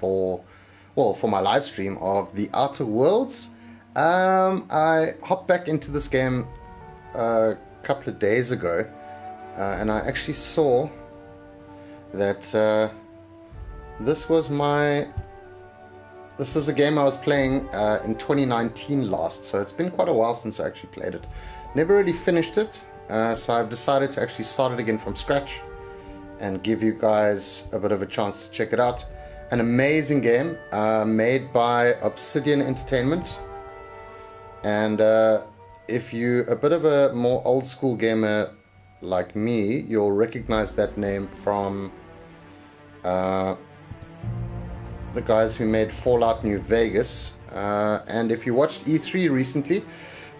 for, well, for my live stream of The Outer Worlds. I hopped back into this game a couple of days ago, and I actually saw that this was a game I was playing in 2019 last, so it's been quite a while since I actually played it. Never really finished it, so I've decided to actually start it again from scratch and give you guys a bit of a chance to check it out. An amazing game made by Obsidian Entertainment, and if you're a bit of a more old school gamer like me, you'll recognize that name from the guys who made Fallout New Vegas. And if you watched E3 recently,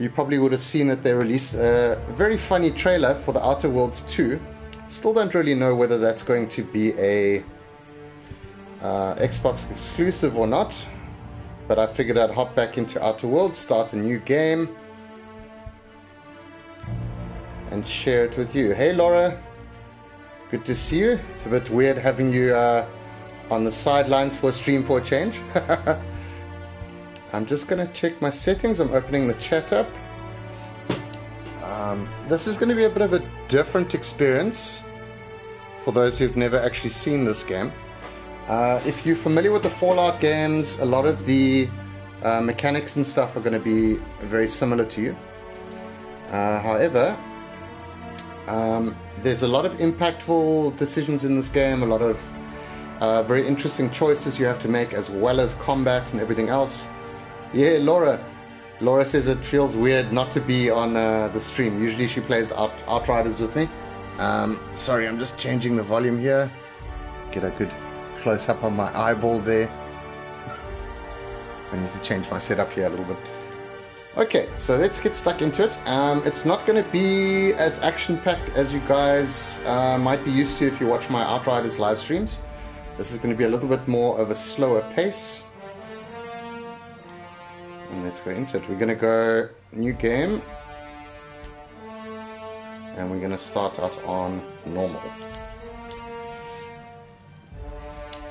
you probably would have seen that they released a very funny trailer for The Outer Worlds 2. Still don't really know whether that's going to be a Xbox exclusive or not, but I figured I'd hop back into Outer Worlds, start a new game, and share it with you. Hey Laura, good to see you. It's a bit weird having you on the sidelines for a stream for a change. I'm just gonna check my settings. I'm opening the chat up. This is going to be a bit of a different experience for those who've never actually seen this game. If you're familiar with the Fallout games, a lot of the mechanics and stuff are going to be very similar to you. However, there's a lot of impactful decisions in this game, a lot of very interesting choices you have to make, as well as combat and everything else. Yeah, Laura says it feels weird not to be on the stream. Usually she plays Outriders with me. Sorry, I'm just changing the volume here. Get a good close up on my eyeball there. I need to change my setup here a little bit. Okay, so let's get stuck into it. It's not going to be as action-packed as you guys might be used to if you watch my Outriders live streams. This is going to be a little bit more of a slower pace. And let's go into it. We're going to go new game, and we're going to start out on normal.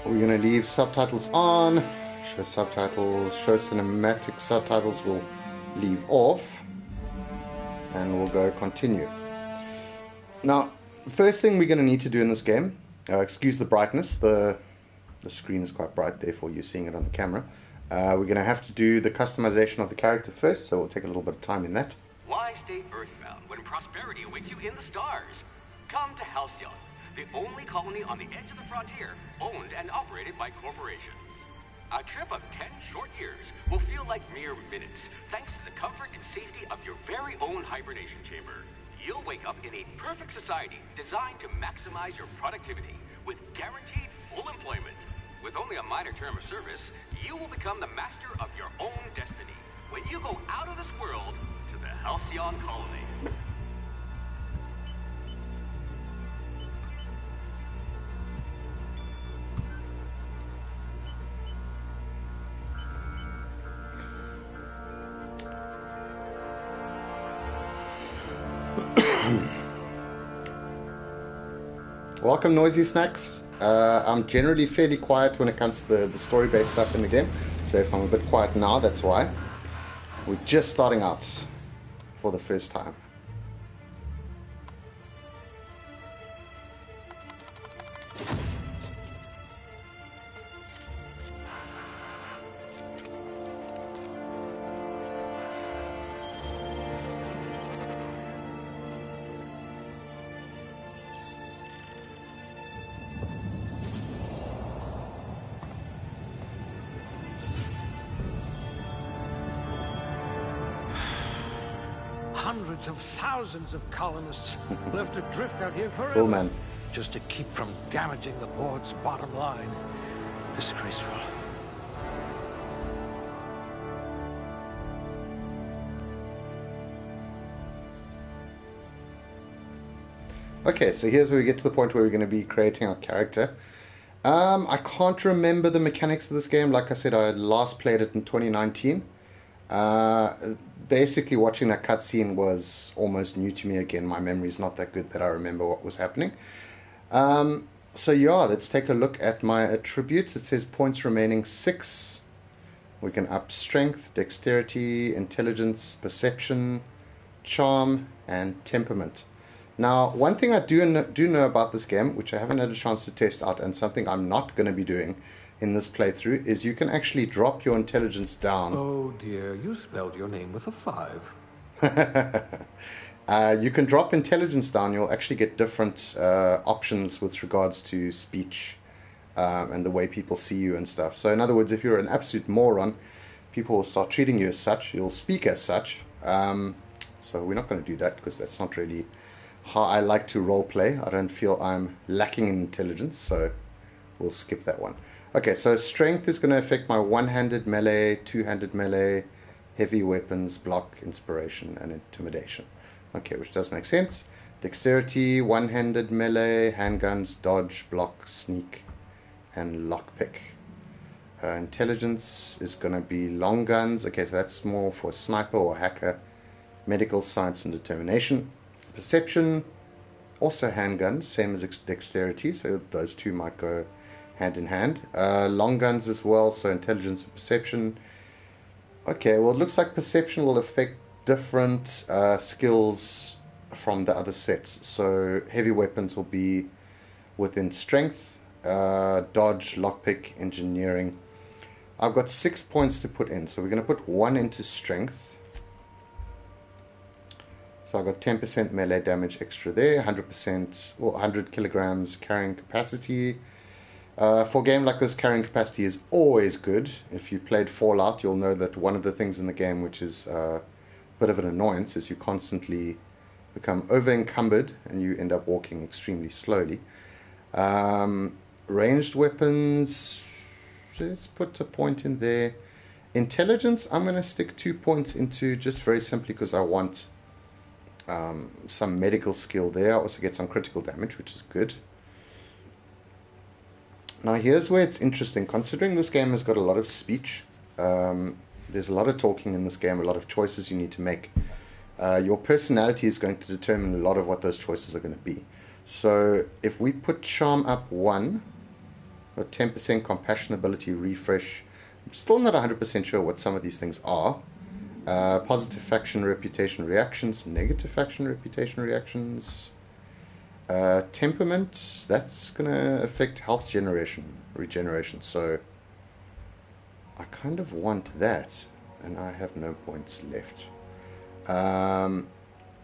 We're going to leave subtitles on, show subtitles, show cinematic subtitles we'll leave off, and we'll go continue. Now, the first thing we're going to need to do in this game, excuse the brightness, the screen is quite bright, therefore you're seeing it on the camera. We're going to have to do the customization of the character first, so we'll take a little bit of time in that. Why stay earthbound when prosperity awaits you in the stars? Come to Halcyon, the only colony on the edge of the frontier, owned and operated by corporations. A trip of 10 short years will feel like mere minutes, thanks to the comfort and safety of your very own hibernation chamber. You'll wake up in a perfect society designed to maximize your productivity with guaranteed full employment. With only a minor term of service, you will become the master of your own destiny when you go out of this world to the Halcyon colony. Welcome, Noisy Snacks. I'm generally fairly quiet when it comes to the story-based stuff in the game, so if I'm a bit quiet now, that's why. We're just starting out for the first time. Hundreds of thousands of colonists left adrift out here forever, Cool, man. just to keep from damaging the board's bottom line. Disgraceful. Okay, so here's where we get to the point where we're going to be creating our character. I can't remember the mechanics of this game. Like I said, I last played it in 2019. Basically, watching that cutscene was almost new to me again. My memory's not that good that I remember what was happening. So yeah, let's take a look at my attributes. It says points remaining 6. We can up strength, dexterity, intelligence, perception, charm, and temperament. Now, one thing I do know about this game, which I haven't had a chance to test out, and something I'm not going to be doing in this playthrough, is you can actually drop your intelligence down. Oh dear, you spelled your name with a 5. You can drop intelligence down. You'll actually get different options with regards to speech and the way people see you and stuff. So in other words, if you're an absolute moron, people will start treating you as such. You'll speak as such. So we're not going to do that because that's not really how I like to role play. I don't feel I'm lacking in intelligence, so we'll skip that one. Okay, so strength is going to affect my one-handed melee, two-handed melee, heavy weapons, block, inspiration, and intimidation. Okay, which does make sense. Dexterity, one-handed melee, handguns, dodge, block, sneak, and lockpick. Intelligence is going to be long guns. Okay, so that's more for sniper or hacker. Medical science and determination. Perception, also handguns, same as dexterity, so those two might go hand in hand. Long guns as well, so intelligence and perception. Okay, well it looks like perception will affect different skills from the other sets. So heavy weapons will be within strength, dodge, lockpick, engineering. I've got 6 points to put in, so we're going to put 1 into strength. So I've got 10% melee damage extra there, 100% or 100 kilograms carrying capacity. For a game like this, carrying capacity is always good. If you played Fallout, you'll know that one of the things in the game which is a bit of an annoyance is you constantly become over-encumbered and you end up walking extremely slowly. Ranged weapons, let's put a point in there. Intelligence, I'm going to stick 2 points into just very simply because I want some medical skill there. I also get some critical damage, which is good. Now here's where it's interesting. Considering this game has got a lot of speech, there's a lot of talking in this game, a lot of choices you need to make. Your personality is going to determine a lot of what those choices are going to be. So if we put charm up 1, or 10% compassion ability refresh, I'm still not 100% sure what some of these things are. Positive faction reputation reactions, negative faction reputation reactions. Temperament, that's going to affect health regeneration. So I kind of want that, and I have no points left.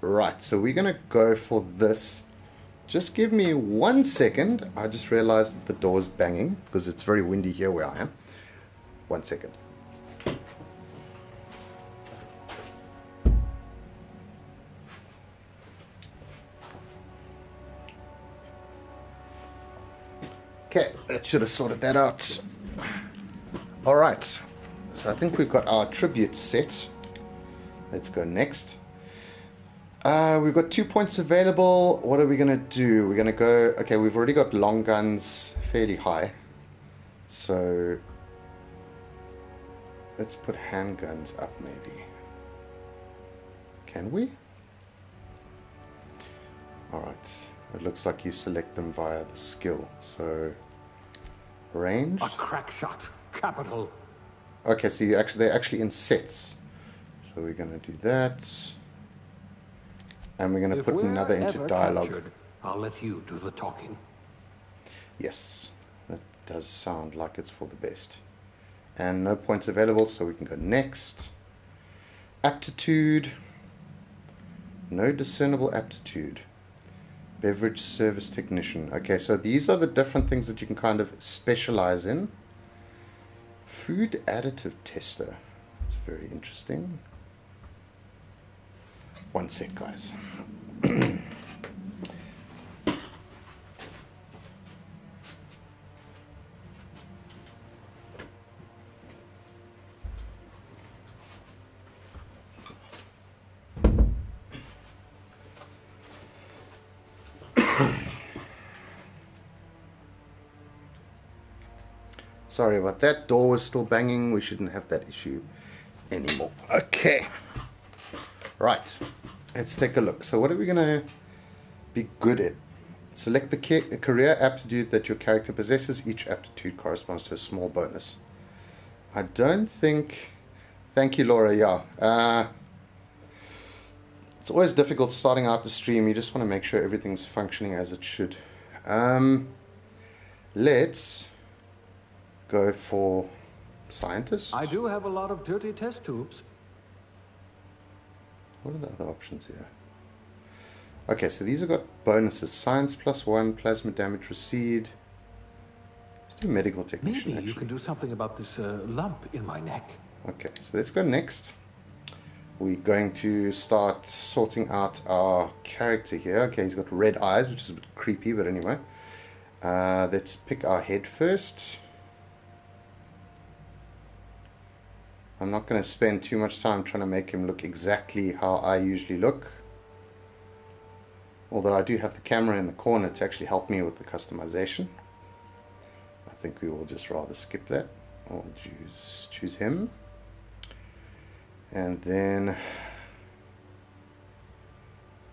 Right, so we're going to go for this. Just give me 1 second. I just realized that the door's banging because it's very windy here where I am. 1 second. Okay, that should have sorted that out. Alright, so I think we've got our tributes set. Let's go next. We've got 2 points available. What are we going to do? We're going to go... Okay, we've already got long guns fairly high. So let's put handguns up maybe. Can we? Alright. It looks like you select them via the skill. So range. A crack shot. Capital. Okay, so they're actually in sets. So we're going to do that. And we're going to put another into dialogue. Captured, I'll let you do the talking. Yes, that does sound like it's for the best. And no points available, so we can go next. Aptitude. No discernible aptitude. Beverage service technician. Okay, so these are the different things that you can kind of specialize in. Food additive tester. It's very interesting. 1 sec, guys. Sorry about that. Door was still banging. We shouldn't have that issue anymore. Okay. Right. Let's take a look. So what are we going to be good at? Select the career aptitude that your character possesses. Each aptitude corresponds to a small bonus. I don't think... Thank you, Laura. Yeah. It's always difficult starting out the stream. You just want to make sure everything's functioning as it should. Let's go for scientist. I do have a lot of dirty test tubes. What are the other options here? Okay, so these have got bonuses. Science +1, plasma damage recede. Let's do medical technician. Maybe you can do something about this lump in my neck. Okay, so let's go next. We're going to start sorting out our character here. Okay, he's got red eyes, which is a bit creepy, but anyway. Let's pick our head first. I'm not going to spend too much time trying to make him look exactly how I usually look. Although I do have the camera in the corner to actually help me with the customization. I think we will just rather skip that. Or choose him. And then,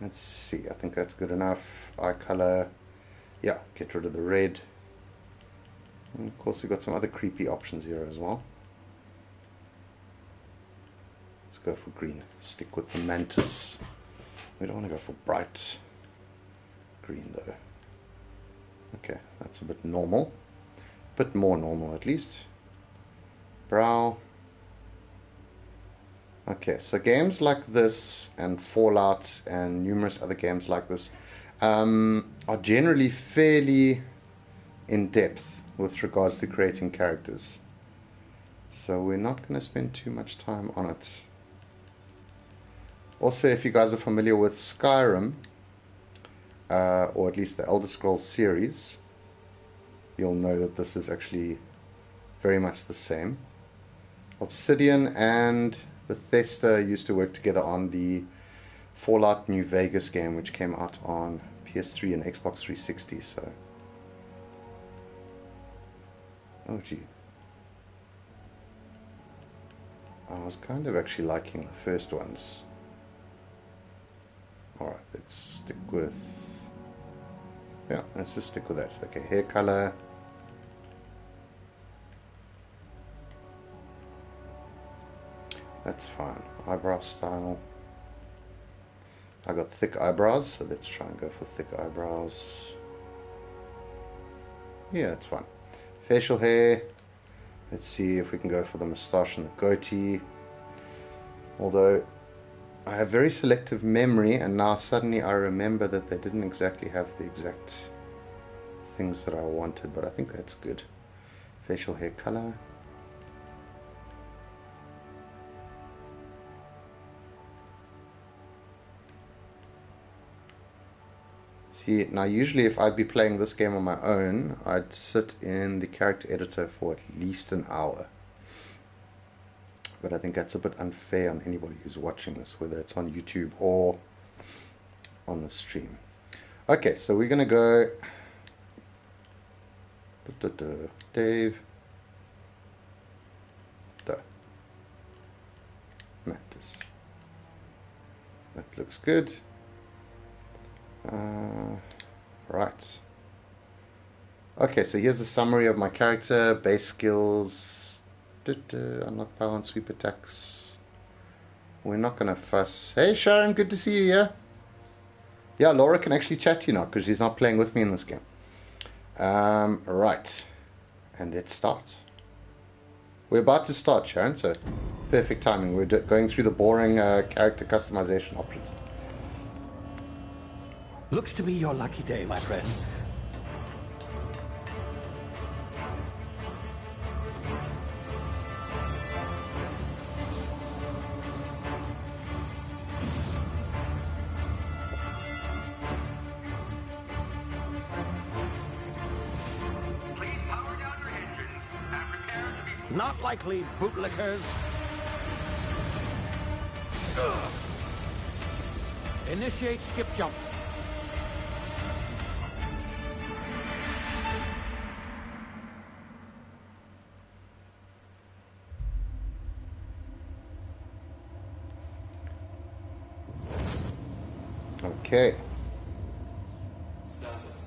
let's see, I think that's good enough. Eye color, yeah, get rid of the red. And of course we've got some other creepy options here as well. Let's go for green, stick with the Mantis. We don't want to go for bright green though. Okay, that's a bit normal, a bit more normal at least. Brow. Okay, so games like this and Fallout and numerous other games like this are generally fairly in depth with regards to creating characters. So we're not going to spend too much time on it. Also, if you guys are familiar with Skyrim, or at least the Elder Scrolls series, you'll know that this is actually very much the same. Obsidian and Bethesda used to work together on the Fallout New Vegas game, which came out on PS3 and Xbox 360. So, oh gee, I was kind of actually liking the first ones. Alright, let's stick with, yeah, let's just stick with that. Okay, hair color. That's fine. Eyebrow style. I got thick eyebrows, so let's try and go for thick eyebrows. Yeah, that's fine. Facial hair. Let's see if we can go for the moustache and the goatee. Although I have very selective memory, and now suddenly I remember that they didn't exactly have the exact things that I wanted, but I think that's good. Facial hair color. See, now usually if I'd be playing this game on my own, I'd sit in the character editor for at least an hour. But I think that's a bit unfair on anybody who's watching this, whether it's on YouTube or on the stream. Okay, so we're going to go Dave the Mantis. That looks good. Right. Okay, so here's a summary of my character. Base skills. Unlock power and sweep attacks. We're not going to fuss. Hey Sharon, good to see you here. Yeah, Laura can actually chat to you now because she's not playing with me in this game. Right. And let's start. We're about to start, Sharon, so perfect timing. We're going through the boring character customization options. Looks to be your lucky day, my friend. Please power down your engines and prepare to be... Not likely, bootlickers. Initiate skip jump. Okay. Status.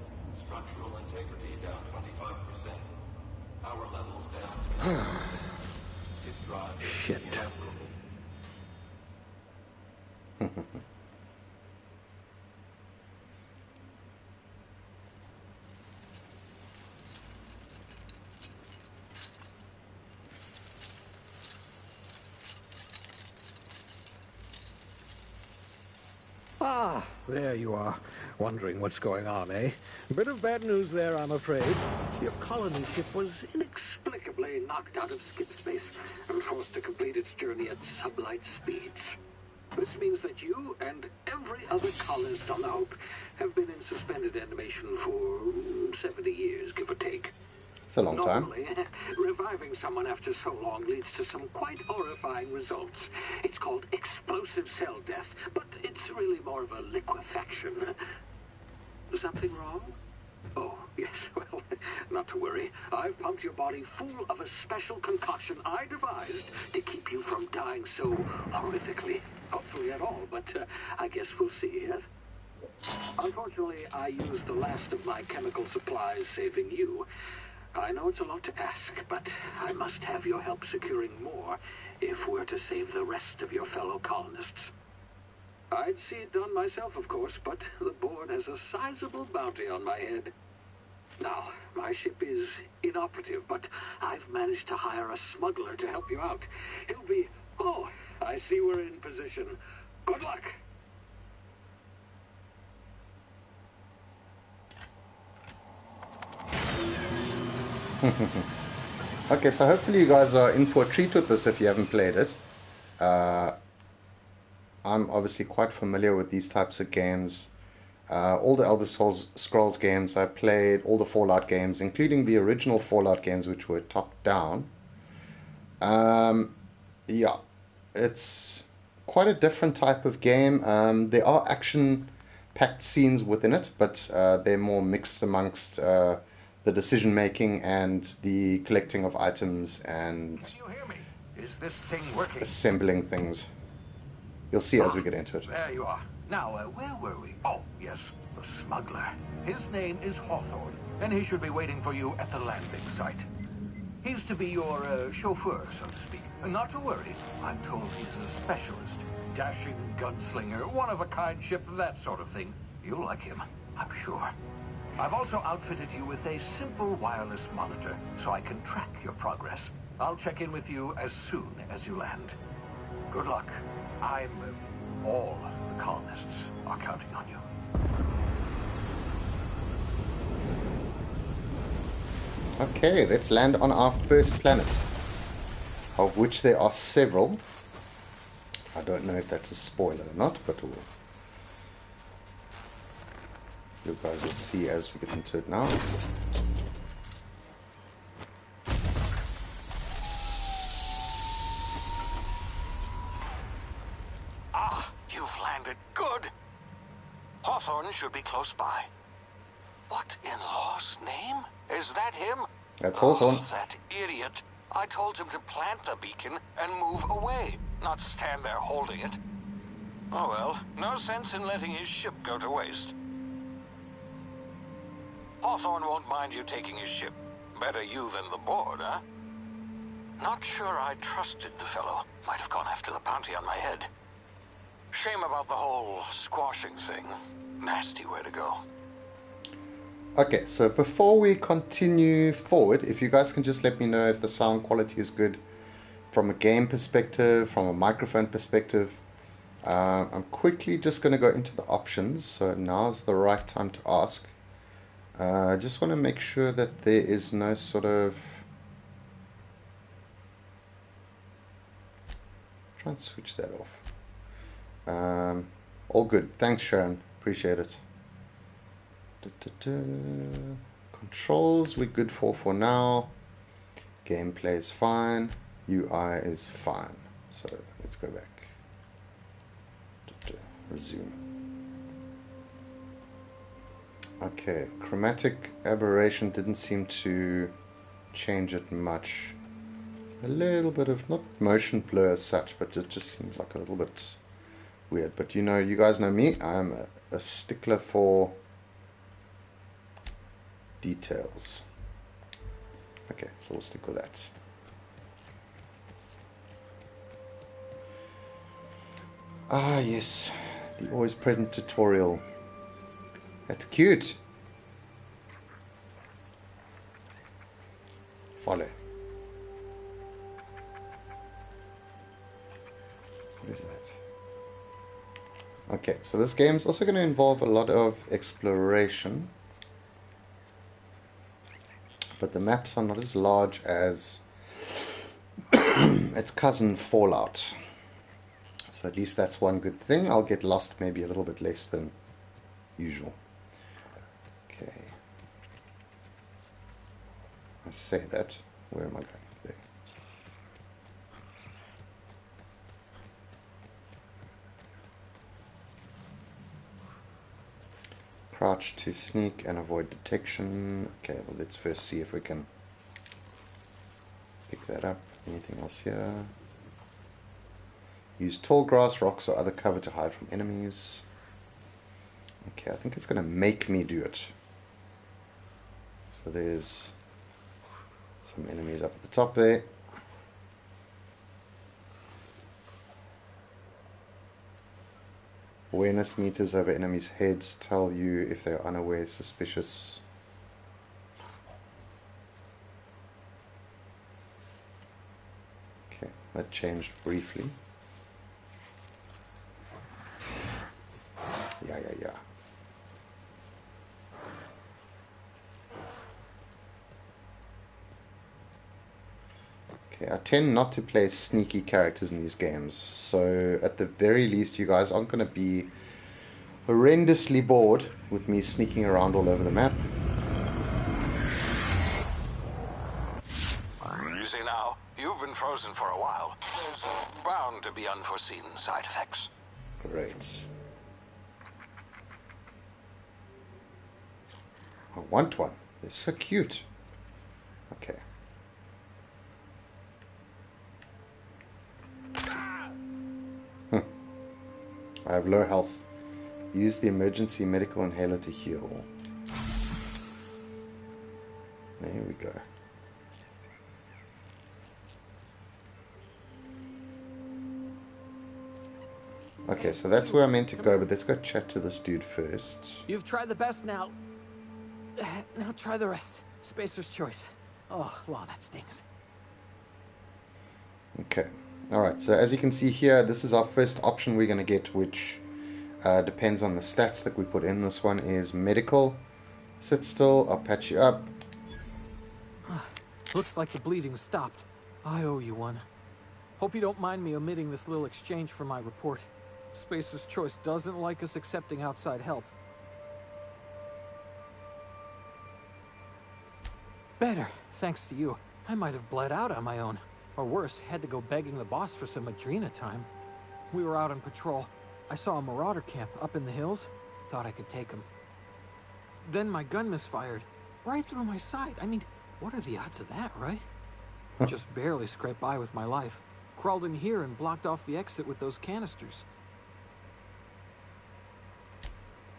there you are. Wondering what's going on, eh? A bit of bad news there, I'm afraid. Your colony ship was inexplicably knocked out of skip space and forced to complete its journey at sublight speeds. This means that you and every other colonist on the Hope have been in suspended animation for 70 years, give or take. It's a long time. Normally, reviving someone after so long leads to some quite horrifying results. It's called explosive cell death, but it's really more of a liquefaction. Something wrong? Oh, yes, well, not to worry. I've pumped your body full of a special concoction I devised to keep you from dying so horrifically. Hopefully at all, but I guess we'll see, yes? Unfortunately, I used the last of my chemical supplies saving you. I know it's a lot to ask, but I must have your help securing more if we're to save the rest of your fellow colonists. I'd see it done myself, of course, but the board has a sizable bounty on my head. Now, my ship is inoperative, but I've managed to hire a smuggler to help you out. He'll be... Oh, I see we're in position. Good luck! Okay, so hopefully you guys are in for a treat with this if you haven't played it. I'm obviously quite familiar with these types of games. All the Elder Scrolls games I played, all the Fallout games, including the original Fallout games which were top-down. Yeah, it's quite a different type of game. There are action-packed scenes within it, but they're more mixed amongst the decision making and the collecting of items and Can you hear me? Is this thing working? assembling things. You'll see as we get into it. There you are. Now, where were we? Oh, yes, the smuggler. His name is Hawthorne, and he should be waiting for you at the landing site. He's to be your chauffeur, so to speak. Not to worry. I'm told he's a specialist. Dashing gunslinger, one-of-a-kind ship, that sort of thing. You'll like him, I'm sure. I've also outfitted you with a simple wireless monitor, so I can track your progress. I'll check in with you as soon as you land. Good luck. All the colonists are counting on you. Okay, let's land on our first planet, of which there are several. I don't know if that's a spoiler or not, but you guys will see as we get into it now. Ah, you've landed. Good. Hawthorne should be close by. What in law's name? Is that him? That's Hawthorne. Oh, that idiot. I told him to plant the beacon and move away, not stand there holding it. Oh well, no sense in letting his ship go to waste. Hawthorne won't mind you taking his ship. Better you than the board, huh? Not sure I trusted the fellow. Might have gone after the bounty on my head. Shame about the whole squashing thing. Nasty way to go. Okay, so before we continue forward, if you guys can just let me know if the sound quality is good from a game perspective, from a microphone perspective. I'm quickly just going to go into the options, so now's the right time to ask. I just want to make sure that there is no sort of... Try and switch that off. All good. Thanks, Sharon. Appreciate it. Controls we're good for now. Gameplay is fine. UI is fine. So let's go back. Resume. Okay, chromatic aberration didn't seem to change it much. A little bit of, not motion blur as such, but it just seems like a little bit weird. But you know, you guys know me, I'm a stickler for details. Okay, so we'll stick with that. Ah yes, the always present tutorial. That's cute. Follow. What is that? Okay, so this game's also going to involve a lot of exploration, but the maps are not as large as its cousin Fallout. So at least that's one good thing. I'll get lost maybe a little bit less than usual. Okay. I say that. Where am I going? There. Crouch to sneak and avoid detection. Okay, well, let's first see if we can pick that up. Anything else here? Use tall grass, rocks, or other cover to hide from enemies. Okay, I think it's going to make me do it. So there's some enemies up at the top there. Awareness meters over enemies' heads tell you if they are unaware, suspicious. Okay, that changed briefly. Yeah. Okay, I tend not to play sneaky characters in these games, so at the very least you guys aren't going to be horrendously bored with me sneaking around all over the map. Easy now. You've been frozen for a while. There's bound to be unforeseen side effects. Great. I want one. They're so cute. Okay. I have low health. Use the emergency medical inhaler to heal. There we go. Okay, so that's where I meant to go, but let's go chat to this dude first. You've tried the best now. Now try the rest. Spacer's choice. Oh, wow, that stings. Okay. Alright, so as you can see here, this is our first option we're going to get, which depends on the stats that we put in. This one is medical. Sit still, I'll patch you up. Looks like the bleeding stopped. I owe you one. Hope you don't mind me omitting this little exchange from my report. Spacer's choice doesn't like us accepting outside help. Better, thanks to you. I might have bled out on my own. Or worse, had to go begging the boss for some Adrena time. We were out on patrol. I saw a marauder camp up in the hills. Thought I could take him. Then my gun misfired. Right through my side. I mean, what are the odds of that, right? Just barely scraped by with my life. Crawled in here and blocked off the exit with those canisters.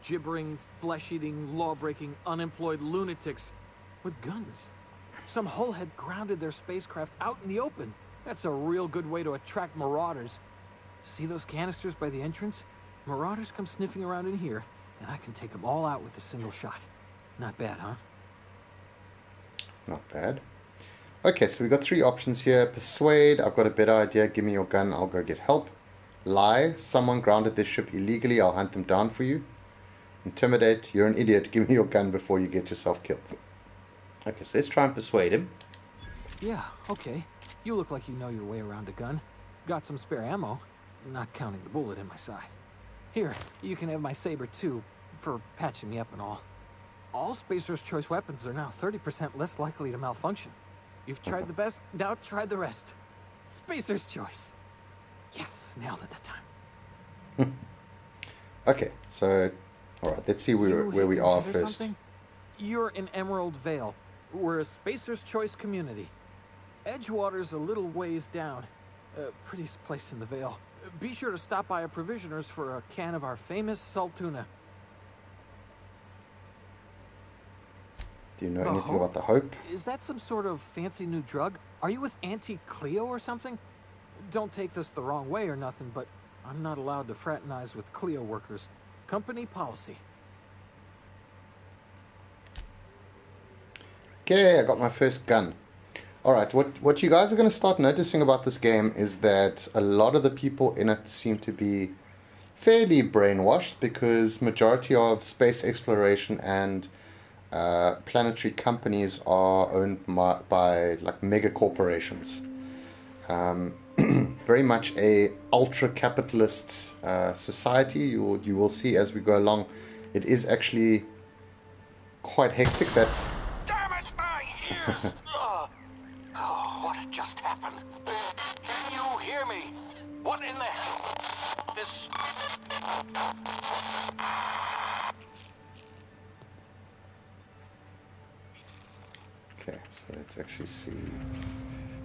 Gibbering, flesh-eating, law-breaking, unemployed lunatics with guns. Some hullhead grounded their spacecraft out in the open. That's a real good way to attract marauders. See those canisters by the entrance? Marauders come sniffing around in here, and I can take them all out with a single shot. Not bad, huh? Not bad. Okay, so we've got three options here. Persuade, I've got a better idea, give me your gun, I'll go get help. Lie, someone grounded their ship illegally, I'll hunt them down for you. Intimidate, you're an idiot, give me your gun before you get yourself killed. Okay, so let's try and persuade him. Yeah, okay. You look like you know your way around a gun. Got some spare ammo, not counting the bullet in my side. Here, you can have my saber too, for patching me up and all. All Spacer's choice weapons are now 30% less likely to malfunction. You've tried the best, now try the rest. Spacer's choice. Yes, nailed it that time. Okay, so, alright, let's see where we are first. Something? You're in Emerald Vale. We're a Spacer's Choice community. Edgewater's a little ways down. Prettiest place in the Vale. Be sure to stop by our provisioners for a can of our famous salt tuna. Do you know anything about the Hope? Is that some sort of fancy new drug? Are you with Auntie Cleo or something? Don't take this the wrong way or nothing, but I'm not allowed to fraternize with Cleo workers. Company policy. Okay, I got my first gun. Alright, what you guys are going to start noticing about this game is that a lot of the people in it seem to be fairly brainwashed because majority of space exploration and planetary companies are owned by like mega corporations. Very much a ultra capitalist society. You will see as we go along, it is actually quite hectic. That's Damn it, my ears! Oh, what just happened? Can you hear me? What in the hell? This... okay. So let's actually see.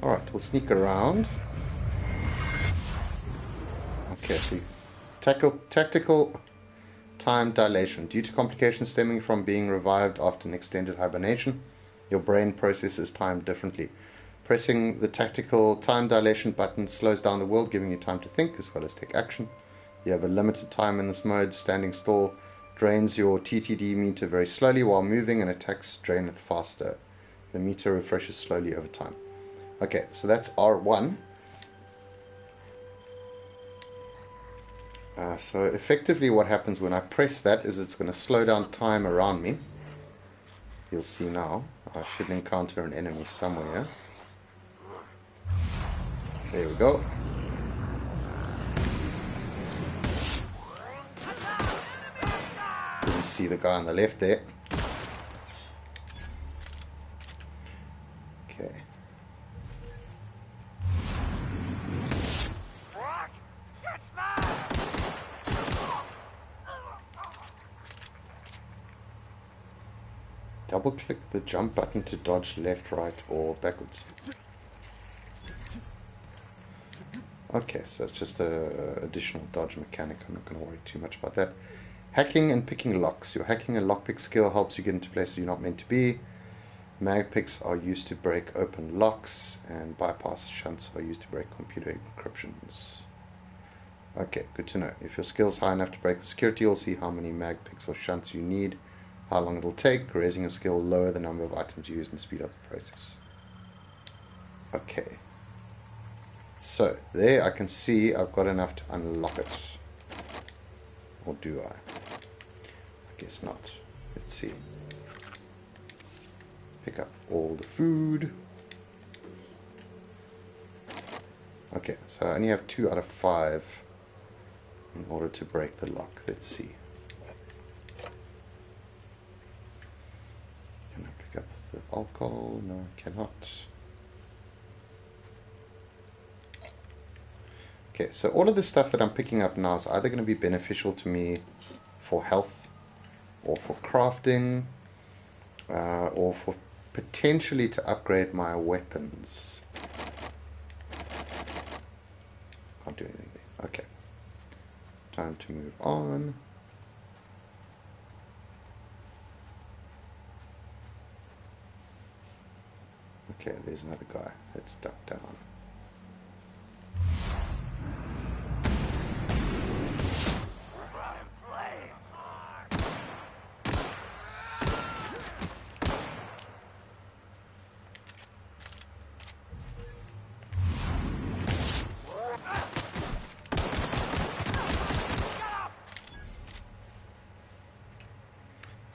All right, we'll sneak around. Okay, see, tactical time dilation. Due to complications stemming from being revived after an extended hibernation, your brain processes time differently. Pressing the tactical time dilation button slows down the world, giving you time to think as well as take action. You have a limited time in this mode. Standing still drains your TTD meter very slowly, while moving and attacks drain it faster. The meter refreshes slowly over time. Okay, so that's R1. So effectively what happens when I press that is it's going to slow down time around me. You'll see now. I should encounter an enemy somewhere. There we go. You can see the guy on the left there. Okay. Double click the jump button to dodge left, right, or backwards. Okay, so it's just a additional dodge mechanic. I'm not going to worry too much about that. Hacking and picking locks. Your hacking and lockpick skill helps you get into places you're not meant to be. Mag picks are used to break open locks, and bypass shunts are used to break computer encryptions. Okay, good to know. If your skill's high enough to break the security, you'll see how many mag picks or shunts you need, how long it'll take. Raising your skill will lower the number of items you use and speed up the process. Okay. So, there I can see I've got enough to unlock it. Or do I? I guess not. Let's see. Pick up all the food. Okay, so I only have 2 out of 5 in order to break the lock. Let's see. Can I pick up the alcohol? No, I cannot. Okay, so all of the stuff that I'm picking up now is either going to be beneficial to me for health, or for crafting, or for potentially to upgrade my weapons. Can't do anything there. Okay. Time to move on. Okay, there's another guy. Let's duck down.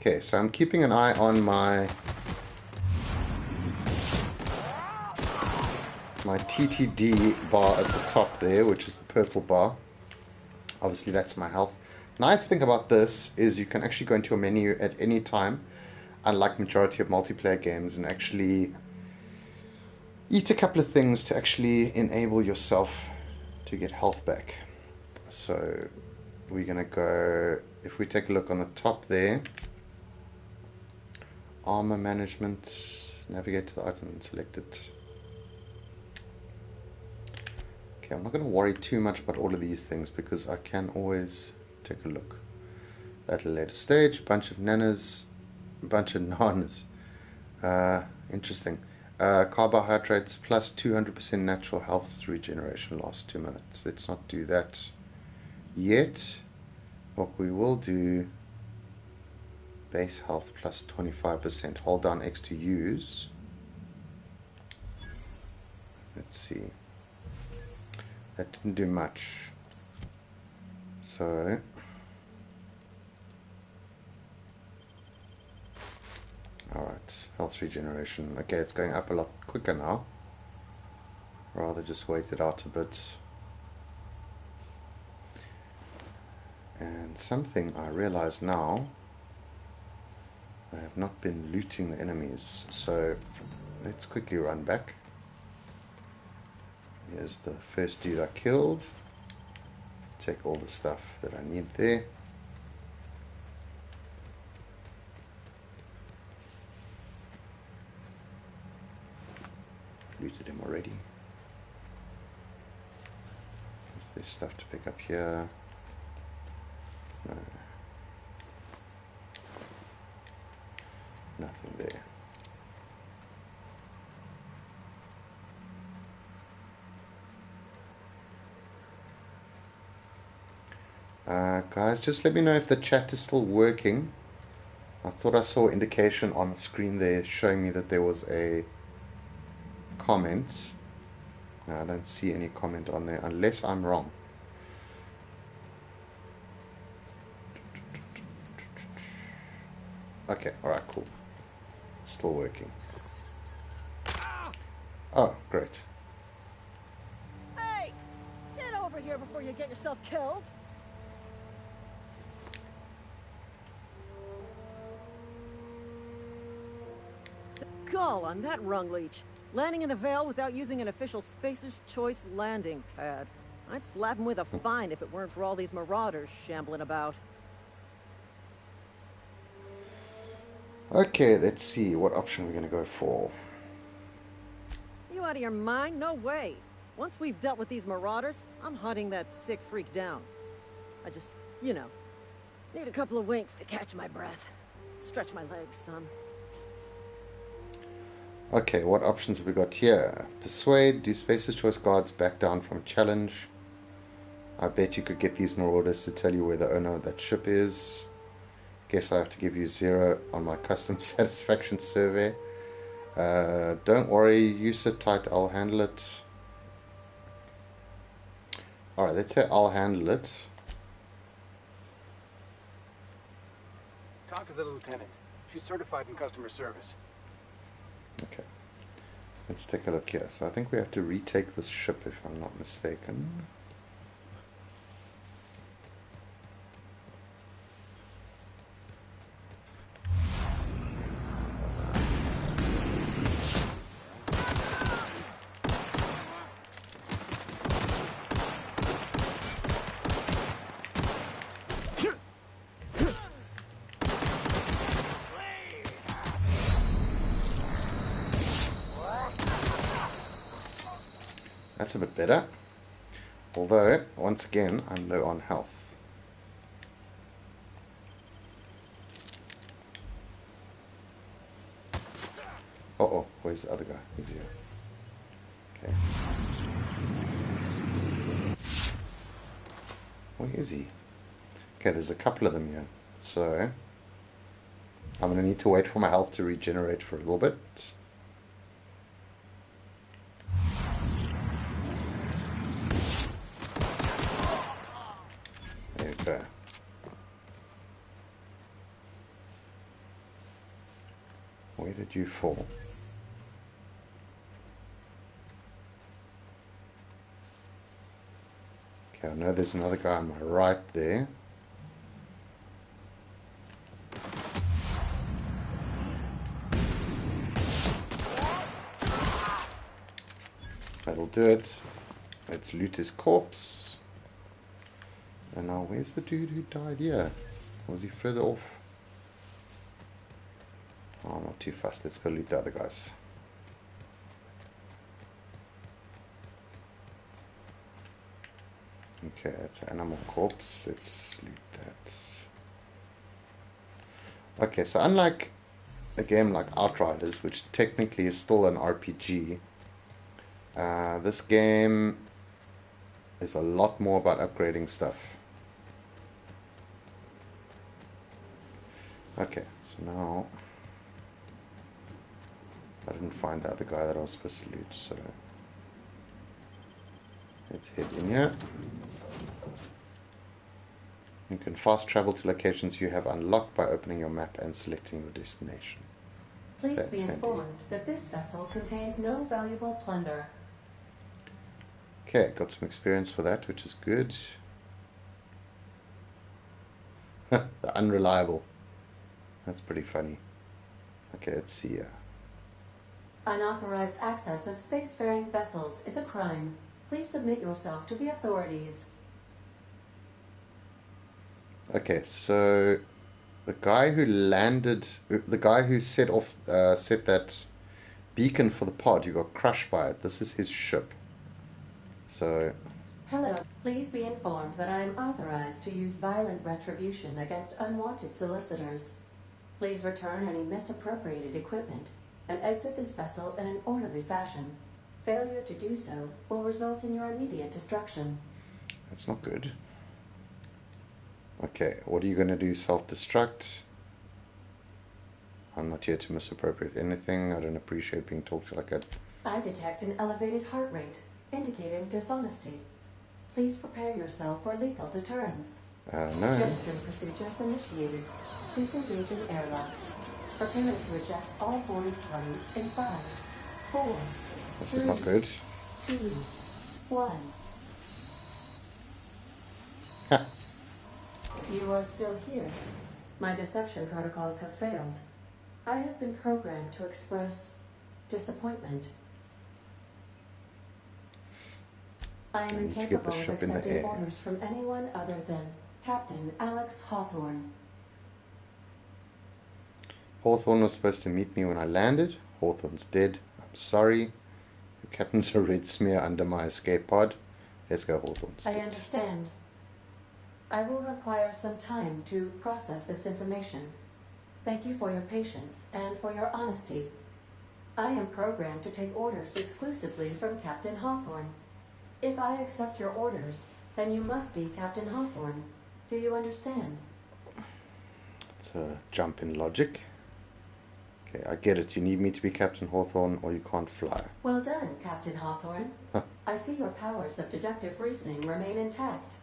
Okay, so I'm keeping an eye on my TTD bar at the top there, which is the purple bar. Obviously that's my health. Nice thing about this is you can actually go into a menu at any time, unlike majority of multiplayer games, and actually eat a couple of things to actually enable yourself to get health back. So we're gonna go, if we take a look on the top there, armor management, navigate to the item and select it. Okay, I'm not going to worry too much about all of these things because I can always take a look at a later stage. A bunch of nanas, a bunch of nanas. Interesting. Carbohydrates plus 200% natural health regeneration last 2 minutes. Let's not do that yet. What we will do, base health plus 25%. Hold down X to use. Let's see. That didn't do much. So So alright, health regeneration. Okay, it's going up a lot quicker now. Rather just wait it out a bit. And something I realize now, I have not been looting the enemies, so let's quickly run back. Here's the first dude I killed. Take all the stuff that I need there. Looted him already. Is there stuff to pick up here? No. Nothing there. Guys, just let me know if the chat is still working. I thought I saw indication on the screen there showing me that there was a comment. No, I don't see any comment on there unless I'm wrong. Okay, alright, cool. Still working. Oh, great. Hey! Get over here before you get yourself killed! The gall on that rung leech. Landing in the Vale without using an official Spacer's Choice landing pad. I'd slap him with a fine if it weren't for all these marauders shambling about. Okay, let's see. What option we're going to go for? You out of your mind? No way. Once we've dealt with these marauders, I'm hunting that sick freak down. I just, you know, need a couple of winks to catch my breath. Stretch my legs, son. Okay, what options have we got here? Persuade, do Spacer's Choice guards back down from challenge? I bet you could get these marauders to tell you where the owner of that ship is. Guess I have to give you 0 on my custom satisfaction survey. Don't worry, you sit tight, I'll handle it. Alright, let's say I'll handle it. Talk to the lieutenant. She's certified in customer service. Okay, let's take a look here. So I think we have to retake this ship if I'm not mistaken. That's a bit better. Although, once again, I'm low on health. Uh-oh, where's the other guy? He's here. Okay. Where is he? Okay, there's a couple of them here. So, I'm going to need to wait for my health to regenerate for a little bit. There. Where did you fall? Okay, I know there's another guy on my right there. That'll do it. Let's loot his corpse. And now, where's the dude who died here? Was he further off? Oh, I'm not too fast. Let's go loot the other guys. Okay, it's an animal corpse. Let's loot that. Okay, so unlike a game like Outriders, which technically is still an RPG, this game is a lot more about upgrading stuff. Okay, so now I didn't find the other guy that I was supposed to loot, so let's head in here. You can fast travel to locations you have unlocked by opening your map and selecting your destination. Please That's be handy. informed that this vessel contains no valuable plunder. Okay, got some experience for that, which is good. The unreliable. That's pretty funny. Okay, let's see here. Unauthorized access of spacefaring vessels is a crime. Please submit yourself to the authorities. Okay, so the guy who landed, the guy who set off, set that beacon for the pod, you got crushed by it. This is his ship. So, Hello. Please be informed that I am authorized to use violent retribution against unwanted solicitors. Please return any misappropriated equipment and exit this vessel in an orderly fashion. Failure to do so will result in your immediate destruction. that's not good. Okay, what are you going to do? Self-destruct? I'm not here to misappropriate anything. I don't appreciate being talked to like that. I detect an elevated heart rate, indicating dishonesty. Please prepare yourself for lethal deterrence. No. Jettison procedures initiated. Please engage in airlocks. Prepare to eject all boarded parties in 5, 4, This is not good. 2, 1. Ha. You are still here. My deception protocols have failed. I have been programmed to express disappointment. I am need to get the incapable of ship in the accepting air. orders from anyone other than Captain Alex Hawthorne. Hawthorne was supposed to meet me when I landed. Hawthorne's dead. I'm sorry. The captain's a red smear under my escape pod. Let's go, Hawthorne's I dead. understand. I will require some time to process this information. Thank you for your patience and for your honesty. I am programmed to take orders exclusively from Captain Hawthorne. If I accept your orders, then you must be Captain Hawthorne. Do you understand? It's a jump in logic. Okay, I get it. You need me to be Captain Hawthorne or you can't fly. Well done, Captain Hawthorne. Huh. I see your powers of deductive reasoning remain intact.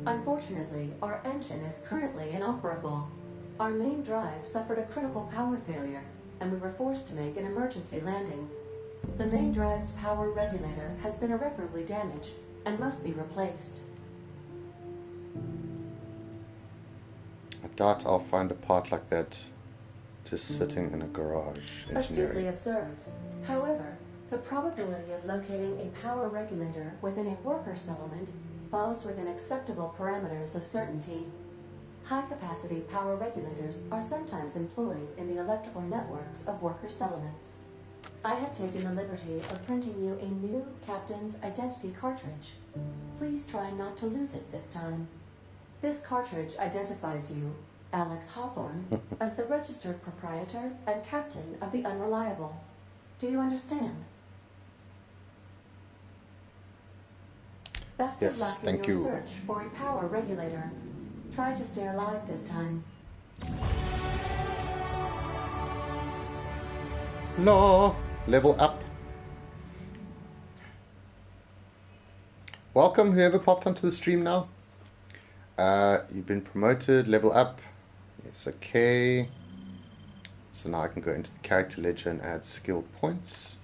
Unfortunately, our engine is currently inoperable. Our main drive suffered a critical power failure, and we were forced to make an emergency landing. The main drive's power regulator has been irreparably damaged and must be replaced. I doubt I'll find a part like that just sitting in a garage Astutely engineering. observed. However, the probability of locating a power regulator within a worker settlement falls within acceptable parameters of certainty. High-capacity power regulators are sometimes employed in the electrical networks of worker settlements. I have taken the liberty of printing you a new Captain's Identity cartridge. Please try not to lose it this time. This cartridge identifies you, Alex Hawthorne, as the registered proprietor and captain of the Unreliable. Do you understand? Best of Yes, luck in thank your you. search for a power regulator. Try to stay alive this time. No! Level up. Welcome, whoever popped onto the stream now. You've been promoted, level up. Yes, okay. So now I can go into the character ledger and add skill points.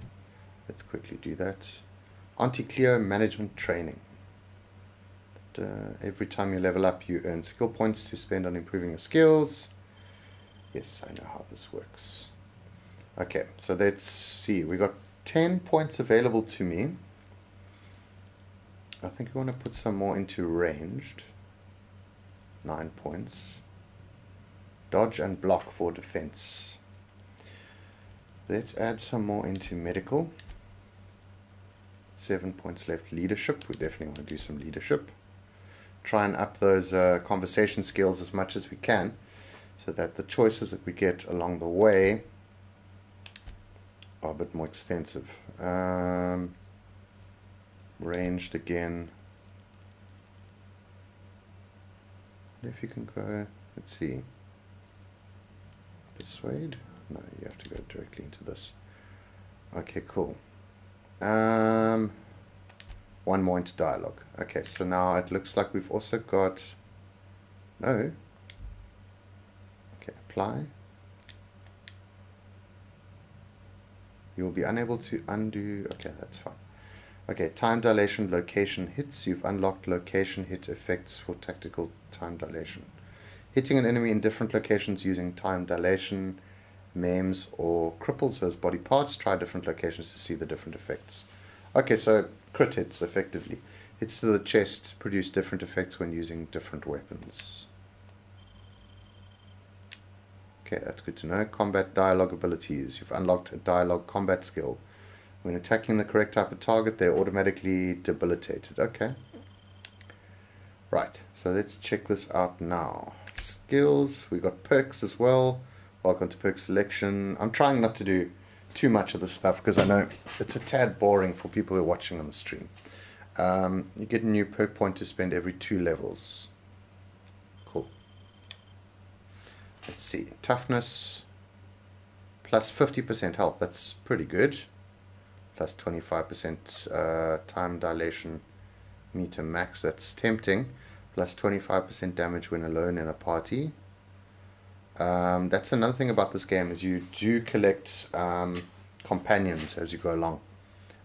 Let's quickly do that. Anti-Cleo management training. Every time you level up, you earn skill points to spend on improving your skills. Yes, I know how this works. Okay, so let's see. We got 10 points available to me. I think we want to put some more into ranged. 9 points. Dodge and block for defense. Let's add some more into medical. 7 points left. Leadership. We definitely want to do some leadership. Try and up those conversation skills as much as we can, so that the choices that we get along the way are a bit more extensive. Ranged again. If you can go, let's see. Persuade? No, you have to go directly into this. Okay, cool. One more into dialogue. Okay, so now it looks like we've also got No. Okay, apply. You will be unable to undo. Okay, that's fine. Okay, time dilation, location hits. You've unlocked location hit effects for tactical time dilation. Hitting an enemy in different locations using time dilation, maims, or cripples those body parts. Try different locations to see the different effects. Okay, so crit hits, effectively. Hits to the chest produce different effects when using different weapons. Okay, that's good to know. Combat dialogue abilities. You've unlocked a dialogue combat skill. When attacking the correct type of target, they're automatically debilitated. Okay. Right, so let's check this out now. Skills, we got perks as well. Welcome to perk selection. I'm trying not to do too much of this stuff because I know it's a tad boring for people who are watching on the stream. You get a new perk point to spend every 2 levels. Cool. Let's see. Toughness plus 50% health. That's pretty good. Plus 25% time dilation meter max. That's tempting. Plus 25% damage when alone in a party. That's another thing about this game is you do collect companions as you go along.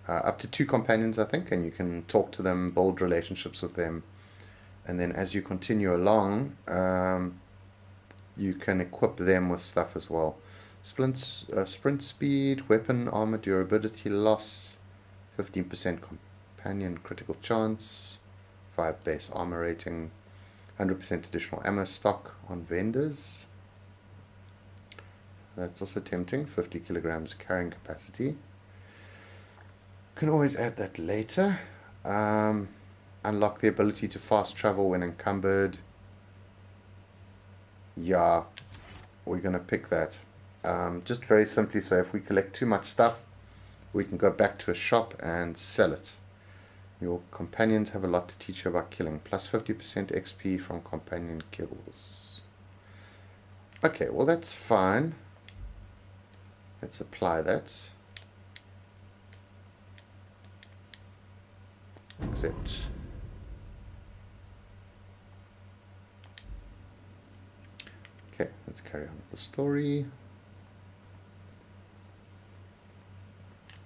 Up to 2 companions, I think, and you can talk to them, build relationships with them, and then as you continue along, you can equip them with stuff as well. Sprint speed, weapon armor durability loss, 15% companion critical chance, 5 base armor rating, 100% additional ammo stock on vendors. That's also tempting, 50 kilograms carrying capacity. Can always add that later. Unlock the ability to fast travel when encumbered. Yeah, we're going to pick that. Just very simply, so if we collect too much stuff, we can go back to a shop and sell it. Your companions have a lot to teach you about killing. Plus 50% XP from companion kills. Okay, well that's fine. Let's apply that. Accept. Okay, let's carry on with the story.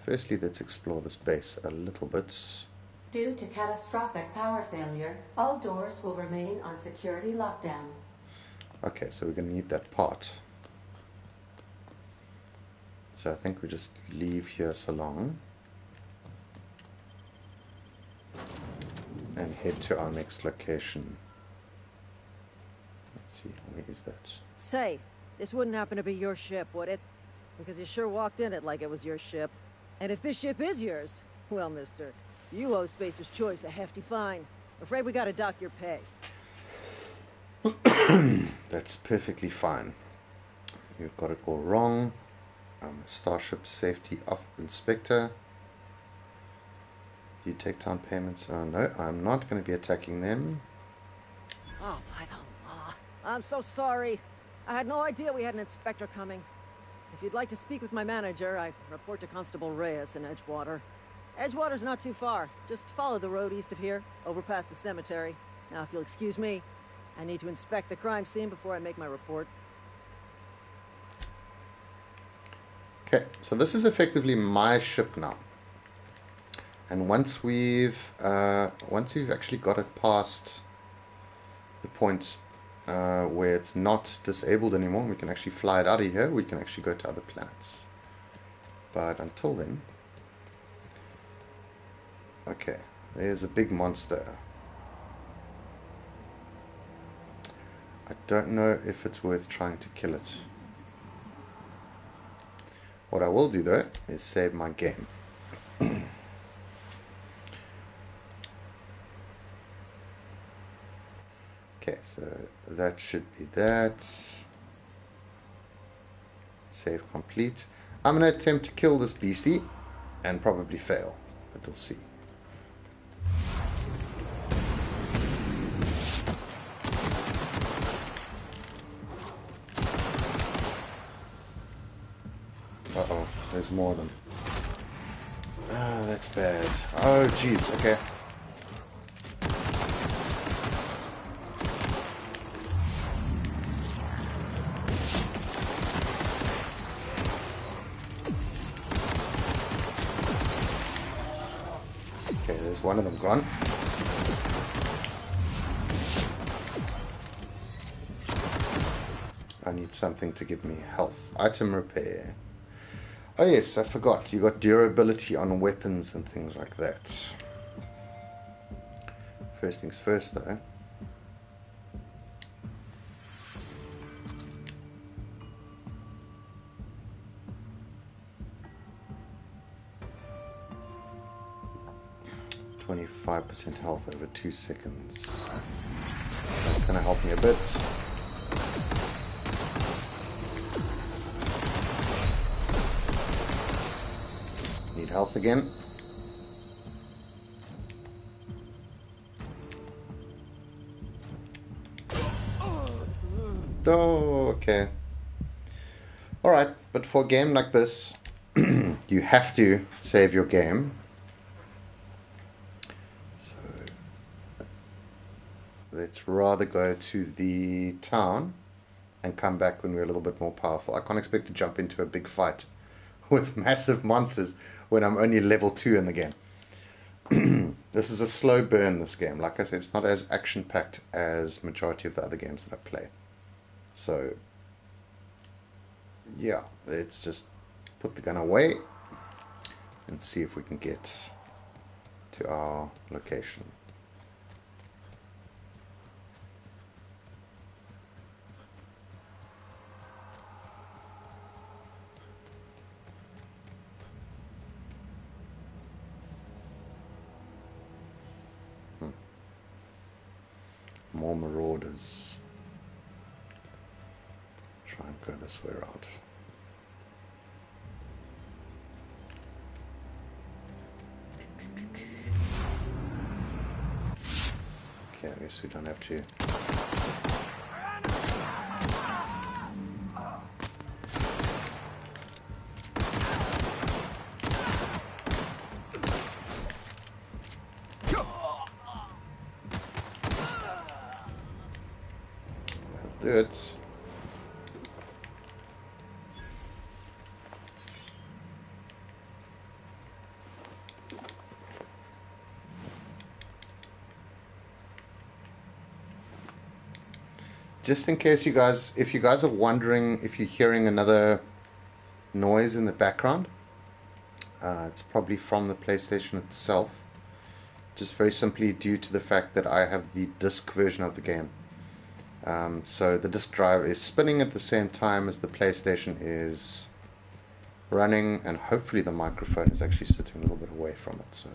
Firstly, let's explore this base a little bit. Due to catastrophic power failure, all doors will remain on security lockdown. Okay, so we're going to need that part. So I think we just leave here so long. And head to our next location. Let's see, where is that? Say, this wouldn't happen to be your ship, would it? Because you sure walked in it like it was your ship. And if this ship is yours, well, mister, you owe Spacer's Choice a hefty fine. Afraid we gotta dock your pay. That's perfectly fine. You've got it all wrong. I'm a Starship Safety Inspector. You take down payments. Oh no, I'm not going to be attacking them. Oh, by the law. I'm so sorry. I had no idea we had an inspector coming. If you'd like to speak with my manager, I report to Constable Reyes in Edgewater. Edgewater's not too far. Just follow the road east of here, over past the cemetery. Now, if you'll excuse me, I need to inspect the crime scene before I make my report. Okay, so this is effectively my ship now. And once we've actually got it past the point where it's not disabled anymore, we can actually fly it out of here, we can actually go to other planets. But until then, okay, there's a big monster. I don't know if it's worth trying to kill it. What I will do though is save my game. Okay, so that should be that. Save complete. I'm going to attempt to kill this beastie and probably fail, but we'll see. Uh-oh, there's more of them. Ah, that's bad. Oh, jeez, okay. one of them gone. I need something to give me health. Item repair. Oh yes, I forgot. You got durability on weapons and things like that. First things first though. %health over 2 seconds. That's going to help me a bit. Need health again. Oh, okay. Alright, but for a game like this, you have to save your game. So, let's rather go to the town and come back when we're a little bit more powerful. I can't expect to jump into a big fight with massive monsters when I'm only level 2 in the game. This is a slow burn, this game. Like I said, it's not as action-packed as majority of the other games that I play. So, yeah, let's just put the gun away and see if we can get to our location. More marauders. Try and go this way around. Okay, I guess we don't have to. Do it. Just in case you guys, if you guys are wondering if you're hearing another noise in the background, it's probably from the PlayStation itself. Just very simply due to the fact that I have the disc version of the game. So the disk drive is spinning at the same time as the PlayStation is running, and hopefully the microphone is actually sitting a little bit away from it, so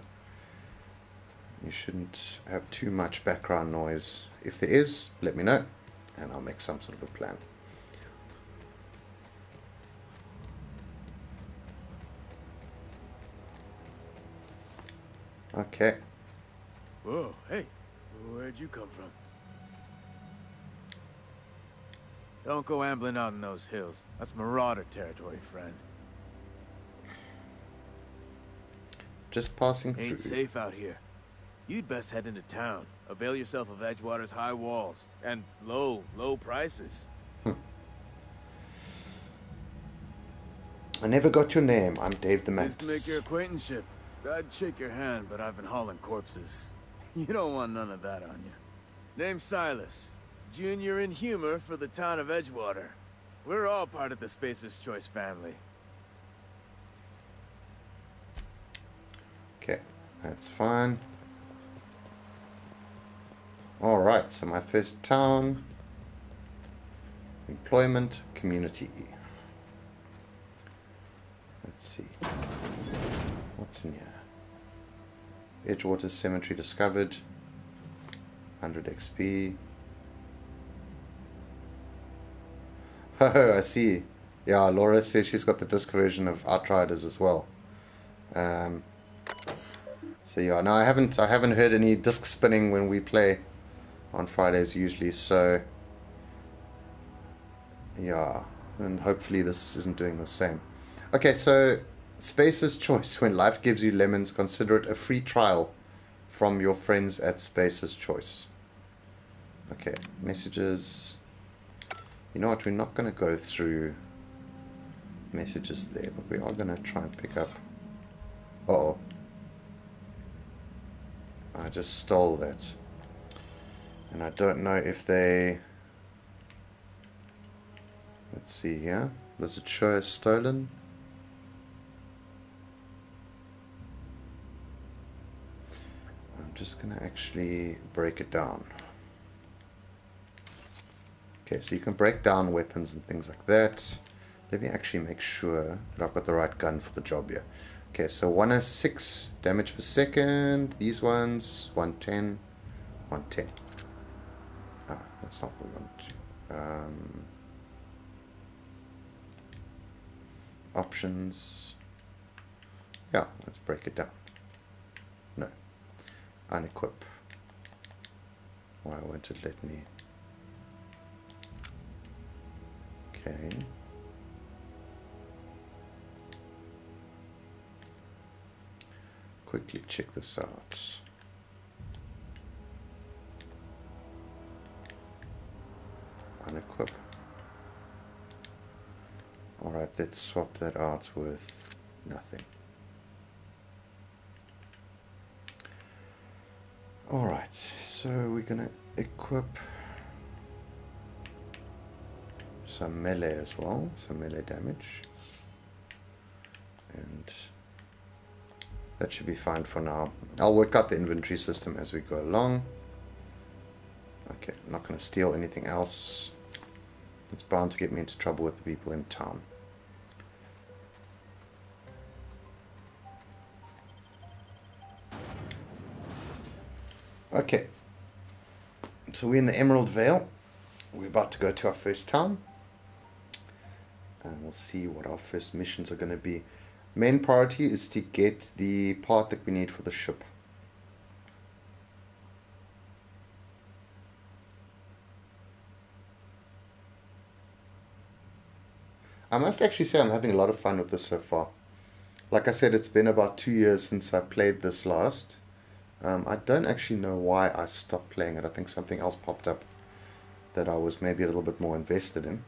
you shouldn't have too much background noise. If there is, let me know and I'll make some sort of a plan. Okay. Whoa, hey, where'd you come from? Don't go ambling out in those hills. That's Marauder territory, friend. Just passing through. Ain't safe out here. You'd best head into town. Avail yourself of Edgewater's high walls. And low prices. I never got your name. I'm Dave the Mantis. Just to make your acquaintanceship. I'd shake your hand, but I've been hauling corpses. You don't want none of that on you. Name's Silas. Junior in humor for the town of Edgewater. We're all part of the Spacer's Choice family. Okay, that's fine. Alright, so my first town. Employment, community. Let's see. What's in here? Edgewater Cemetery discovered. 100 XP. Oh, I see. Yeah, Laura says she's got the disc version of Outriders as well. So yeah, no, I haven't heard any disc spinning when we play on Fridays usually. So yeah, and hopefully this isn't doing the same. Okay, so Spacer's Choice. When life gives you lemons, consider it a free trial from your friends at Spacer's Choice. Okay, messages. You know what, we're not going to go through messages there, but we are going to try and pick up... Uh-oh. I just stole that. And I don't know if they... Let's see here. Does it show as stolen? I'm just going to actually break it down. Okay, so you can break down weapons and things like that. Let me actually make sure that I've got the right gun for the job here. Okay, so 106 damage per second. These ones, 110, 110. Ah, that's not what we want to do. Options. Yeah, let's break it down. No. Unequip. Why won't it let me? Okay. Quickly check this out. Unequip. Alright, let's swap that out with nothing. Alright, so we're gonna equip some melee as well, some melee damage. And that should be fine for now. I'll work out the inventory system as we go along. Okay, I'm not going to steal anything else. It's bound to get me into trouble with the people in town. Okay, so we're in the Emerald Vale. We're about to go to our first town. And we'll see what our first missions are going to be. Main priority is to get the part that we need for the ship. I must actually say I'm having a lot of fun with this so far. Like I said, it's been about 2 years since I played this last. I don't actually know why I stopped playing it. I think something else popped up that I was maybe a little bit more invested in.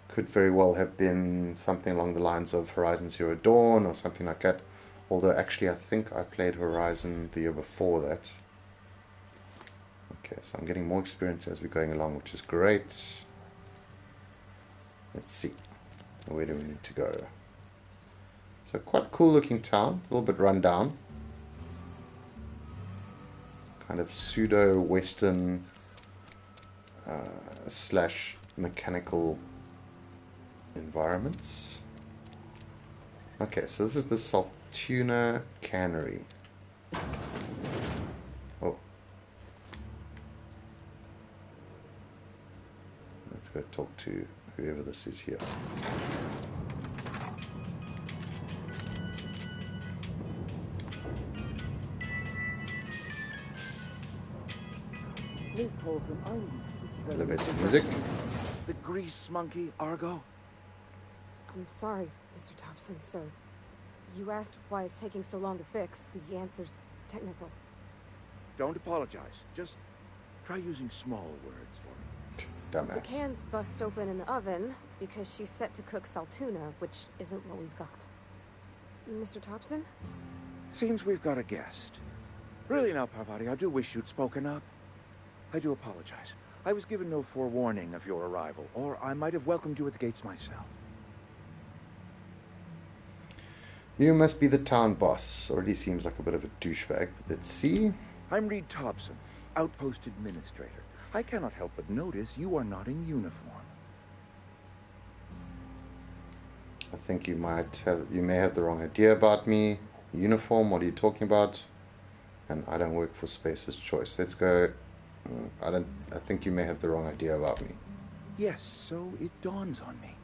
Could very well have been something along the lines of Horizon Zero Dawn or something like that. Although actually I think I played Horizon the year before that. Okay, so I'm getting more experience as we're going along, which is great. Let's see. Where do we need to go? So quite cool looking town, a little bit run down. Kind of pseudo-western slash mechanical environments. Okay, so this is the Saltuna Cannery. Oh. Let's go talk to whoever this is here. Elevator music. The grease monkey, Argo? I'm sorry, Mr. Thompson, sir. You asked why it's taking so long to fix. The answer's technical. Don't apologize. Just try using small words for me. Dumbass. The can's bust open in the oven because she's set to cook saltuna, which isn't what we've got. Mr. Thompson? Seems we've got a guest. Really now, Parvati, I do wish you'd spoken up. I do apologize. I was given no forewarning of your arrival, or I might have welcomed you at the gates myself. You must be the town boss. Already seems like a bit of a douchebag, but let's see. I'm Reed Thompson, Outpost Administrator. I cannot help but notice you are not in uniform. I think you may have the wrong idea about me. Uniform, what are you talking about? And I don't work for Space's Choice. Let's go. I think you may have the wrong idea about me. Yes, so it dawns on me.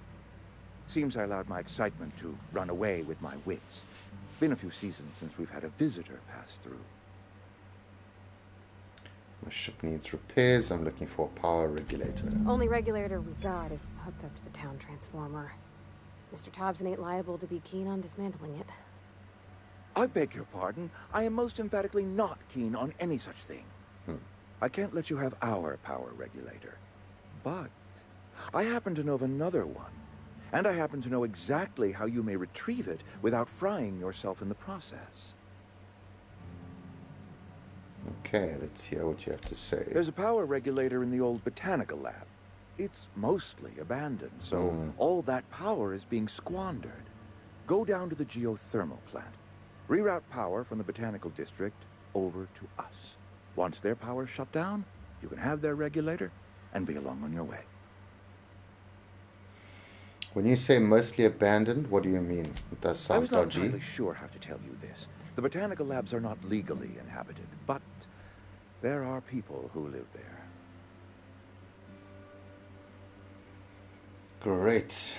Seems I allowed my excitement to run away with my wits. Been a few seasons since we've had a visitor pass through. My ship needs repairs. I'm looking for a power regulator. Only regulator we got is hooked up to the town transformer. Mr. Thompson ain't liable to be keen on dismantling it. I beg your pardon. I am most emphatically not keen on any such thing. I can't let you have our power regulator. But I happen to know of another one. And I happen to know exactly how you may retrieve it without frying yourself in the process. Okay, let's hear what you have to say. There's a power regulator in the old botanical lab. It's mostly abandoned, so all that power is being squandered. Go down to the geothermal plant. Reroute power from the botanical district over to us. Once their power's shut down, you can have their regulator and be along on your way. When you say mostly abandoned, what do you mean? It does sound I was not dodgy. entirely sure how to tell you this. The botanical labs are not legally inhabited, but there are people who live there. Great.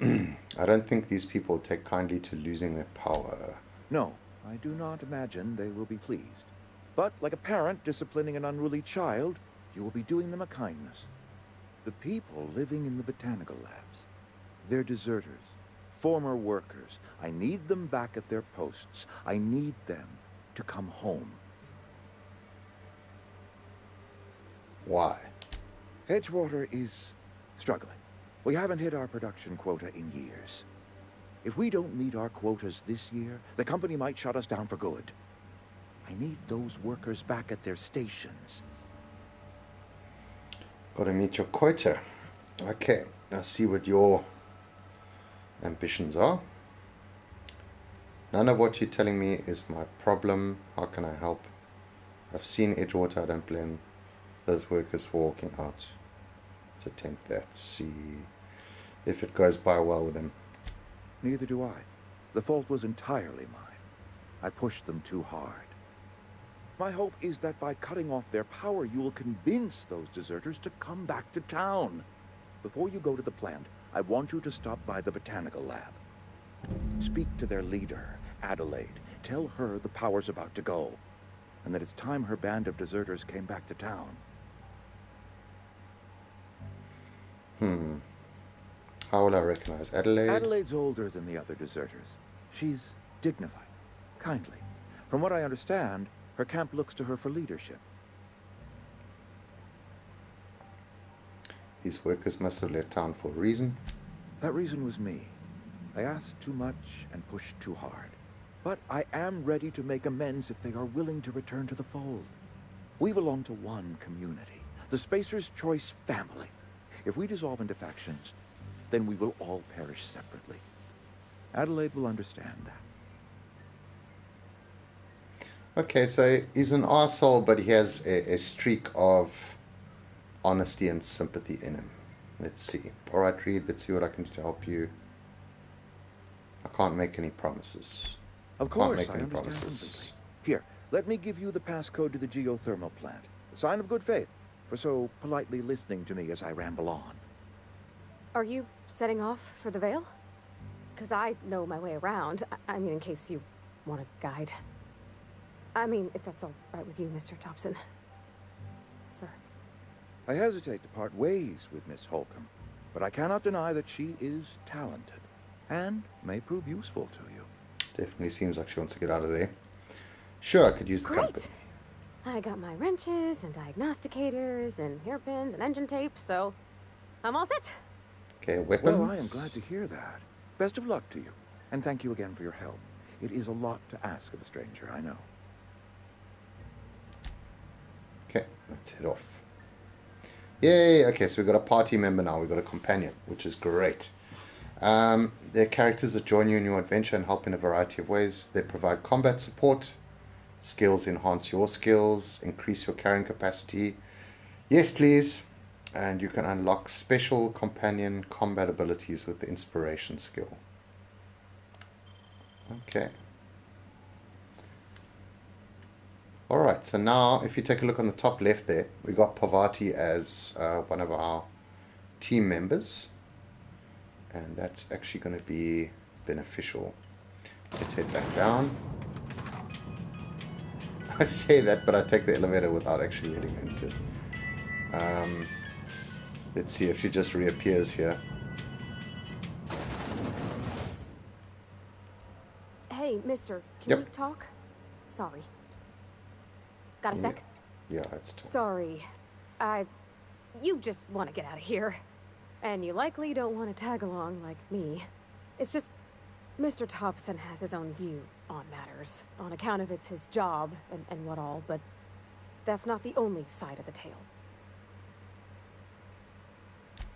I don't think these people take kindly to losing their power. No, I do not imagine they will be pleased. But like a parent disciplining an unruly child, you will be doing them a kindness. The people living in the botanical labs, they're deserters, former workers. I need them back at their posts. I need them to come home. Why? Edgewater is struggling. We haven't hit our production quota in years. If we don't meet our quotas this year, the company might shut us down for good. I need those workers back at their stations. Gotta meet your quota. Okay, I see what your ambitions are. None of what you're telling me is my problem. How can I help? I've seen Edgewater. I don't blame those workers for walking out. Let's attempt that. See if it goes by well with them. Neither do I. The fault was entirely mine. I pushed them too hard. My hope is that by cutting off their power, you will convince those deserters to come back to town. Before you go to the plant, I want you to stop by the botanical lab. Speak to their leader, Adelaide. Tell her the power's about to go, and that it's time her band of deserters came back to town. How will I recognize Adelaide? Adelaide's older than the other deserters. She's dignified, kindly. From what I understand, her camp looks to her for leadership. These workers must have left town for a reason. That reason was me. I asked too much and pushed too hard. But I am ready to make amends if they are willing to return to the fold. We belong to one community, the Spacer's Choice family. If we dissolve into factions, then we will all perish separately. Adelaide will understand that. Okay, so he's an arsehole, but he has a streak of honesty and sympathy in him. Let's see. Alright, Reed, let's see what I can do to help you. I can't make any promises. Of course, Can't I make any understand promises. completely. Here, let me give you the passcode to the geothermal plant. A sign of good faith for so politely listening to me as I ramble on. Are you setting off for the Vale? Because I know my way around. I mean, in case you want a guide. I mean, if that's all right with you, Mr. Thompson. Sir. I hesitate to part ways with Miss Holcomb, but I cannot deny that she is talented and may prove useful to you. Definitely seems like she wants to get out of there. Sure, I could use the company. Great! I got my wrenches and diagnosticators and hairpins and engine tape, so I'm all set. Okay, weapons. Well, I am glad to hear that. Best of luck to you, and thank you again for your help. It is a lot to ask of a stranger, I know. Okay, let's head off. Yay! Okay, so we've got a party member now. We've got a companion, which is great. They're characters that join you in your adventure and help in a variety of ways. They provide combat support. Skills enhance your skills, increase your carrying capacity. Yes, please. And you can unlock special companion combat abilities with the inspiration skill. Okay. Alright, so now if you take a look on the top left there, we got Parvati as one of our team members. And that's actually going to be beneficial. Let's head back down. I say that, but I take the elevator without actually heading into it. Let's see if she just reappears here. Hey, mister, can Yep. we talk? Sorry. Got a sec? Yeah, it's talk. Sorry. You just want to get out of here. And you likely don't want to tag along like me. It's just, Mr. Thompson has his own view on matters, on account of it's his job and what all, but that's not the only side of the tale.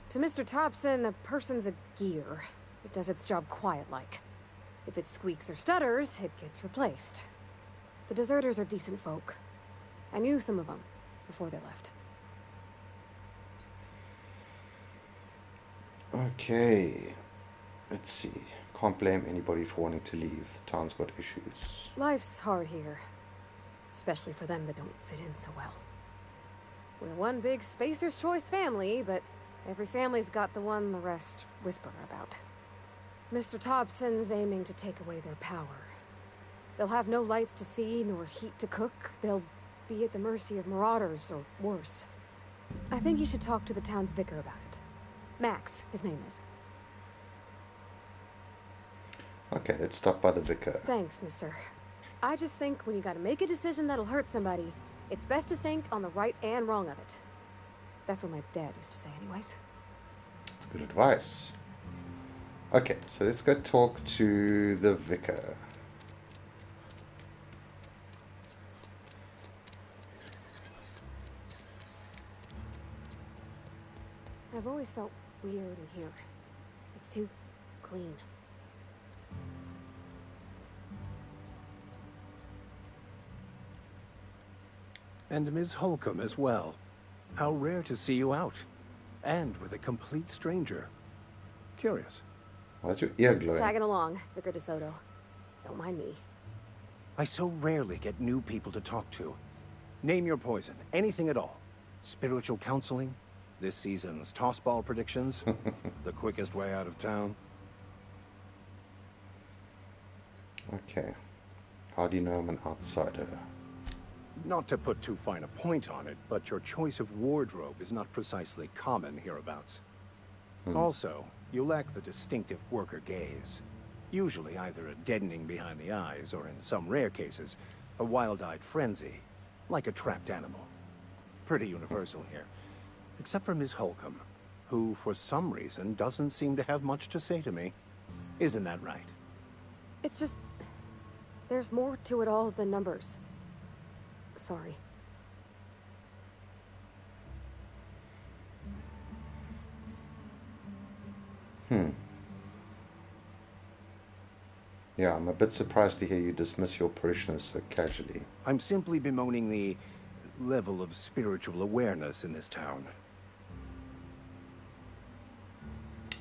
To Mr. Thompson, a person's a gear. It does its job quiet-like. If it squeaks or stutters, it gets replaced. The deserters are decent folk. I knew some of them before they left. Okay. Let's see. Can't blame anybody for wanting to leave. The town's got issues. Life's hard here. Especially for them that don't fit in so well. We're one big Spacer's Choice family, but every family's got the one the rest whisper about. Mr. Thompson's aiming to take away their power. They'll have no lights to see, nor heat to cook. They'll be at the mercy of marauders, or worse. I think you should talk to the town's vicar about it. Max, his name is. Okay, let's stop by the vicar. Thanks, mister. I just think when you gotta make a decision that'll hurt somebody, it's best to think on the right and wrong of it. That's what my dad used to say anyways. That's good advice. Okay, so let's go talk to the vicar. I've always felt weird in here. It's too clean. And Ms. Holcomb as well. How rare to see you out. And with a complete stranger. Curious. Why's your ear glowing? Tagging along, Vicar DeSoto. Don't mind me. I so rarely get new people to talk to. Name your poison. Anything at all. Spiritual counseling? This season's tossball predictions? The quickest way out of town? Okay. How do you know I'm an outsider? Not to put too fine a point on it, but your choice of wardrobe is not precisely common hereabouts. Also, you lack the distinctive worker gaze. Usually either a deadening behind the eyes, or in some rare cases, a wild-eyed frenzy, like a trapped animal. Pretty universal here. Except for Ms. Holcomb, who, for some reason, doesn't seem to have much to say to me. Isn't that right? It's just... there's more to it all than numbers. Sorry. Yeah, I'm a bit surprised to hear you dismiss your parishioners so casually. I'm simply bemoaning the level of spiritual awareness in this town.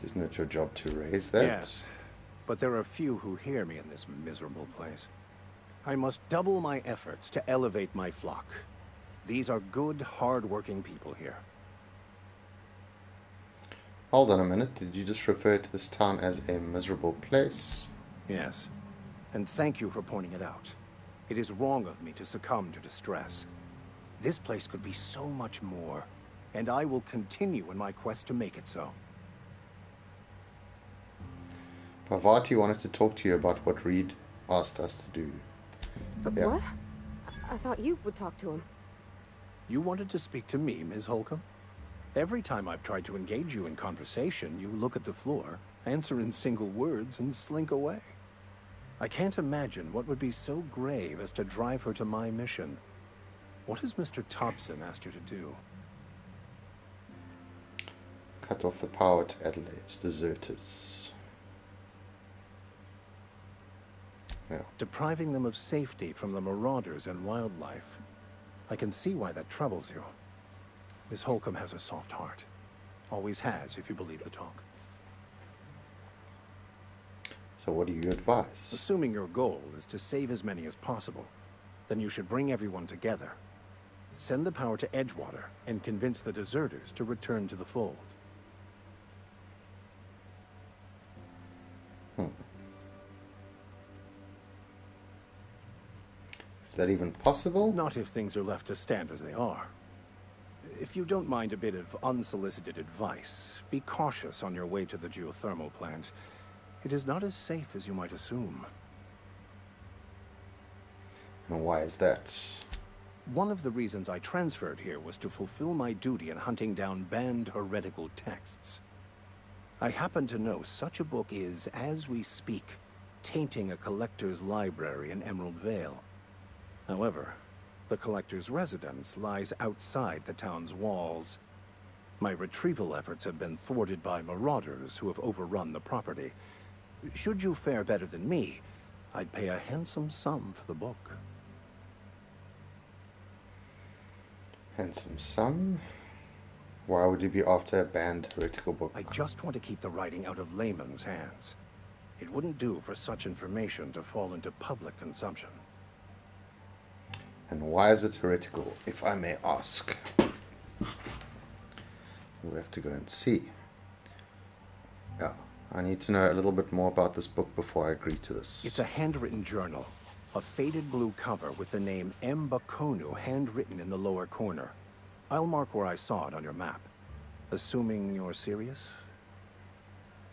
Isn't it your job to raise that? Yes, but there are few who hear me in this miserable place. I must double my efforts to elevate my flock. These are good, hard-working people here. Hold on a minute, did you just refer to this town as a miserable place? Yes, and thank you for pointing it out. It is wrong of me to succumb to distress. This place could be so much more, and I will continue in my quest to make it so. Parvati wanted to talk to you about what Reed asked us to do. But what? I thought you would talk to him. You wanted to speak to me, Ms. Holcomb? Every time I've tried to engage you in conversation, you look at the floor, answer in single words, and slink away. I can't imagine what would be so grave as to drive her to my mission. What has Mr. Thompson asked you to do? Cut off the power to Adelaide's deserters. Yeah. Depriving them of safety from the marauders and wildlife. I can see why that troubles you. Miss Holcomb has a soft heart. Always has, if you believe the talk. So what do you advise? Assuming your goal is to save as many as possible, then you should bring everyone together. Send the power to Edgewater and convince the deserters to return to the fold. Is that even possible? Not if things are left to stand as they are. If you don't mind a bit of unsolicited advice, be cautious on your way to the geothermal plant. It is not as safe as you might assume. And why is that? One of the reasons I transferred here was to fulfill my duty in hunting down banned heretical texts. I happen to know such a book is, as we speak, tainting a collector's library in Emerald Vale. However, The collector's residence lies outside the town's walls. My retrieval efforts have been thwarted by marauders who have overrun the property. Should you fare better than me, I'd pay a handsome sum for the book. Handsome sum? Why would you be after a banned heretical book? I just want to keep the writing out of layman's hands. It wouldn't do for such information to fall into public consumption. And why is it heretical, if I may ask? We'll have to go and see. Yeah, I need to know a little bit more about this book before I agree to this. It's a handwritten journal. A faded blue cover with the name M. Bakonu handwritten in the lower corner. I'll mark where I saw it on your map. Assuming you're serious?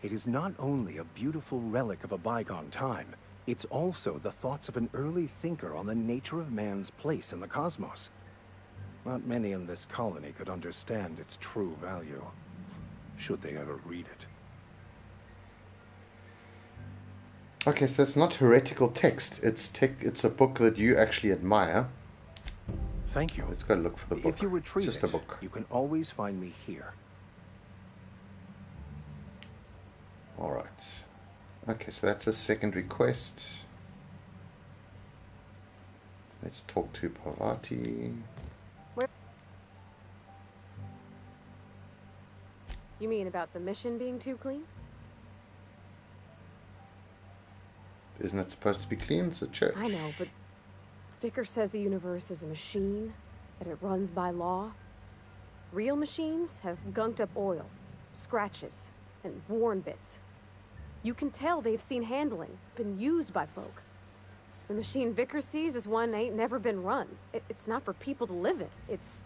It is not only a beautiful relic of a bygone time, it's also the thoughts of an early thinker on the nature of man's place in the cosmos. Not many in this colony could understand its true value, should they ever read it. Okay, so it's not heretical text. It's a book that you actually admire. Thank you. Let's go look for the book. If you retrieve it's just a book. You can always find me here. Alright. Okay, so that's a secondary quest. Let's talk to Parvati. Where? You mean about the mission being too clean? Isn't it supposed to be clean? It's a church. I know, but Vicker says the universe is a machine, that it runs by law. Real machines have gunked up oil, scratches, and worn bits. You can tell they've seen handling, been used by folk. The machine Vicker sees is one ain't never been run. It's not for people to live in. It's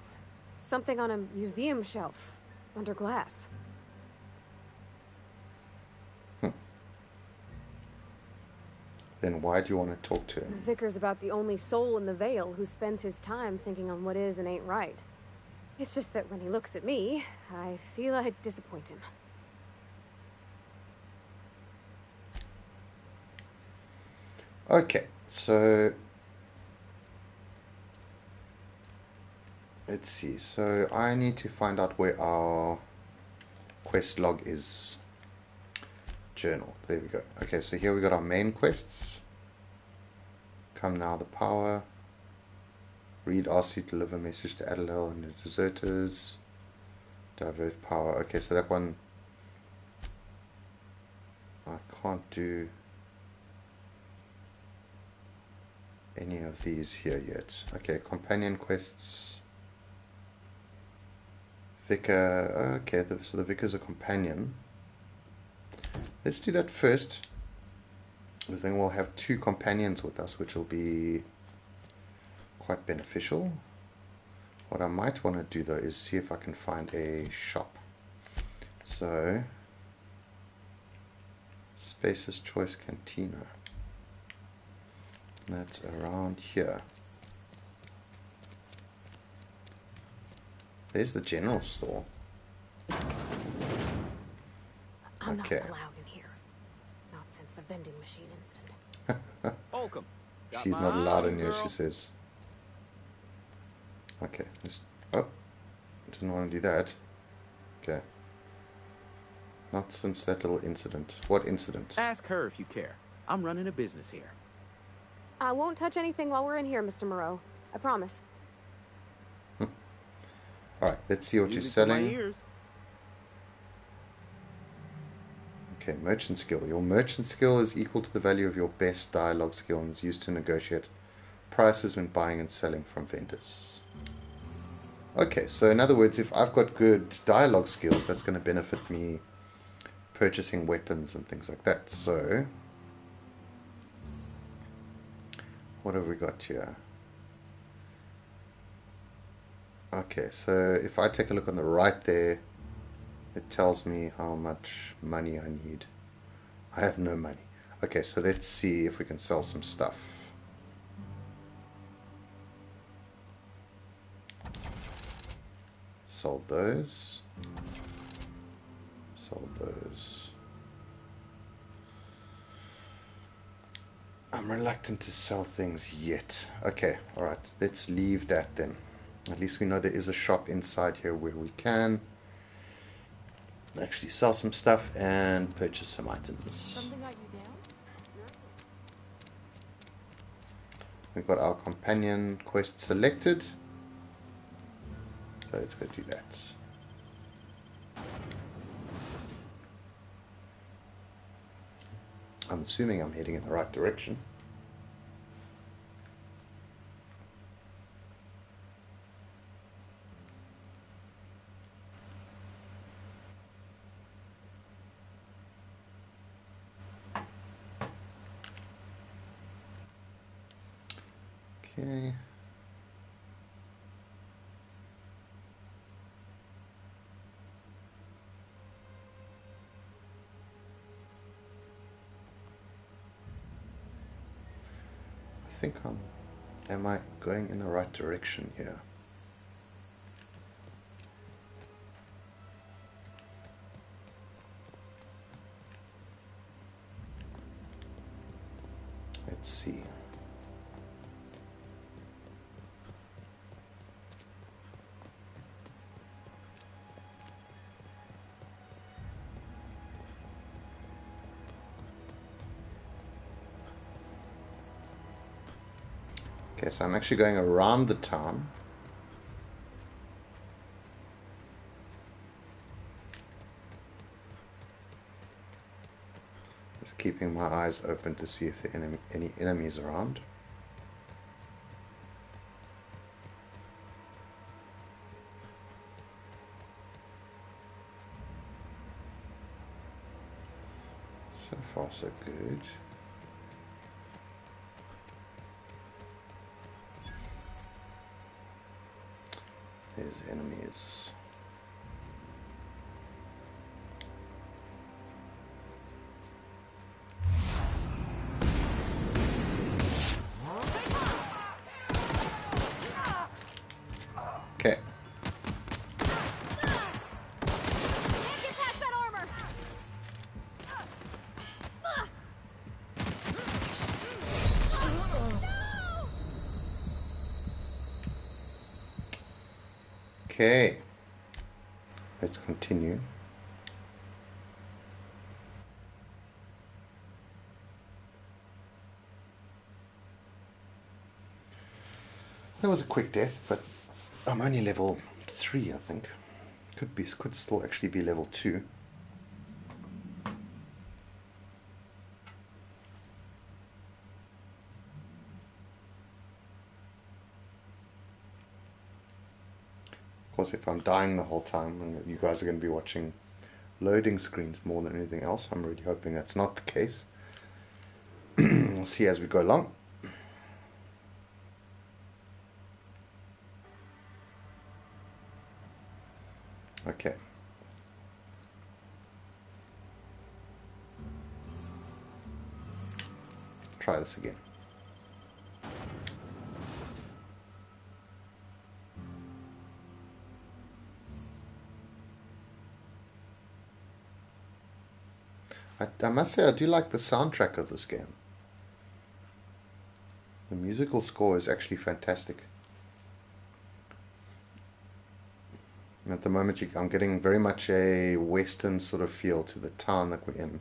something on a museum shelf, under glass. Then why do you want to talk to him? Vicker's about the only soul in the Vale who spends his time thinking on what is and ain't right. It's just that when he looks at me, I feel I'd disappoint him. Okay, so let's see. So I need to find out where our quest log is. Journal. There we go. Okay, so here we got our main quests. Come now, the power. Read, ask you to deliver a message to Adelaide and the deserters. Divert power. Okay, so that one I can't do any of these here yet. Okay, companion quests. Vicar. Okay, so the Vicar's a companion. Let's do that first, because then we'll have two companions with us, which will be quite beneficial. What I might want to do though is see if I can find a shop. So, Space's Choice Cantina. That's around here. There's the general store. I'm Okay. not allowed in here. Not since the vending machine incident. Welcome. She's not allowed in here, she says. Okay. Oh. Didn't want to do that. Okay. Not since that little incident. What incident? Ask her if you care. I'm running a business here. I won't touch anything while we're in here, Mr. Moreau. I promise. Alright, let's see what Music you're to my selling. ears. Okay, merchant skill. Your merchant skill is equal to the value of your best dialogue skill and is used to negotiate prices when buying and selling from vendors. Okay, so in other words, if I've got good dialogue skills, that's going to benefit me purchasing weapons and things like that. So, what have we got here? Okay, so if I take a look on the right there, it tells me how much money I need. I have no money. Okay, so let's see if we can sell some stuff. Sold those. Sold those. I'm reluctant to sell things yet. Okay, alright, let's leave that then. At least we know there is a shop inside here where we can actually sell some stuff and purchase some items. Something got you down? We've got our companion quest selected. So let's go do that. I'm assuming I'm heading in the right direction. Okay. I think am I going in the right direction here? Let's see. Okay, so I'm actually going around the town. Just keeping my eyes open to see if there are any enemies around. So far, so good. There's enemies. Okay. Okay, let's continue. That was a quick death, but I'm only level 3, I think. Could still actually be level 2. Of course, if I'm dying the whole time, and you guys are going to be watching loading screens more than anything else, I'm really hoping that's not the case. We'll see as we go along. Okay. Try this again. I must say I do like the soundtrack of this game. The musical score is actually fantastic. And at the moment I'm getting very much a western sort of feel to the town that we're in.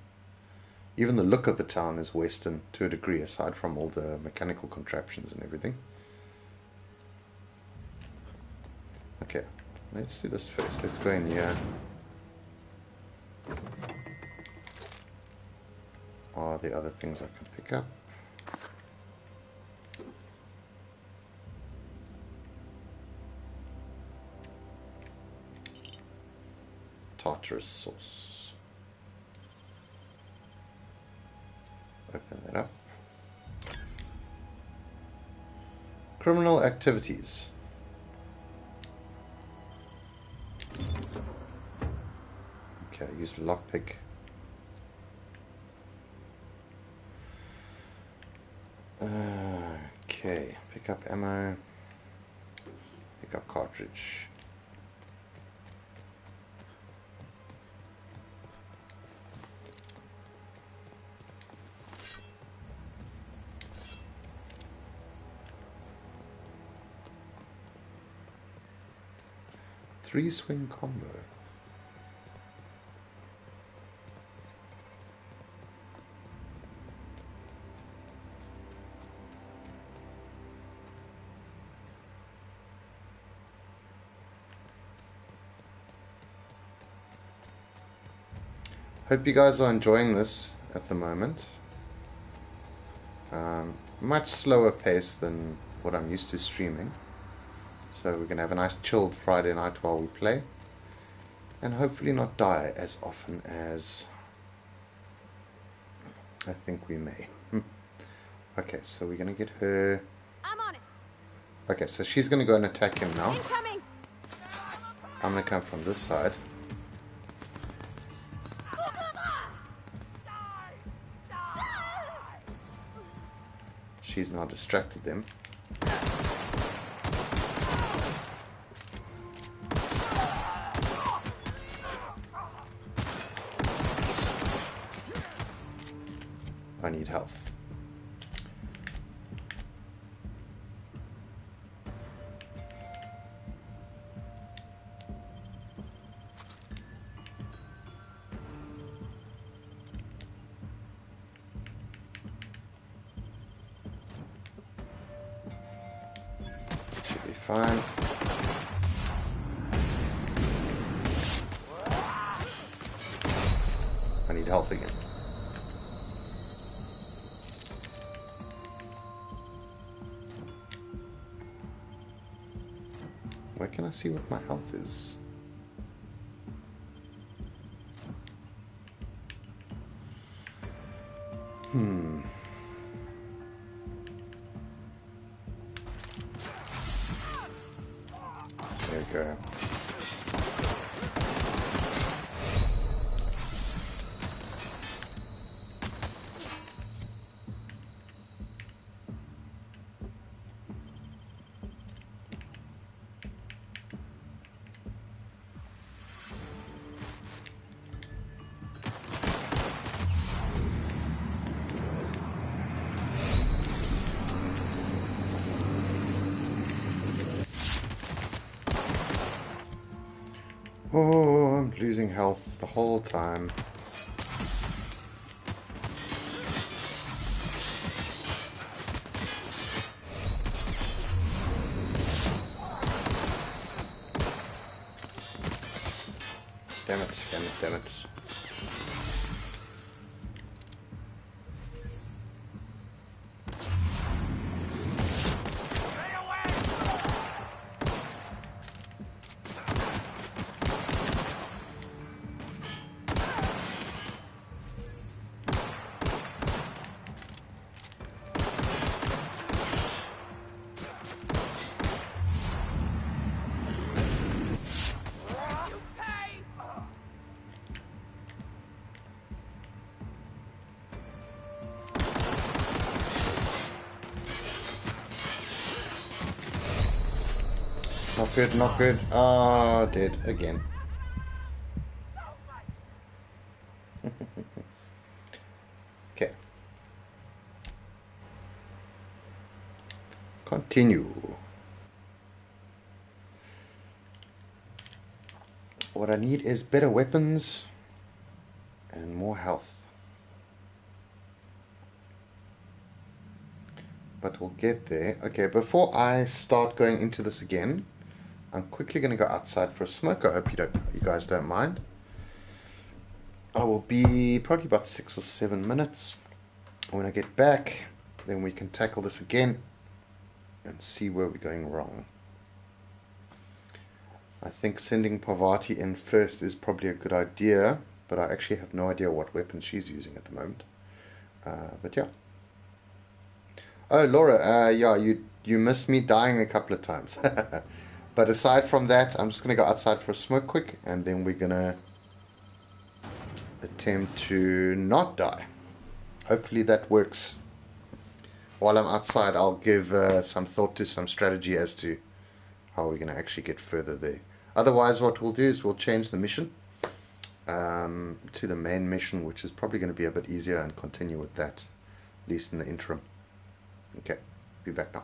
Even the look of the town is western to a degree, aside from all the mechanical contraptions and everything. Okay, let's do this first. Let's go in here. Are there other things I can pick up? Tartarus sauce. Open that up. Criminal activities. Okay, use lockpick. Okay, pick up ammo, pick up cartridge. 3 swing combo. Hope you guys are enjoying this at the moment. Much slower pace than what I'm used to streaming. So we're going to have a nice chilled Friday night while we play. And hopefully not die as often as I think we may. Okay, so we're going to get her... I'm on it. Okay, so she's going to go and attack him now. Incoming. I'm going to come from this side. She's now distracted them. I need health. Should be fine. I need health again. Where can I see what my health is? There we go. Oh, I'm losing health the whole time. Damn it, damn it, damn it. Not good, not good. Ah, dead again. Okay. Continue. What I need is better weapons and more health. But we'll get there. Okay, before I start going into this again, I'm quickly going to go outside for a smoke. I hope you guys don't mind. I will be probably about 6 or 7 minutes. When I get back, then we can tackle this again and see where we're going wrong. I think sending Parvati in first is probably a good idea, but I actually have no idea what weapon she's using at the moment. But yeah. Oh, Laura, yeah, you missed me dying a couple of times. But aside from that, I'm just going to go outside for a smoke quick, and then we're going to attempt to not die. Hopefully that works. While I'm outside, I'll give some thought to some strategy as to how we're going to actually get further there. Otherwise, what we'll do is we'll change the mission to the main mission, which is probably going to be a bit easier, and continue with that, at least in the interim. Okay, be back now.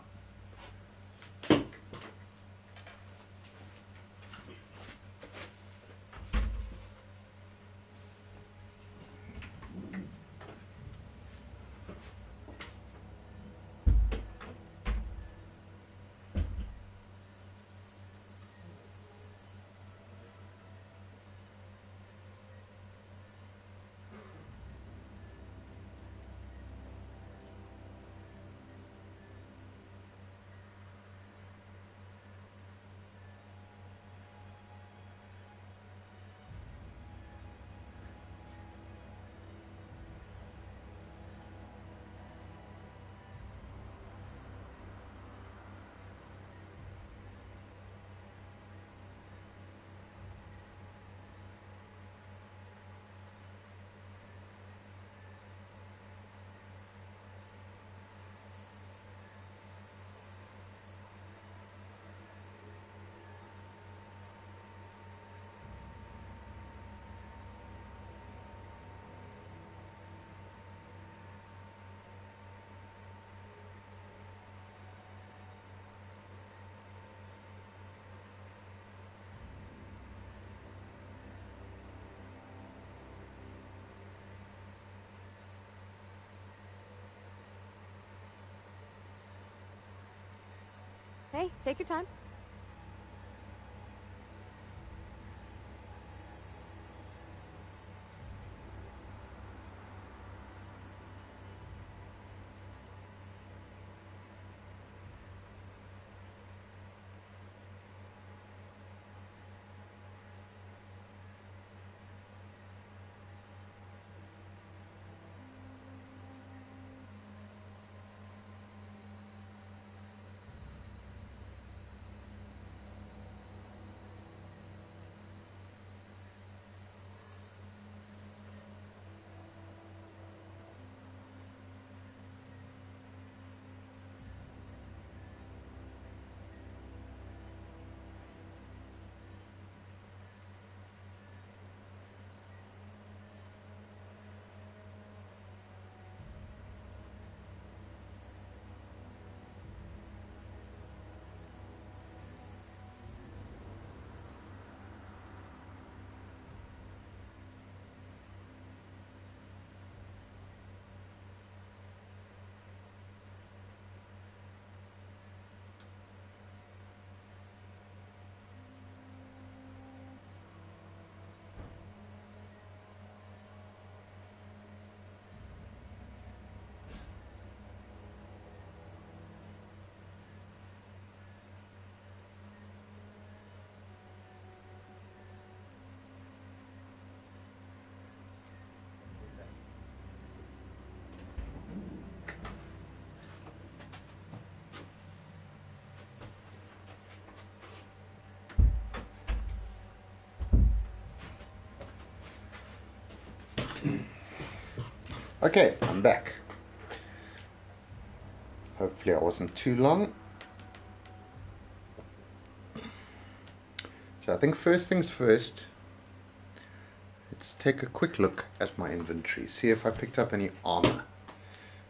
Hey, take your time. Okay, I'm back. Hopefully I wasn't too long. So I think first things first, let's take a quick look at my inventory, see if I picked up any armor.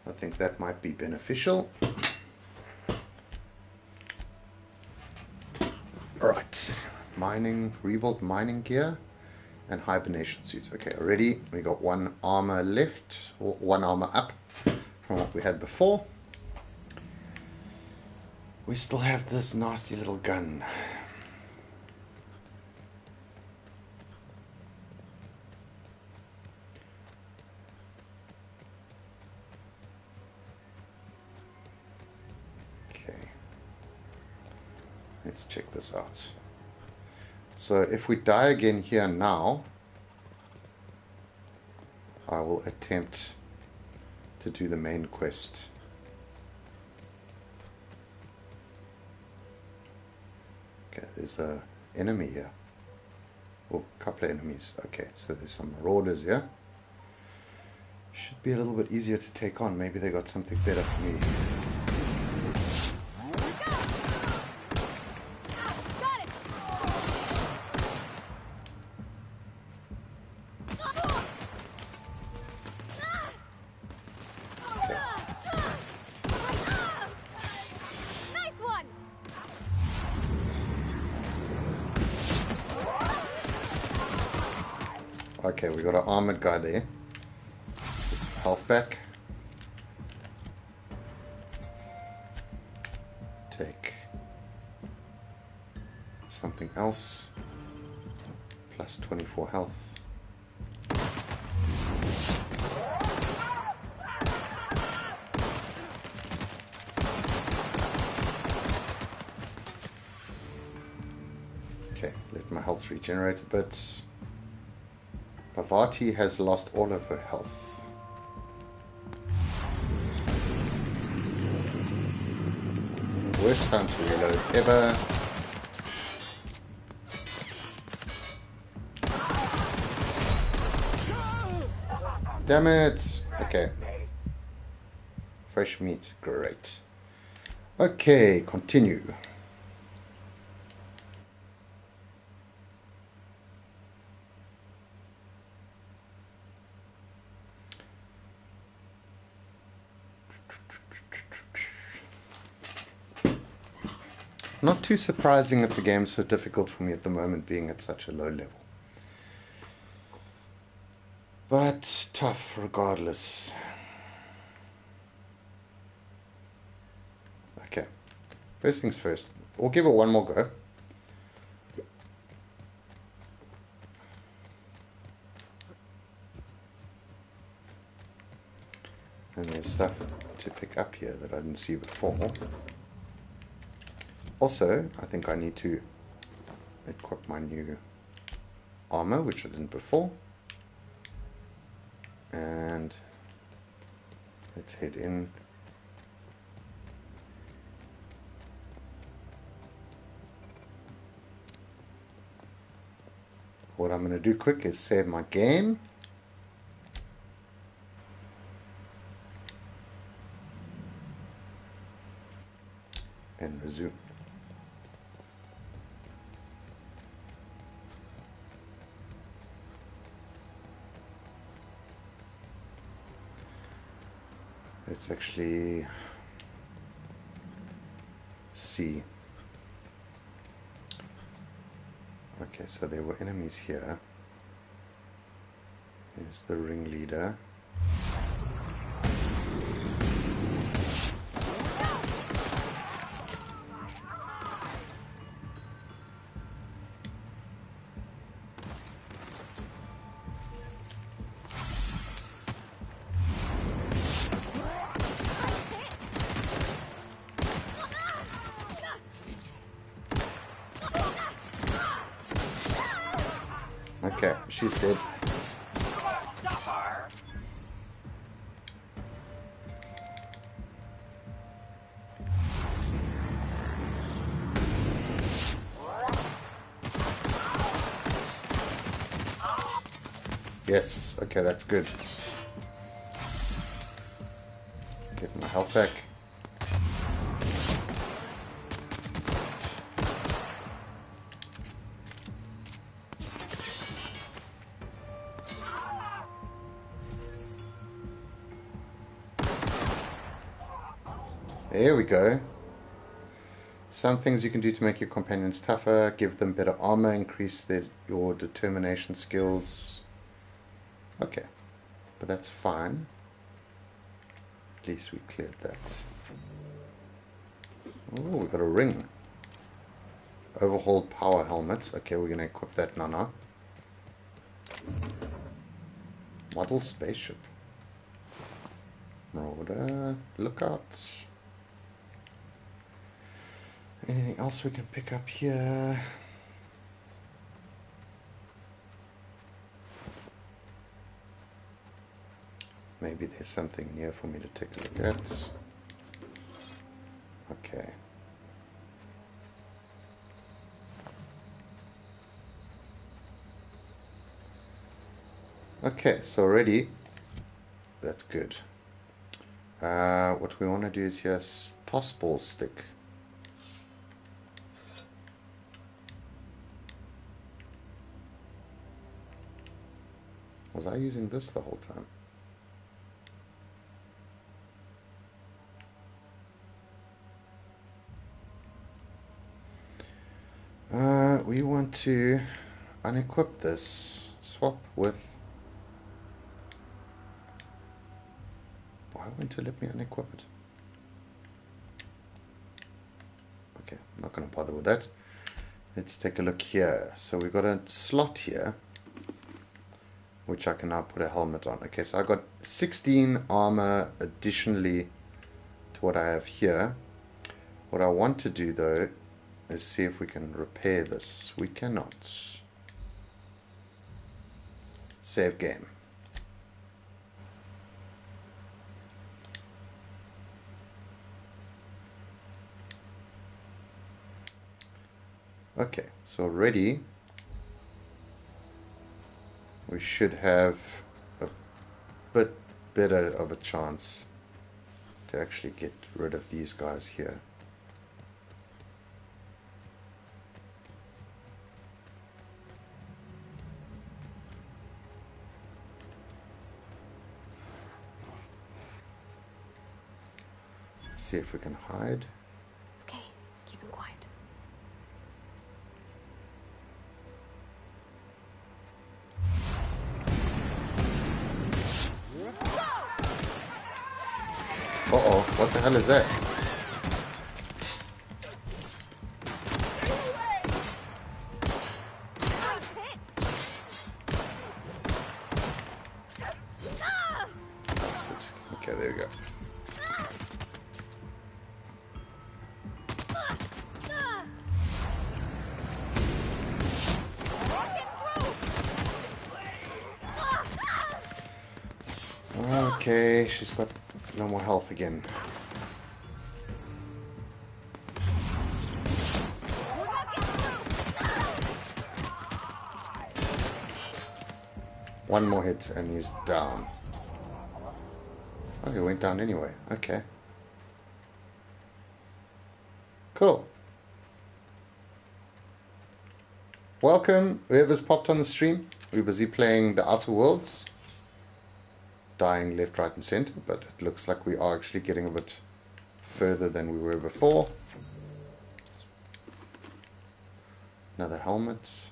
I think that might be beneficial. Right, mining, rebuild mining gear and hibernation suits. Okay, already we got one armor left, or one armor up from what we had before. We still have this nasty little gun. Okay, let's check this out. So if we die again here now, I will attempt to do the main quest. Okay, there's a enemy here. Oh, a couple of enemies. Okay, so there's some marauders here. Should be a little bit easier to take on. Maybe they got something better for me. Okay, we got an armored guy there. Get some health back. Take something else. Plus 24 health. Okay, let my health regenerate a bit. Pavati has lost all of her health. Worst time to reload ever. Damn it! Okay. Fresh meat, great. Okay, continue. Not too surprising that the game's so difficult for me at the moment, being at such a low level. But tough regardless. Okay, first things first, We'll give it one more go. And there's stuff to pick up here that I didn't see before. Also, I think I need to equip my new armor, which I didn't before. And let's head in. What I'm going to do quick is save my game. And resume. Let's actually see. Okay, so there were enemies here. Here's the ringleader. Okay, she's dead. Yes, okay, that's good. Get my health back. There we go. Some things you can do to make your companions tougher, give them better armor, increase your determination skills. Okay, but that's fine. At least we cleared that. Oh, we got a ring. Overhauled power helmet. Okay, we're going to equip that now. Model spaceship. Marauder, look out. Anything else we can pick up here? Maybe there's something here for me to take a look at. Okay. Okay, so already that's good. What we want to do is here toss ball stick. Was I using this the whole time? We want to unequip this. Swap with... Why won't it let me unequip it? Okay, I'm not going to bother with that. Let's take a look here. So we've got a slot here, which I can now put a helmet on. Okay, so I got 16 armor additionally to what I have here. What I want to do though is see if we can repair this. We cannot. Save game. Okay, so already we should have a bit better of a chance to actually get rid of these guys here. Let's see if we can hide. Okay, keep him quiet. Uh-oh, what the hell is that? there we go. Okay, she's got no more health again. One more hit and he's down. Oh, he went down anyway. Okay. Cool. Welcome, whoever's popped on the stream. We're busy playing the Outer Worlds. Dying left, right and center, but it looks like we are actually getting a bit further than we were before. Another helmet.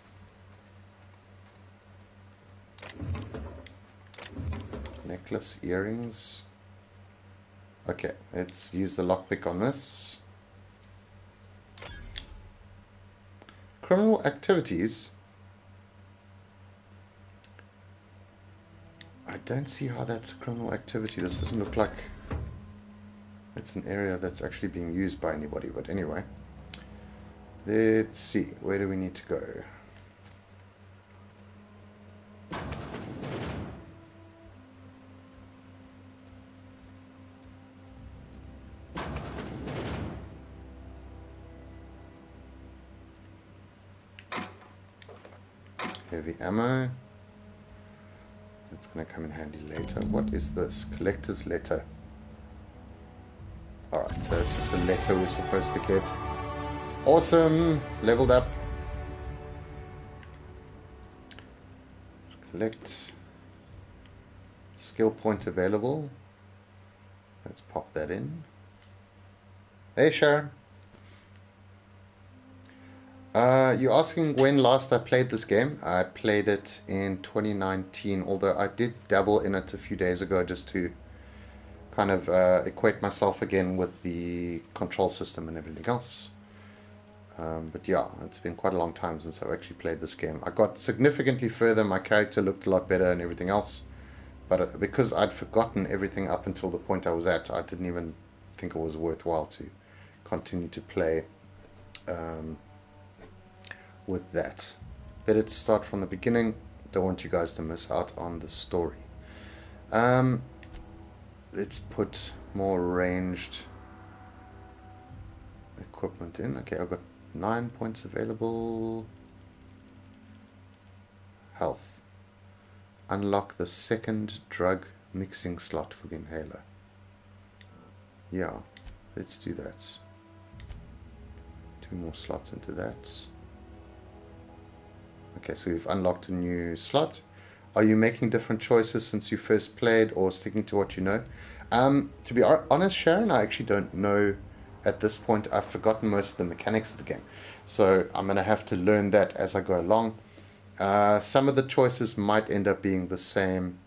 Necklace, earrings. Okay, let's use the lockpick on this. Criminal activities. I don't see how that's a criminal activity. This doesn't look like it's an area that's actually being used by anybody, but anyway. Let's see, where do we need to go? Heavy ammo. It's going to come in handy later. What is this? Collector's letter. Alright, so it's just a letter we're supposed to get. Awesome! Leveled up. Let's collect. Skill point available. Let's pop that in. Hey Sharon. You're asking when last I played this game. I played it in 2019, although I did dabble in it a few days ago just to kind of equate myself again with the control system and everything else. But yeah, it's been quite a long time since I've actually played this game. I got significantly further, my character looked a lot better and everything else. But because I'd forgotten everything up until the point I was at, I didn't even think it was worthwhile to continue to play with that. Better to start from the beginning. Don't want you guys to miss out on the story. Let's put more ranged equipment in. Okay, I've got 9 points available. Health. Unlock the second drug mixing slot for the inhaler. Yeah, let's do that. 2 more slots into that. Okay, so we've unlocked a new slot. Are you making different choices since you first played or sticking to what you know? To be honest, Sharon, I actually don't know at this point. I've forgotten most of the mechanics of the game. So I'm going to have to learn that as I go along. Some of the choices might end up being the same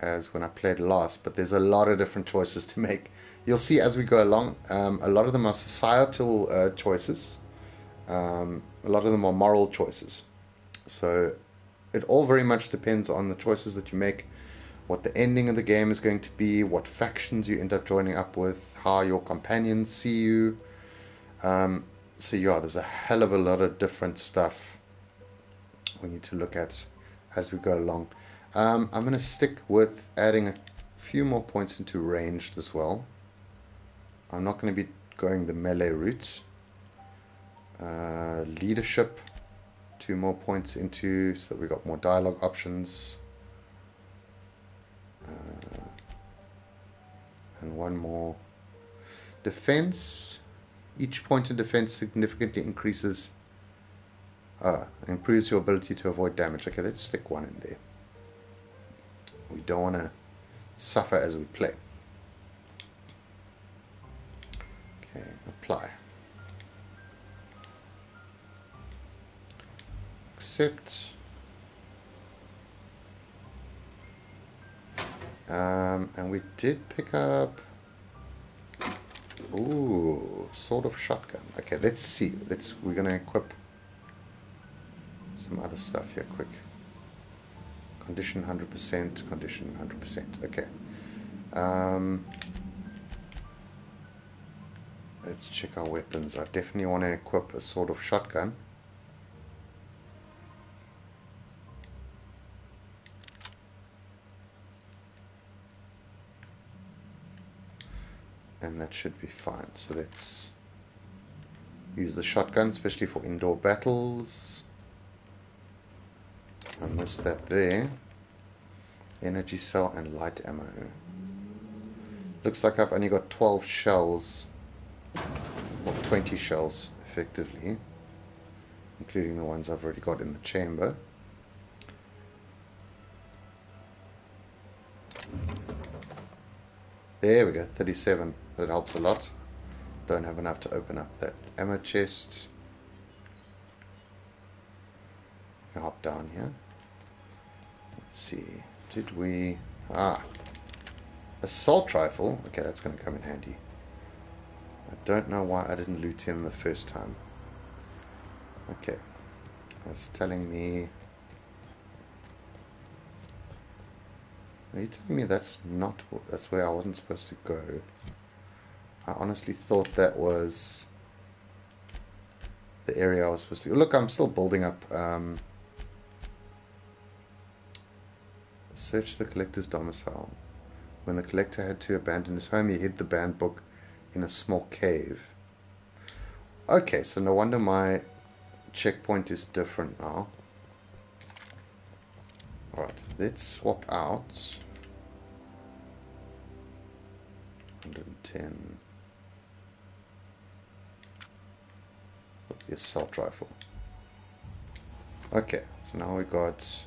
as when I played last, but there's a lot of different choices to make. You'll see as we go along. A lot of them are societal choices. A lot of them are moral choices. So it all very much depends on the choices that you make, what the ending of the game is going to be, what factions you end up joining up with, how your companions see you. So yeah, there's a hell of a lot of different stuff we need to look at as we go along. I'm going to stick with adding a few more points into ranged as well. I'm not going to be going the melee route. Leadership. 2 more points into, so that we got more dialogue options. And 1 more. Defense. Each point in defense significantly increases, improves your ability to avoid damage. Okay, let's stick 1 in there. We don't want to suffer as we play. Okay, apply. Accept. And we did pick up, ooh, sword of shotgun. Okay, let's see. We're gonna equip some other stuff here quick. Condition 100%, condition 100%. Okay. Let's check our weapons. I definitely want to equip a sort of shotgun. And that should be fine. So let's use the shotgun, especially for indoor battles. I missed that there. Energy cell and light ammo. Looks like I've only got 12 shells, or 20 shells effectively, including the ones I've already got in the chamber. There we go, 37. That helps a lot. Don't have enough to open up that ammo chest. I'll hop down here. Let's see. Did we... assault rifle. Okay, that's going to come in handy. I don't know why I didn't loot him the first time. Okay. That's telling me... Are you telling me that's not... That's where I wasn't supposed to go? I honestly thought that was the area I was supposed to go. Look, I'm still building up... Search the collector's domicile. When the collector had to abandon his home, he hid the banned book in a small cave. Okay, so no wonder my checkpoint is different now. Alright, let's swap out 110 with the assault rifle. Okay, so now we got...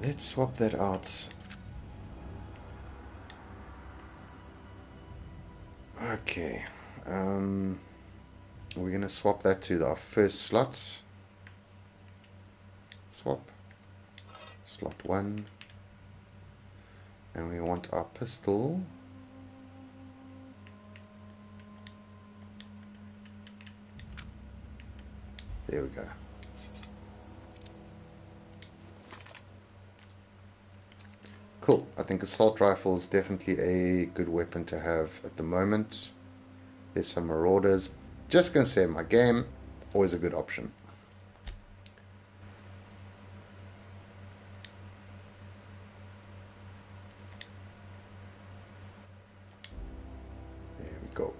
Let's swap that out. Okay. We're going to swap that to our first slot. Swap. Slot 1. And we want our pistol. There we go. Cool. I think assault rifle is definitely a good weapon to have at the moment. There's some marauders. Just gonna save my game. Always a good option. There we go.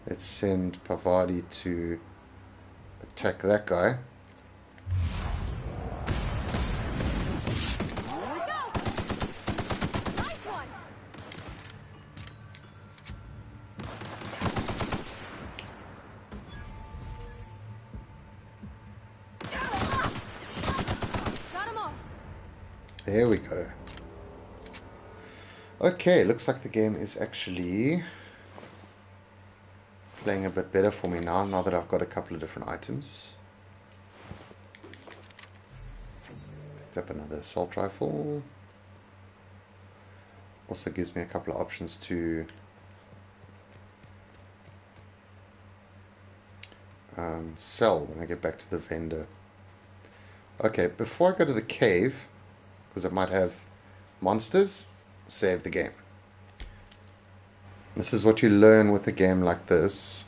Let's send Pavadi to attack that guy. Here we go. Nice one. Got him all. There we go. Okay, looks like the game is actually playing a bit better for me now that I've got a couple of different items. Picked up another assault rifle. Also gives me a couple of options to sell when I get back to the vendor. Okay, before I go to the cave, because I might have monsters, save the game. This is what you learn with a game like this,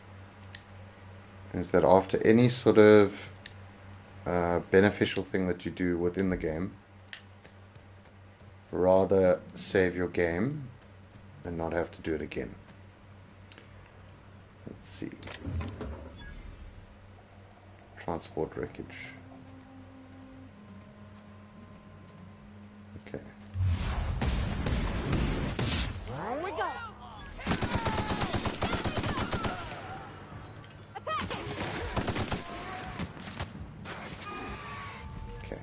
is that after any sort of beneficial thing that you do within the game, rather save your game and not have to do it again. Let's see. Transport wreckage. Okay. Here we go. Attacking. Okay.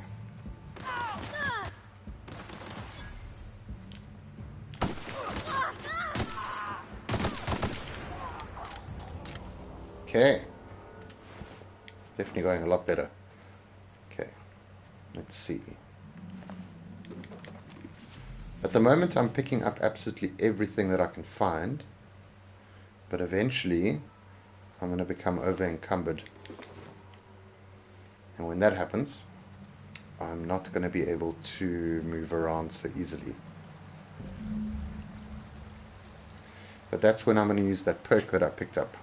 Okay. It's definitely going a lot better. Okay. Let's see. At the moment I'm picking up absolutely everything that I can find, but eventually I'm going to become over encumbered, and when that happens I'm not going to be able to move around so easily. But that's when I'm going to use that perk that I picked up.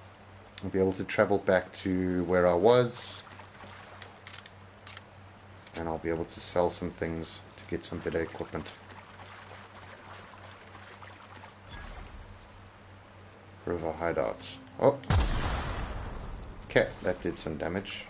I'll be able to travel back to where I was, and I'll be able to sell some things to get some better equipment. River hideout. Oh! Okay, that did some damage.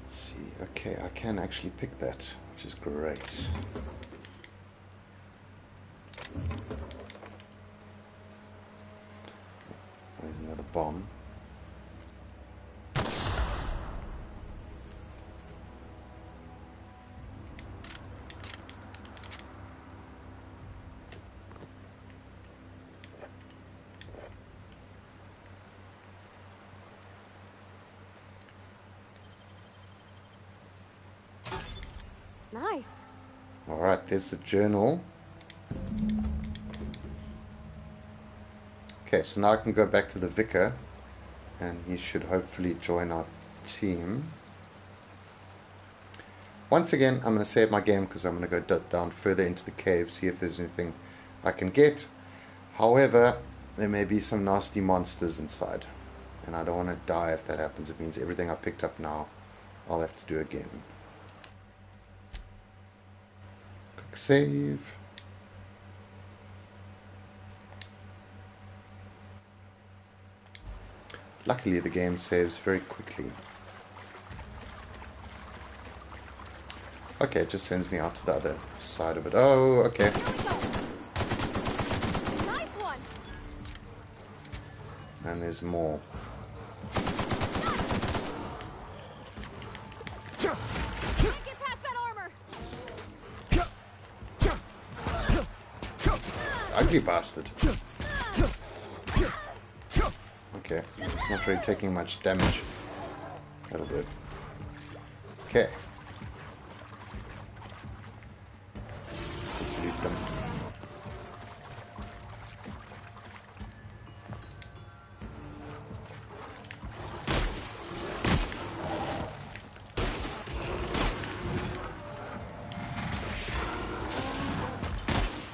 Let's see. Okay, I can actually pick that, which is great. There's another bomb. Nice. Alright, there's the journal. Okay, so now I can go back to the vicar, and he should hopefully join our team. Once again, I'm going to save my game because I'm going to go down further into the cave, see if there's anything I can get. However, there may be some nasty monsters inside, and I don't want to die if that happens. It means everything I picked up now I'll have to do again. Quick save. Luckily the game saves very quickly. Okay, it just sends me out to the other side of it. Oh, okay. Nice one. And there's more. Can't get past that armor. Ugly bastard. Okay, it's not really taking much damage. That'll do it. Okay. Let's just loot them.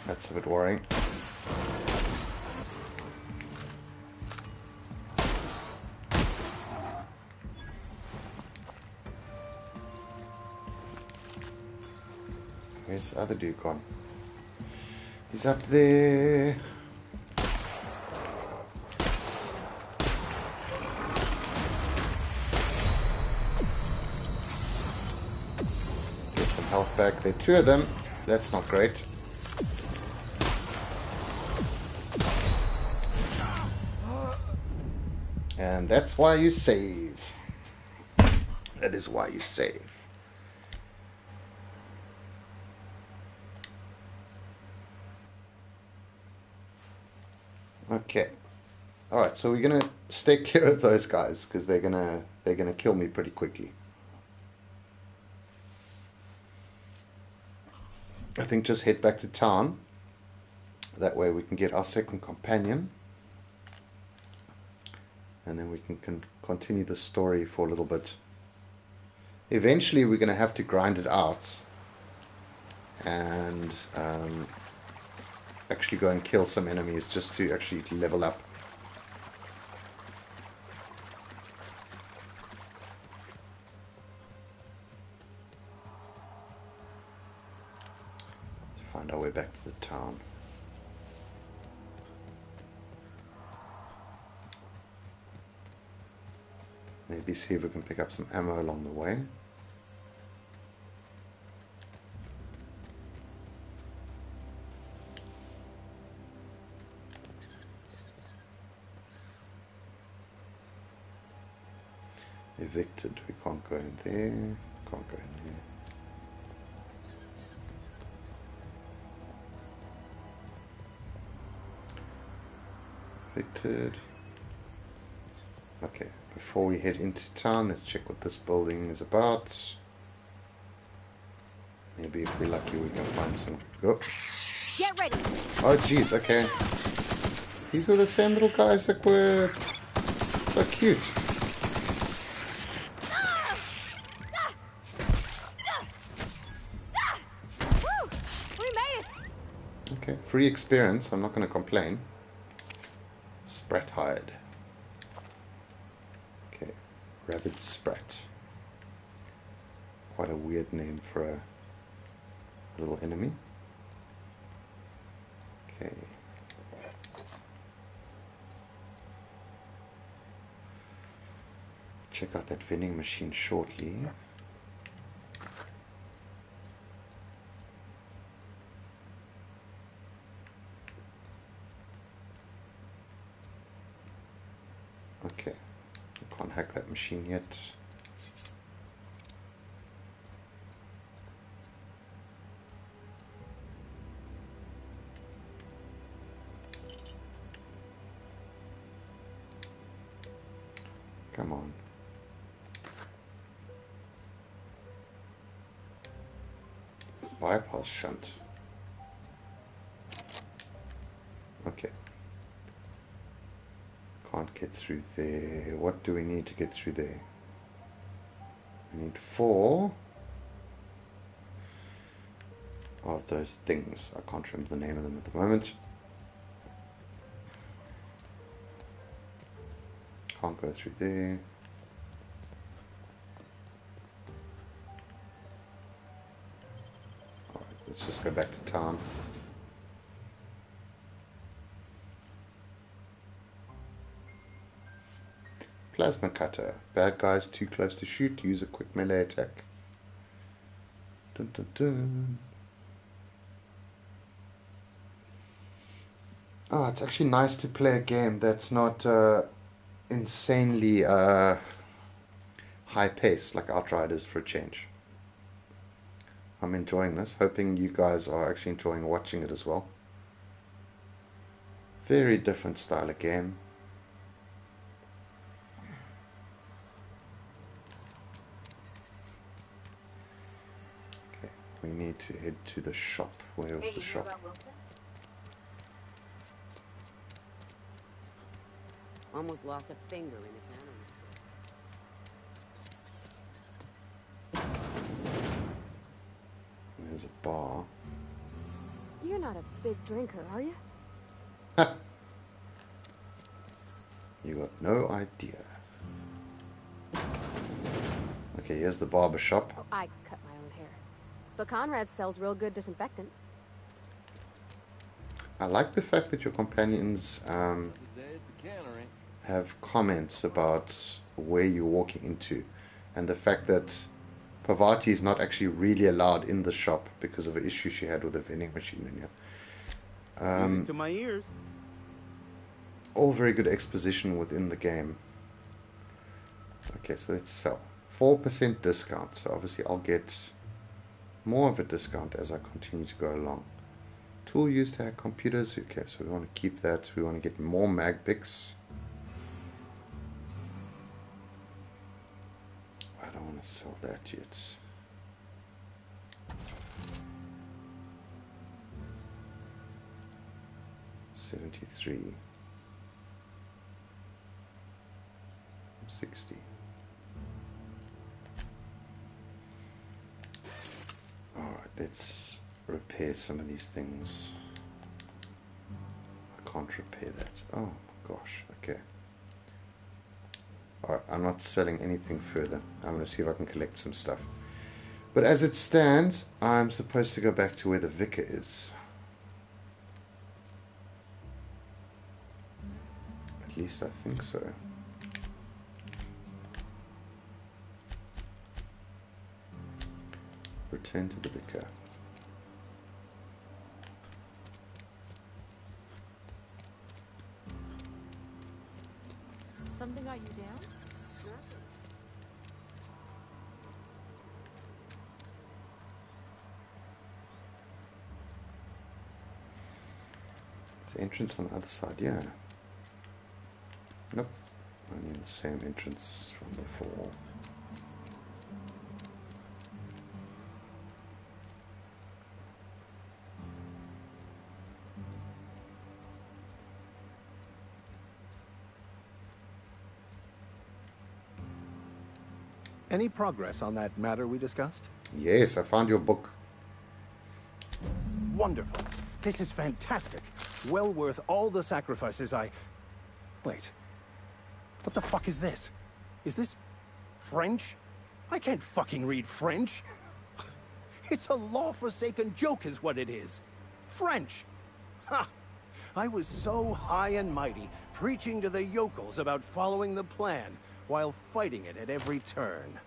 That's a bit worrying. Where's the other dude gone? He's up there. Get some health back. There are two of them. That's not great. And that's why you save. That is why you save. Okay. Alright, so we're gonna stay clear of those guys because they're gonna kill me pretty quickly. I think just head back to town. That way we can get our second companion. And then we can continue the story for a little bit. Eventually we're going to have to grind it out. And actually go and kill some enemies just to actually level up. Let's find our way back to the town. Maybe see if we can pick up some ammo along the way. Evicted, we can't go in there, can't go in there. Completed. Okay, before we head into town, let's check what this building is about. Maybe if we're lucky we can find some... Oh, Get ready. oh jeez, okay. These were the same little guys that were so cute. Woo! We made it. Okay, free experience, I'm not going to complain. Sprat hide. Okay, Rabid Sprat. Quite a weird name for a little enemy. Okay. Check out that vending machine shortly. Okay, can't hack that machine yet. Come on. Bypass shunt. Okay. Can't get through there. What do we need to get through there? We need 4 of those things. I can't remember the name of them at the moment. Can't go through there. Alright, let's just go back to town. Plasma cutter. Bad guys too close to shoot. Use a quick melee attack. Dun, dun, dun. Oh, it's actually nice to play a game that's not insanely high pace like Outriders for a change. I'm enjoying this. Hoping you guys are actually enjoying watching it as well. Very different style of game. We need to head to the shop. Where was the shop? Almost lost a finger in a cannon. There's a bar. You're not a big drinker, are you? You got no idea. Okay, here's the barber shop. Oh, I cut my own hair. But Conrad sells real good disinfectant. I like the fact that your companions have comments about where you're walking into, and the fact that Parvati is not actually really allowed in the shop because of an issue she had with the vending machine in here. Music to my ears. All very good exposition within the game. Okay, so let's sell. 4% discount, so obviously I'll get more of a discount as I continue to go along. Tool used to hack computers. Okay, so we want to keep that. We want to get more mag picks. I don't want to sell that yet. $73. 60. Alright, let's repair some of these things. I can't repair that. Oh my gosh, okay. Alright, I'm not selling anything further. I'm going to see if I can collect some stuff. But as it stands, I'm supposed to go back to where the vicar is. At least I think so. Return to the vicar. Something got you down? The entrance on the other side, yeah. Nope. Only in the same entrance from before. Any progress on that matter we discussed? Yes, I found your book. Wonderful. This is fantastic. Well worth all the sacrifices I... Wait. What the fuck is this? Is this French? I can't fucking read French. It's a law-forsaken joke is what it is. French. Ha! I was so high and mighty, preaching to the yokels about following the plan, while fighting it at every turn.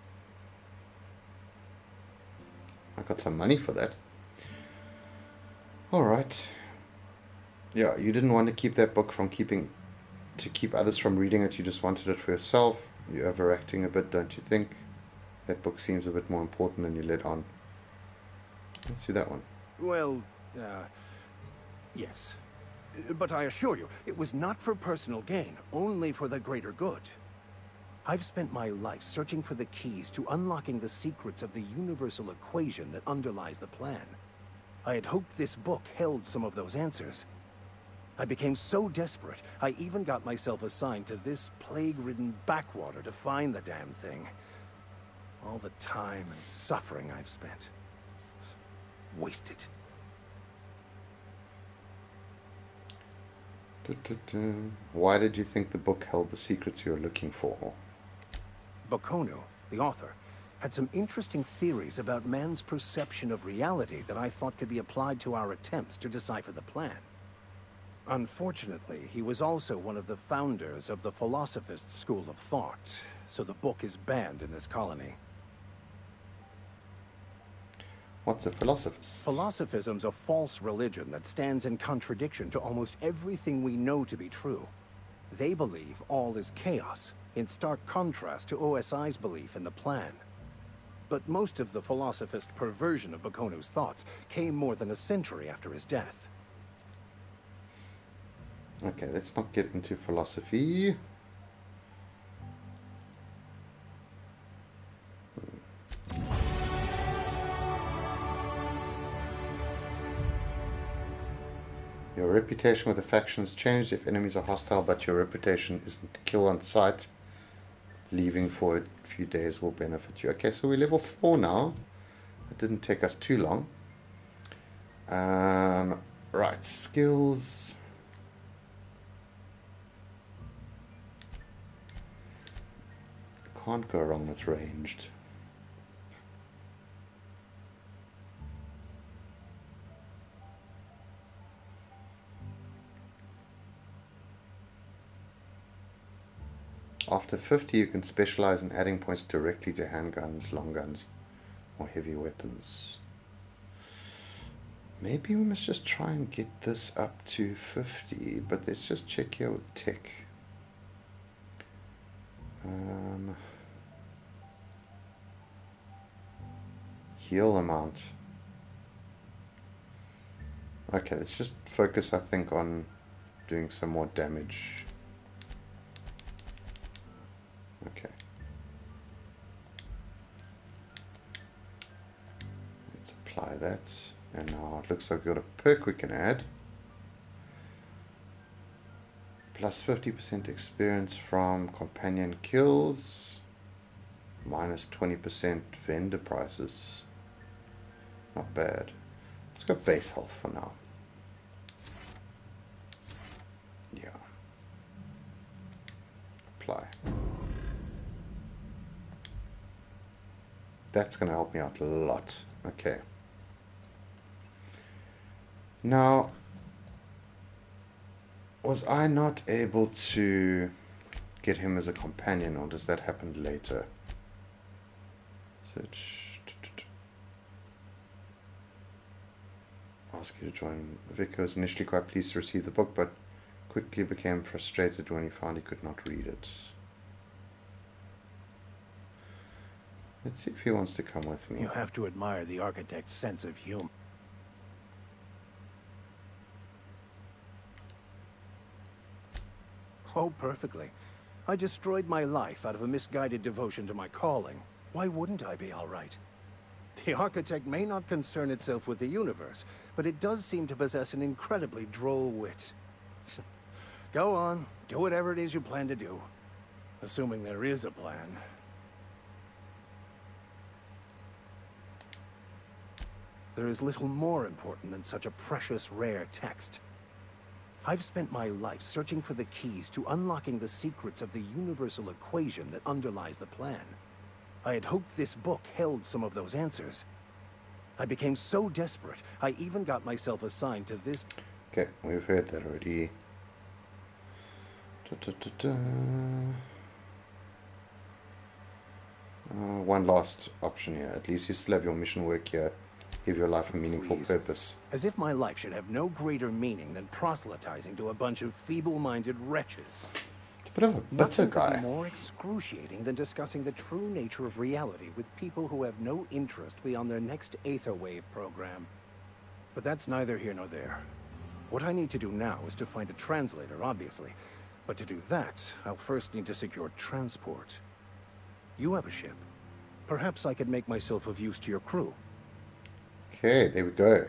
I got some money for that. Alright. Yeah, you didn't want to keep that book from keep others from reading it, you just wanted it for yourself. You're overacting a bit, don't you think? That book seems a bit more important than you let on. Let's see that one. Well, yes. But I assure you, it was not for personal gain, only for the greater good. I've spent my life searching for the keys to unlocking the secrets of the universal equation that underlies the plan. I had hoped this book held some of those answers. I became so desperate, I even got myself assigned to this plague-ridden backwater to find the damn thing. All the time and suffering I've spent. Wasted. Why did you think the book held the secrets you were looking for? Bokono, the author, had some interesting theories about man's perception of reality that I thought could be applied to our attempts to decipher the plan. Unfortunately, he was also one of the founders of the Philosophist school of thought, so the book is banned in this colony. What's a philosophist? Philosophism's a false religion that stands in contradiction to almost everything we know to be true. They believe all is chaos, in stark contrast to OSI's belief in the plan. But most of the philosophist perversion of Bokono's thoughts came more than a century after his death. Okay, let's not get into philosophy. Your reputation with the factions changed if enemies are hostile, but your reputation isn't to kill on sight. Leaving for a few days will benefit you. Okay, so we're level 4 now. It didn't take us too long. Right, skills. Can't go wrong with ranged. After 50 you can specialize in adding points directly to handguns, long guns or heavy weapons. Maybe we must just try and get this up to 50, but let's just check here with tech. Heal amount. Okay, let's just focus, I think, on doing some more damage. Okay. Let's apply that. And now it looks like we've got a perk we can add. Plus 50% experience from companion kills. Minus 20% vendor prices. Not bad. Let's go base health for now. Yeah. Apply. That's going to help me out a lot. Okay. Now, was I not able to get him as a companion, or does that happen later? Search. Ask you to join. Vic was initially quite pleased to receive the book, but quickly became frustrated when he found he could not read it. Let's see if he wants to come with me. You have to admire the architect's sense of humor. Oh, perfectly. I destroyed my life out of a misguided devotion to my calling. Why wouldn't I be all right? The architect may not concern itself with the universe, but it does seem to possess an incredibly droll wit. Go on, do whatever it is you plan to do. Assuming there is a plan. There is little more important than such a precious, rare text. I've spent my life searching for the keys to unlocking the secrets of the universal equation that underlies the plan. I had hoped this book held some of those answers. I became so desperate, I even got myself assigned to this... Okay, we've heard that already. One last option here. At least you still have your mission work here. Give your life a meaningful purpose. As if my life should have no greater meaning than proselytizing to a bunch of feeble-minded wretches. It's a bit of a bitter Nothing could guy. be more excruciating than discussing the true nature of reality with people who have no interest beyond their next Aetherwave program. But that's neither here nor there. What I need to do now is to find a translator, obviously. But to do that, I'll first need to secure transport. You have a ship. Perhaps I could make myself of use to your crew. Okay, there we go.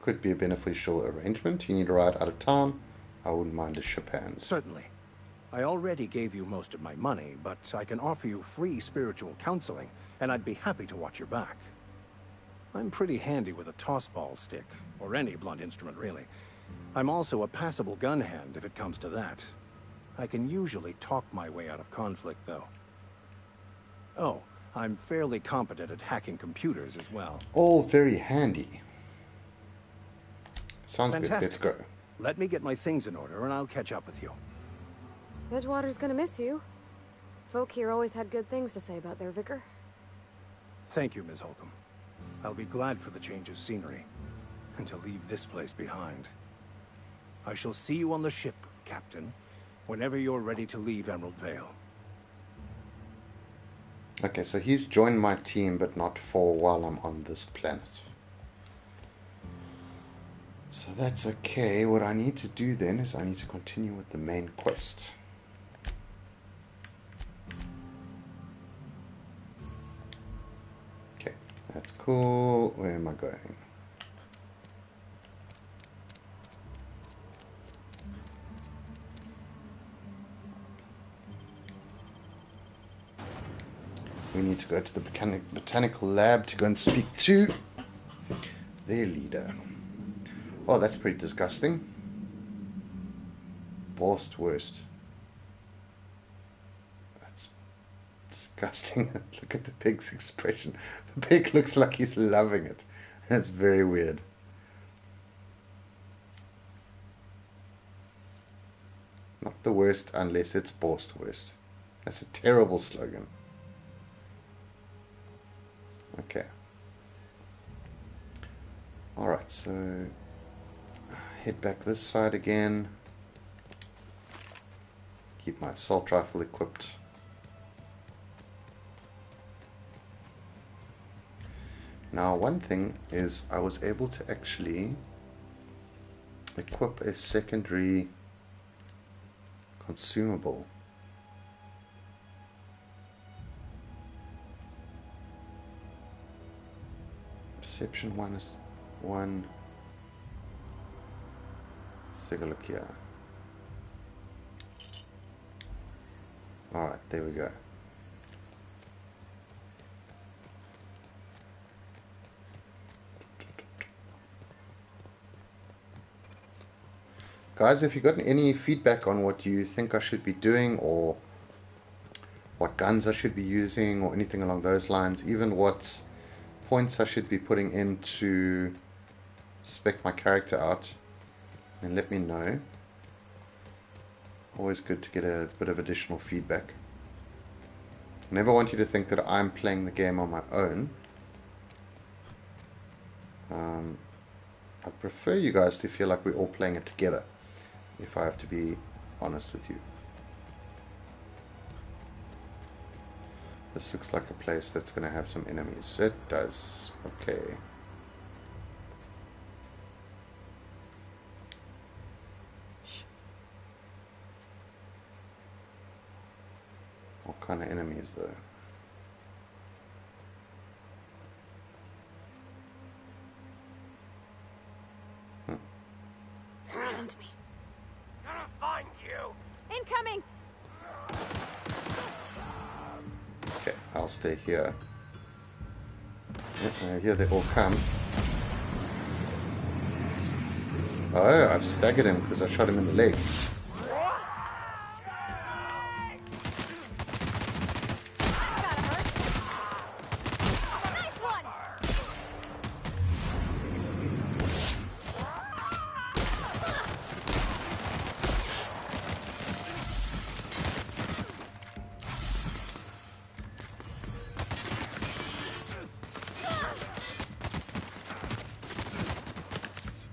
Could be a beneficial arrangement. You need to ride out of town. I wouldn't mind a ship hand. Certainly. I already gave you most of my money, but I can offer you free spiritual counseling, and I'd be happy to watch your back. I'm pretty handy with a tossball stick, or any blunt instrument really. I'm also a passable gun hand if it comes to that. I can usually talk my way out of conflict, though. Oh, I'm fairly competent at hacking computers as well. All very handy. Sounds Fantastic. good. Let's go. Let me get my things in order, and I'll catch up with you. Edgewater's gonna miss you. Folk here always had good things to say about their vicar. Thank you, Ms. Holcomb. I'll be glad for the change of scenery, and to leave this place behind. I shall see you on the ship, Captain, whenever you're ready to leave Emerald Vale. Okay, so he's joined my team, but not for while I'm on this planet. So that's okay. What I need to do then is I need to continue with the main quest. Okay, that's cool. Where am I going? We need to go to the botanical lab to go and speak to their leader. Oh, that's pretty disgusting. Worst. That's disgusting. Look at the pig's expression. The pig looks like he's loving it. That's very weird. Not the worst unless it's worst. That's a terrible slogan. Okay. Alright, so head back this side again. Keep my assault rifle equipped. Now, one thing is I was able to actually equip a secondary consumable. Perception 1 is 1. Let's take a look here. Alright, there we go. Guys, if you've got any feedback on what you think I should be doing, or what guns I should be using, or anything along those lines, even what points I should be putting in to spec my character out, then let me know. Always good to get a bit of additional feedback. I never want you to think that I'm playing the game on my own. I prefer you guys to feel like we're all playing it together, if I have to be honest with you. This looks like a place that's going to have some enemies. It does. Okay. What kind of enemies though? Found me. Gonna find you. Incoming. Okay, I'll stay here. Here they all come. Oh, I've staggered him because I shot him in the leg.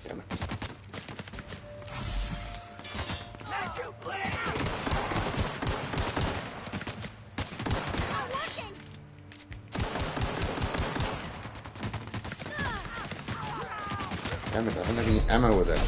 Damn it. Damn it, I don't have any ammo with it.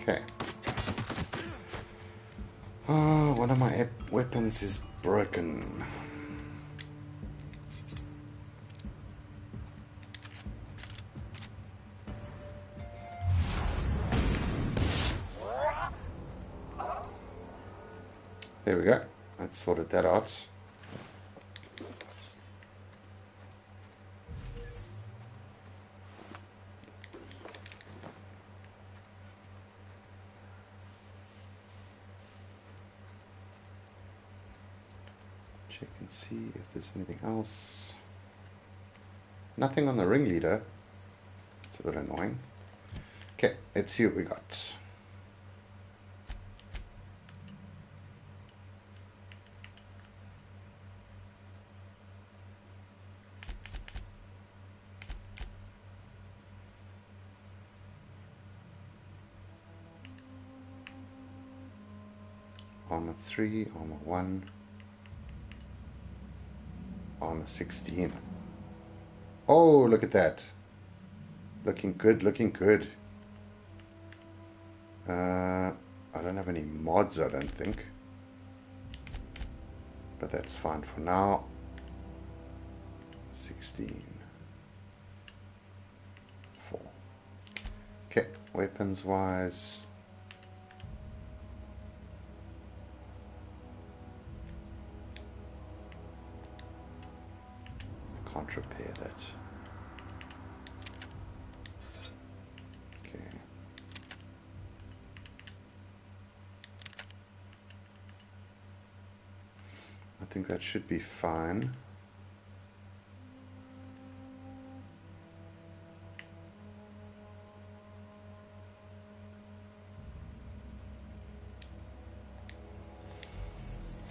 Okay. Oh, one of my weapons is broken. There we go. Let's sorted that out. Check and see if there's anything else. Nothing on the ringleader. It's a bit annoying. Okay, let's see what we got. Armor 3, armor 1, armor 16. Oh, look at that. Looking good, looking good. I don't have any mods, I don't think. But that's fine for now. 16. 4. Okay, weapons wise. Can't repair that. Okay. I think that should be fine.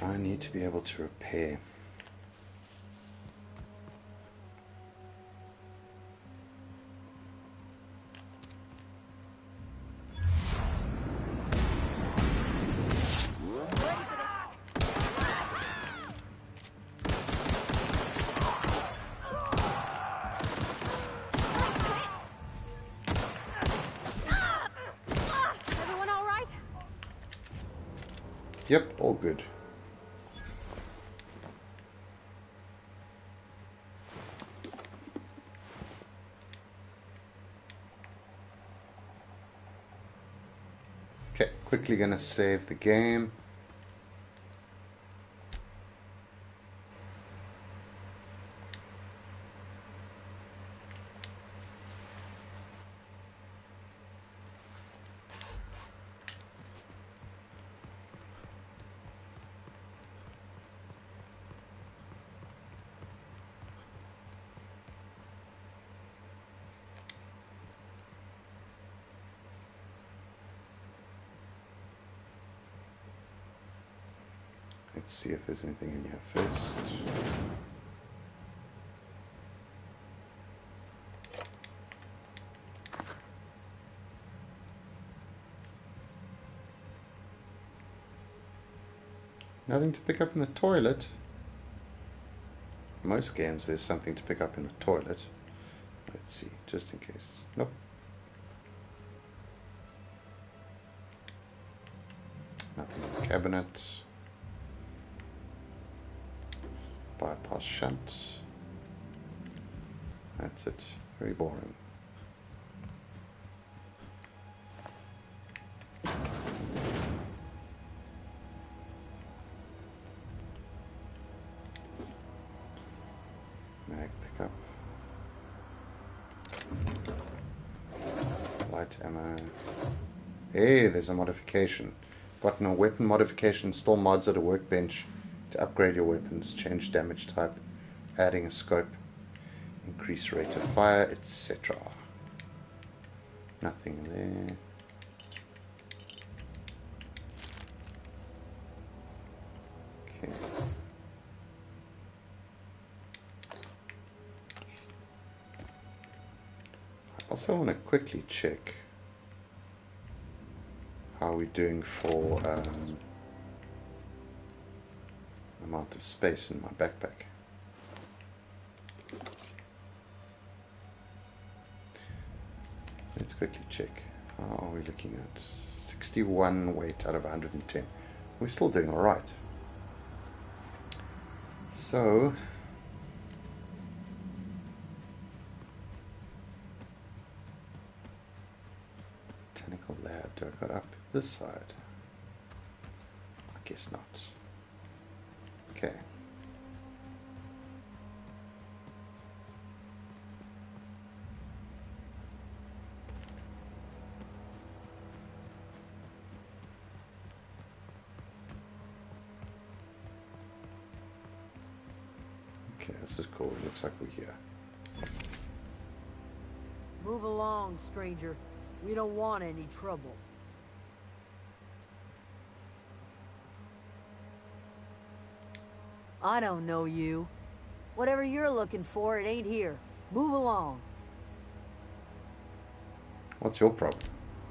I need to be able to repair. Yep, all good. Okay, quickly gonna save the game. Let's see if there's anything in here first. Nothing to pick up in the toilet. Most games there's something to pick up in the toilet. Let's see, just in case. Nope. Nothing in the cabinet. Bypass shunt. That's it. Very boring. Mag pickup. Light ammo. Hey, there's a modification. Button on weapon modification. Install mods at a workbench to upgrade your weapons, change damage type, adding a scope, increase rate of fire, etc. Nothing there. Okay. I also want to quickly check how we're doing for amount of space in my backpack. Let's quickly check. How are we looking at? 61 weight out of 110. We're still doing alright. So botanical lab, do I got up this side? I guess not. Okay. Okay, this is cool. It looks like we're here. Move along, stranger. We don't want any trouble. I don't know you. Whatever you're looking for, it ain't here. Move along. What's your problem?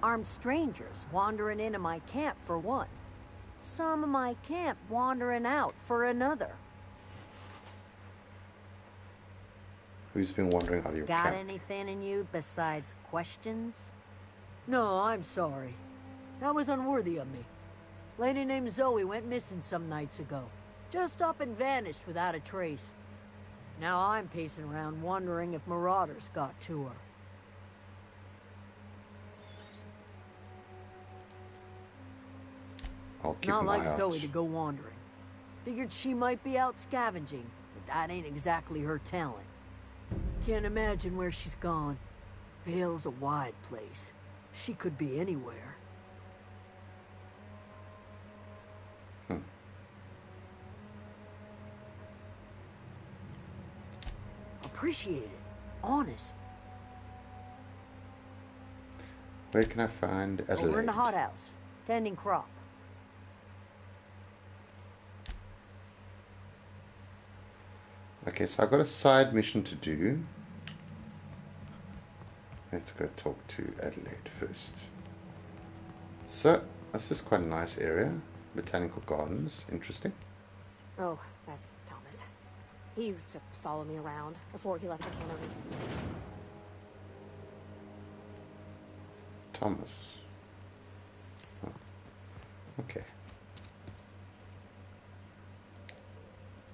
Armed strangers wandering into my camp for one. Some of my camp wandering out for another. Who's been wandering out of your Got camp? anything in you besides questions? No, I'm sorry. That was unworthy of me. Lady named Zoe went missing some nights ago. Just up and vanished without a trace. Now I'm pacing around wondering if marauders got to her. It's not like Zoe to go wandering. Figured she might be out scavenging, but that ain't exactly her talent. Can't imagine where she's gone. Vale's a wide place. She could be anywhere. Appreciate it. Honest. Where can I find Adelaide? Over in the hothouse, tending crop. Okay, so I've got a side mission to do. Let's go talk to Adelaide first. So, this is quite a nice area. Botanical gardens, interesting. Oh, that's Thomas. He used to follow me around before he left the cannery. Thomas. Oh. Okay.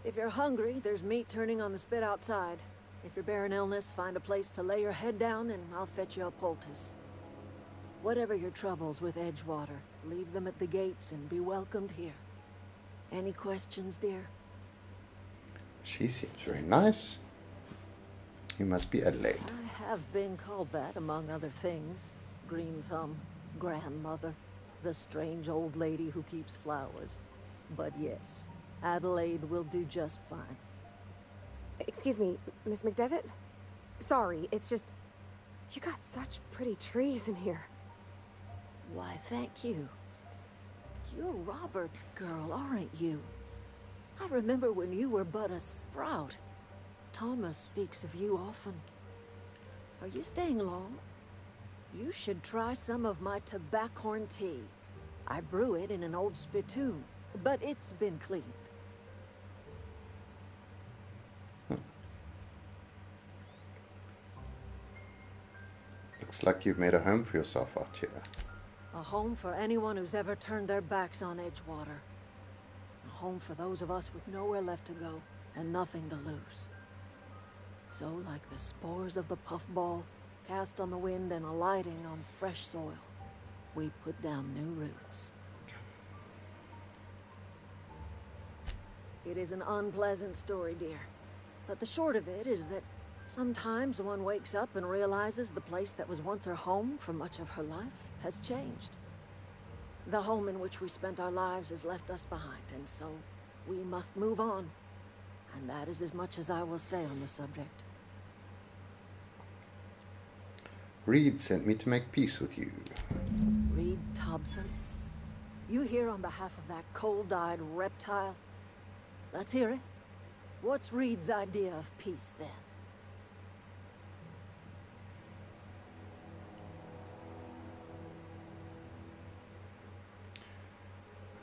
If you're hungry, there's meat turning on the spit outside. If you're bearing illness, find a place to lay your head down and I'll fetch you a poultice. Whatever your troubles with Edgewater, leave them at the gates and be welcomed here. Any questions, dear? She seems very nice. You must be Adelaide. I have been called that, among other things. Green Thumb, grandmother, the strange old lady who keeps flowers. But yes, Adelaide will do just fine. Excuse me, Miss McDevitt? Sorry, it's just... You got such pretty trees in here. Why, thank you. You're Robert's girl, aren't you? I remember when you were but a sprout. Thomas speaks of you often. Are you staying long? You should try some of my tobaccorn tea. I brew it in an old spittoon, but it's been cleaned. Looks like you've made a home for yourself out here. A home for anyone who's ever turned their backs on Edgewater. A home for those of us with nowhere left to go and nothing to lose. So, like the spores of the puffball, cast on the wind and alighting on fresh soil, we put down new roots. It is an unpleasant story, dear. But the short of it is that sometimes one wakes up and realizes the place that was once her home for much of her life has changed. The home in which we spent our lives has left us behind, and so we must move on. And that is as much as I will say on the subject. Reed sent me to make peace with you. Reed Thompson? You here on behalf of that cold-eyed reptile? Let's hear it. What's Reed's idea of peace, then?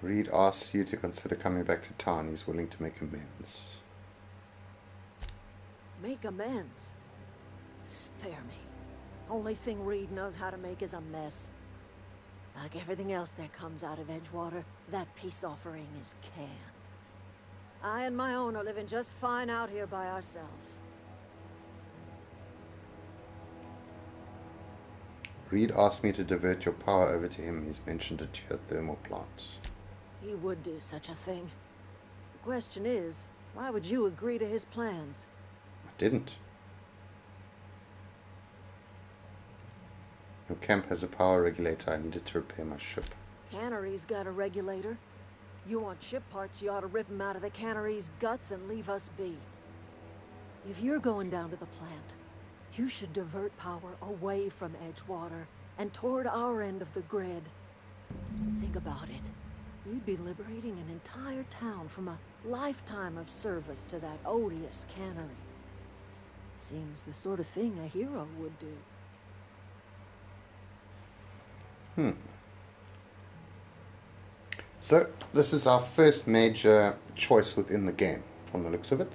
Reed asks you to consider coming back to town. He's willing to make amends. Make amends? Spare me. Only thing Reed knows how to make is a mess. Like everything else that comes out of Edgewater, that peace offering is canned. I and my own are living just fine out here by ourselves. Reed asked me to divert your power over to him. He's mentioned a geothermal plant. He would do such a thing. The question is, why would you agree to his plans? I didn't. Your camp has a power regulator. I needed to repair my ship. Cannery's got a regulator. You want ship parts, you ought to rip them out of the cannery's guts and leave us be. If you're going down to the plant, you should divert power away from Edgewater and toward our end of the grid. Think about it. You'd be liberating an entire town from a lifetime of service to that odious cannery. Seems the sort of thing a hero would do. So, this is our first major choice within the game, from the looks of it.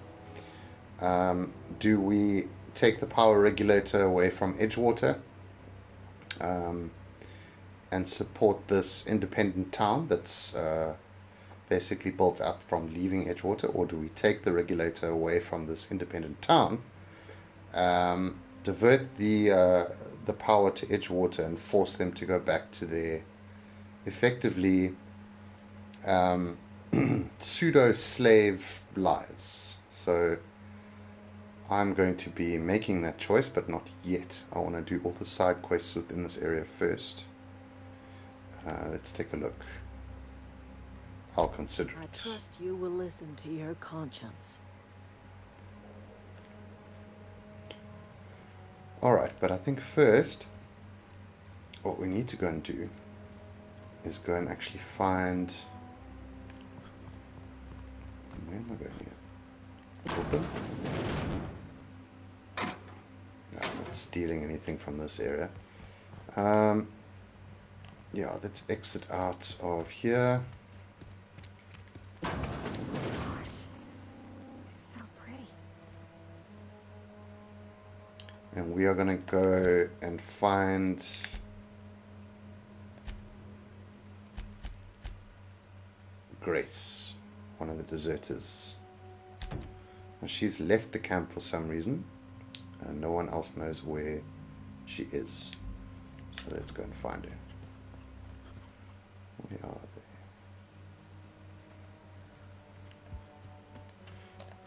Do we take the power regulator away from Edgewater and support this independent town that's basically built up from leaving Edgewater, or do we take the regulator away from this independent town, divert the power to Edgewater and force them to go back to their effectively pseudo-slave lives? So I'm going to be making that choice, but not yet. I want to do all the side quests within this area first. Let's take a look. I'll consider it. I trust you will listen to your conscience. Alright, but I think first what we need to go and do is go and actually find... Where am I going here? Open? No, I'm not stealing anything from this area. Yeah, let's exit out of here. Gosh, it's so pretty. And we are going to go and find Grace, one of the deserters. Now, she's left the camp for some reason, and no one else knows where she is. So let's go and find her. Where are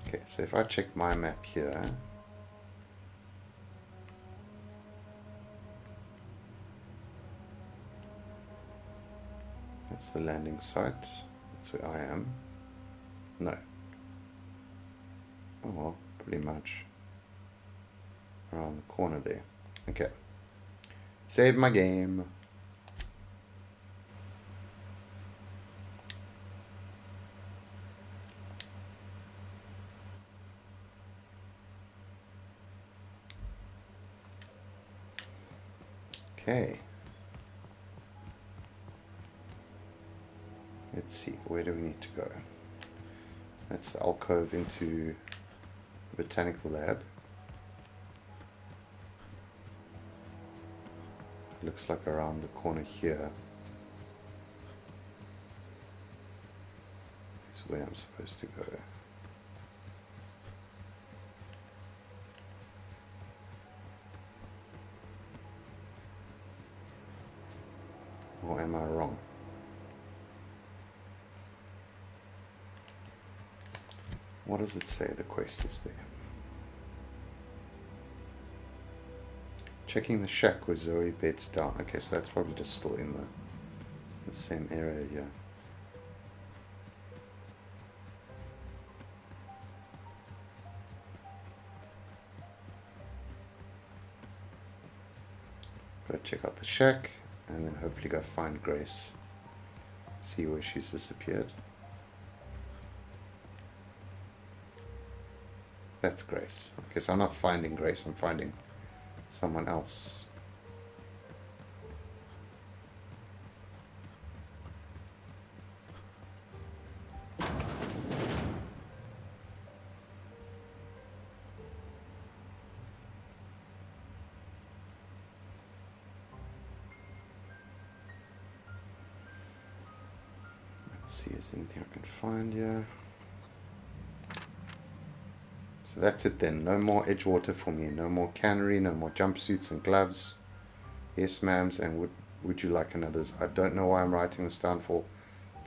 they? Okay, so if I check my map here, that's the landing site. That's where I am. No. Oh well, pretty much around the corner there. Okay. Save my game. Okay. Let's see, where do we need to go? That's the alcove into the botanical lab. Looks like around the corner here is where I'm supposed to go. Or am I wrong? What does it say the quest is there? Checking the shack where Zoe beds down. Okay, so that's probably just still in the same area here. Go check out the shack and then hopefully go find Grace. See where she's disappeared. That's Grace. Okay, so I'm not finding Grace, I'm finding someone else. Let's see, is there anything I can find here? So that's it then. No more Edgewater for me. No more cannery, no more jumpsuits and gloves. Yes, ma'ams, and would you like another's? I don't know why I'm writing this down for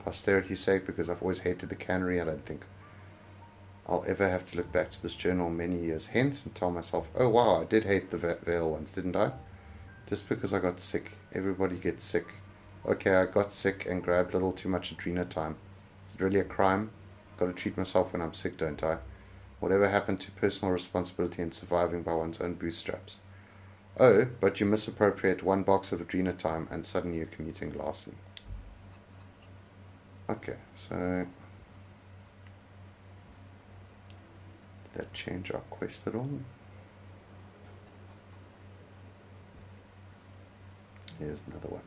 posterity's sake, because I've always hated the cannery. I don't think I'll ever have to look back to this journal many years hence and tell myself, oh wow, I did hate the veil once, didn't I? Just because I got sick. Everybody gets sick. Okay, I got sick and grabbed a little too much adrenatime. Is it really a crime? Got to treat myself when I'm sick, don't I? Whatever happened to personal responsibility and surviving by one's own bootstraps? Oh, but you misappropriate one box of adrenatime and suddenly you're committing larceny. Okay, so did that change our quest at all? Here's another one.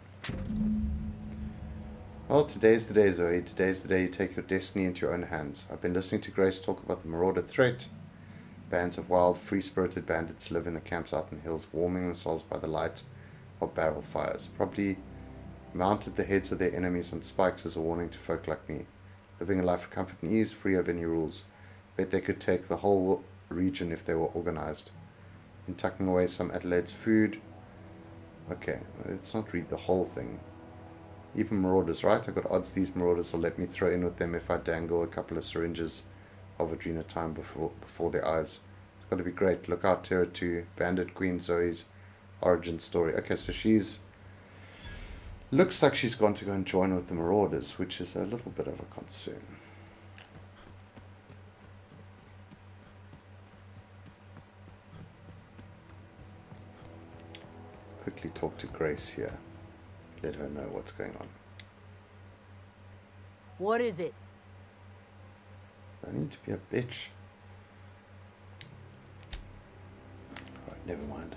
Well, today's the day, Zoe. Today's the day you take your destiny into your own hands. I've been listening to Grace talk about the marauder threat. Bands of wild, free-spirited bandits live in the camps out in the hills, warming themselves by the light of barrel fires. Probably mounted the heads of their enemies on spikes as a warning to folk like me. Living a life of comfort and ease, free of any rules. Bet they could take the whole region if they were organized. In tucking away some Adelaide's food. Okay, let's not read the whole thing. Even marauders, right? I got odds these marauders will let me throw in with them if I dangle a couple of syringes of adrenatime before their eyes. It's got to be great. Look out, Terror 2, Bandit Queen Zoe's origin story. Okay, so she's looks like she's gone to go and join with the marauders, which is a little bit of a concern. Let's quickly talk to Grace here. Let her know what's going on. What is it? I need to be a bitch. Alright, never mind.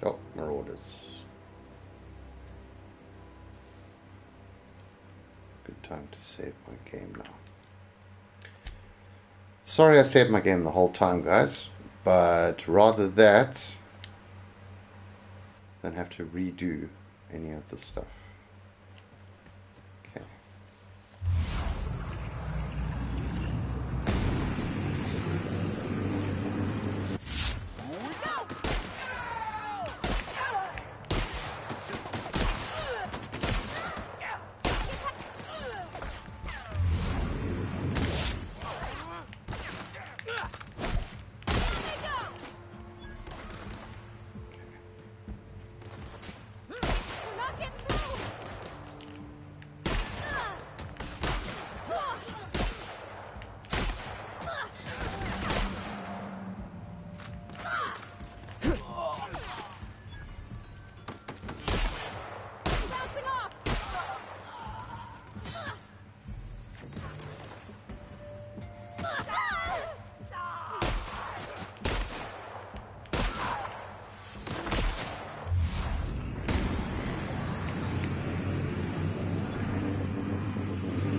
Oh, marauders. Good time to save my game now. Sorry I saved my game the whole time, guys, but rather that than have to redo any of the stuff. Okay.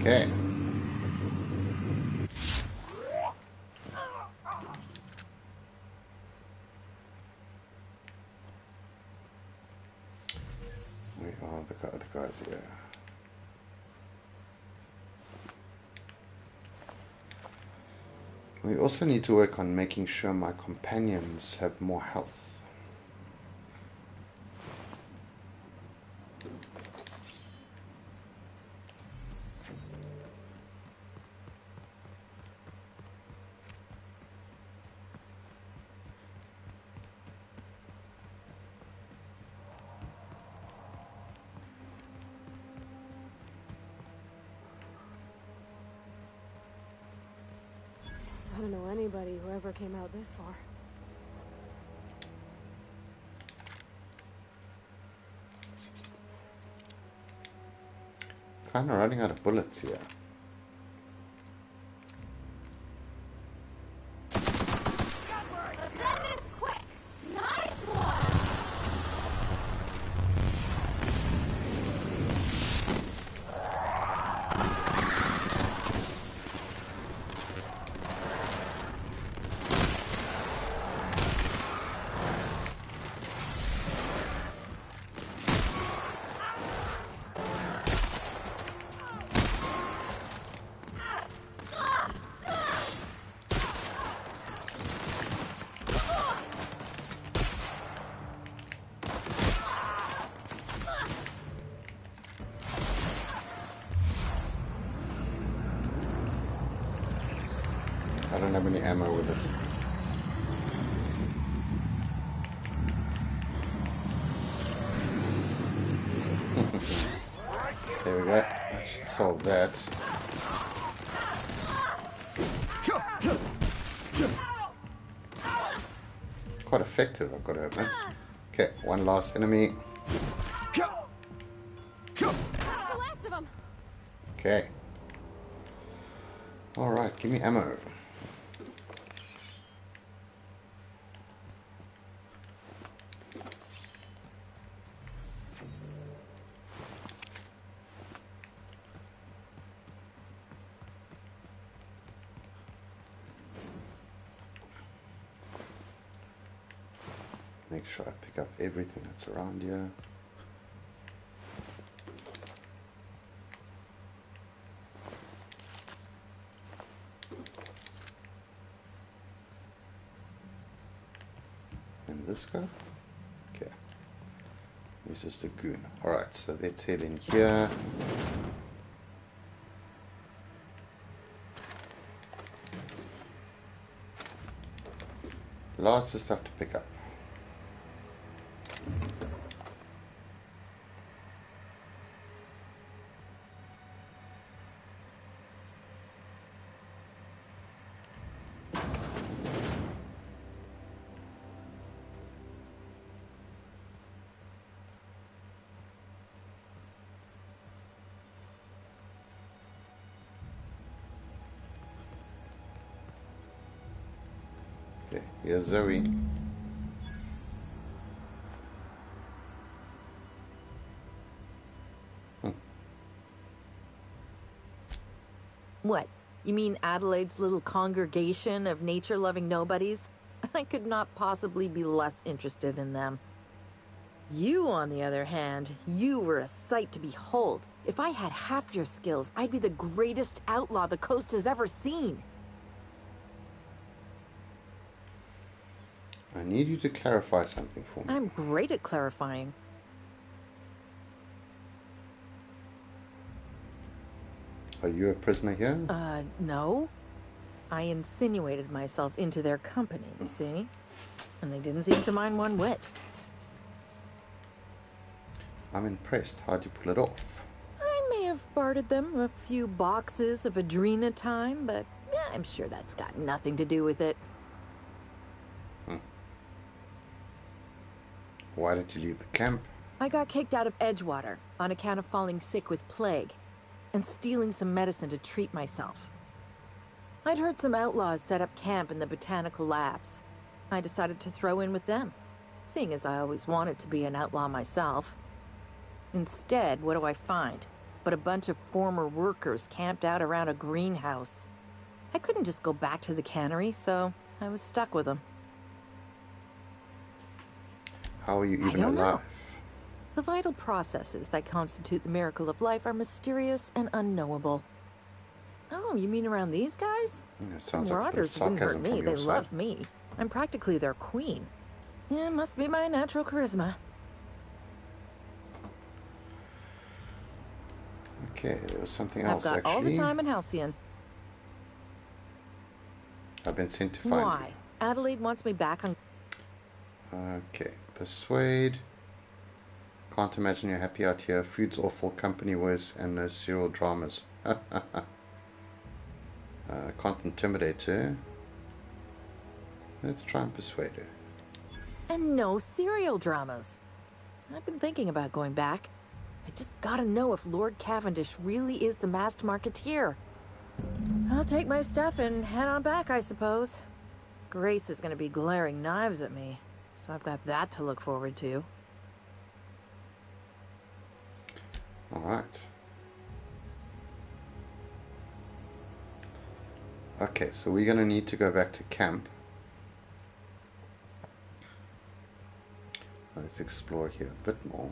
Okay. Where are the other guys here? We also need to work on making sure my companions have more health. I don't know anybody who ever came out this far. Kind of running out of bullets here. I don't have any ammo with it. There we go. I should solve that. Quite effective, I've got to admit. Okay, one last enemy. The last of them. Okay. Alright, give me ammo. Make sure I pick up everything that's around here. And this guy? Okay. This is the goon. Alright, so let's head in here. Lots of stuff to pick up. Okay, here's Zoe. What? You mean Adelaide's little congregation of nature-loving nobodies? I could not possibly be less interested in them. You, on the other hand, you were a sight to behold. If I had half your skills, I'd be the greatest outlaw the coast has ever seen. I need you to clarify something for me. I'm great at clarifying. Are you a prisoner here? No. I insinuated myself into their company, see? And they didn't seem to mind one whit. I'm impressed. How'd you pull it off? I may have bartered them a few boxes of Adrena time, but I'm sure that's got nothing to do with it. Why did you leave the camp? I got kicked out of Edgewater on account of falling sick with plague and stealing some medicine to treat myself. I'd heard some outlaws set up camp in the botanical labs. I decided to throw in with them, seeing as I always wanted to be an outlaw myself. Instead, what do I find? but a bunch of former workers camped out around a greenhouse. I couldn't just go back to the cannery, so I was stuck with them. How are you even I don't alive? know. The vital processes that constitute the miracle of life are mysterious and unknowable. Oh, you mean around these guys? It sounds like a bit of Marauders wouldn't hurt sarcasm me. from They your side. love me. I'm practically their queen. Yeah, must be my natural charisma. Okay, there was something I've else got actually. all the time in Halcyon. I've been sent to find Why? Adelaide wants me back on... you. Okay, persuade. Can't imagine you're happy out here. Food's awful, company worse, and no serial dramas. Can't intimidate her. Let's try and persuade her. And no serial dramas. I've been thinking about going back. I just gotta know if Lord Cavendish really is the masked marketeer. I'll take my stuff and head on back, I suppose. Grace is gonna be glaring knives at me, so I've got that to look forward to. Alright. Okay, so we're going to need to go back to camp. Let's explore here a bit more.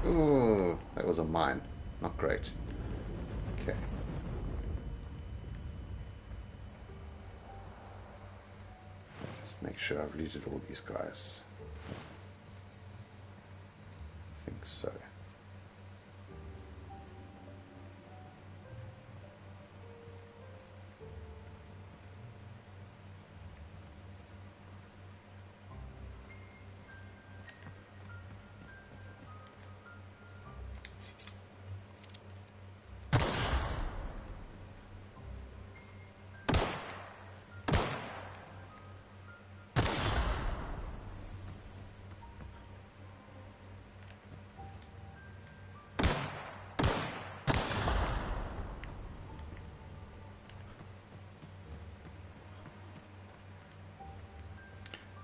Oh, that was a mine. Not great. Okay. Just make sure I've looted all these guys. I think so.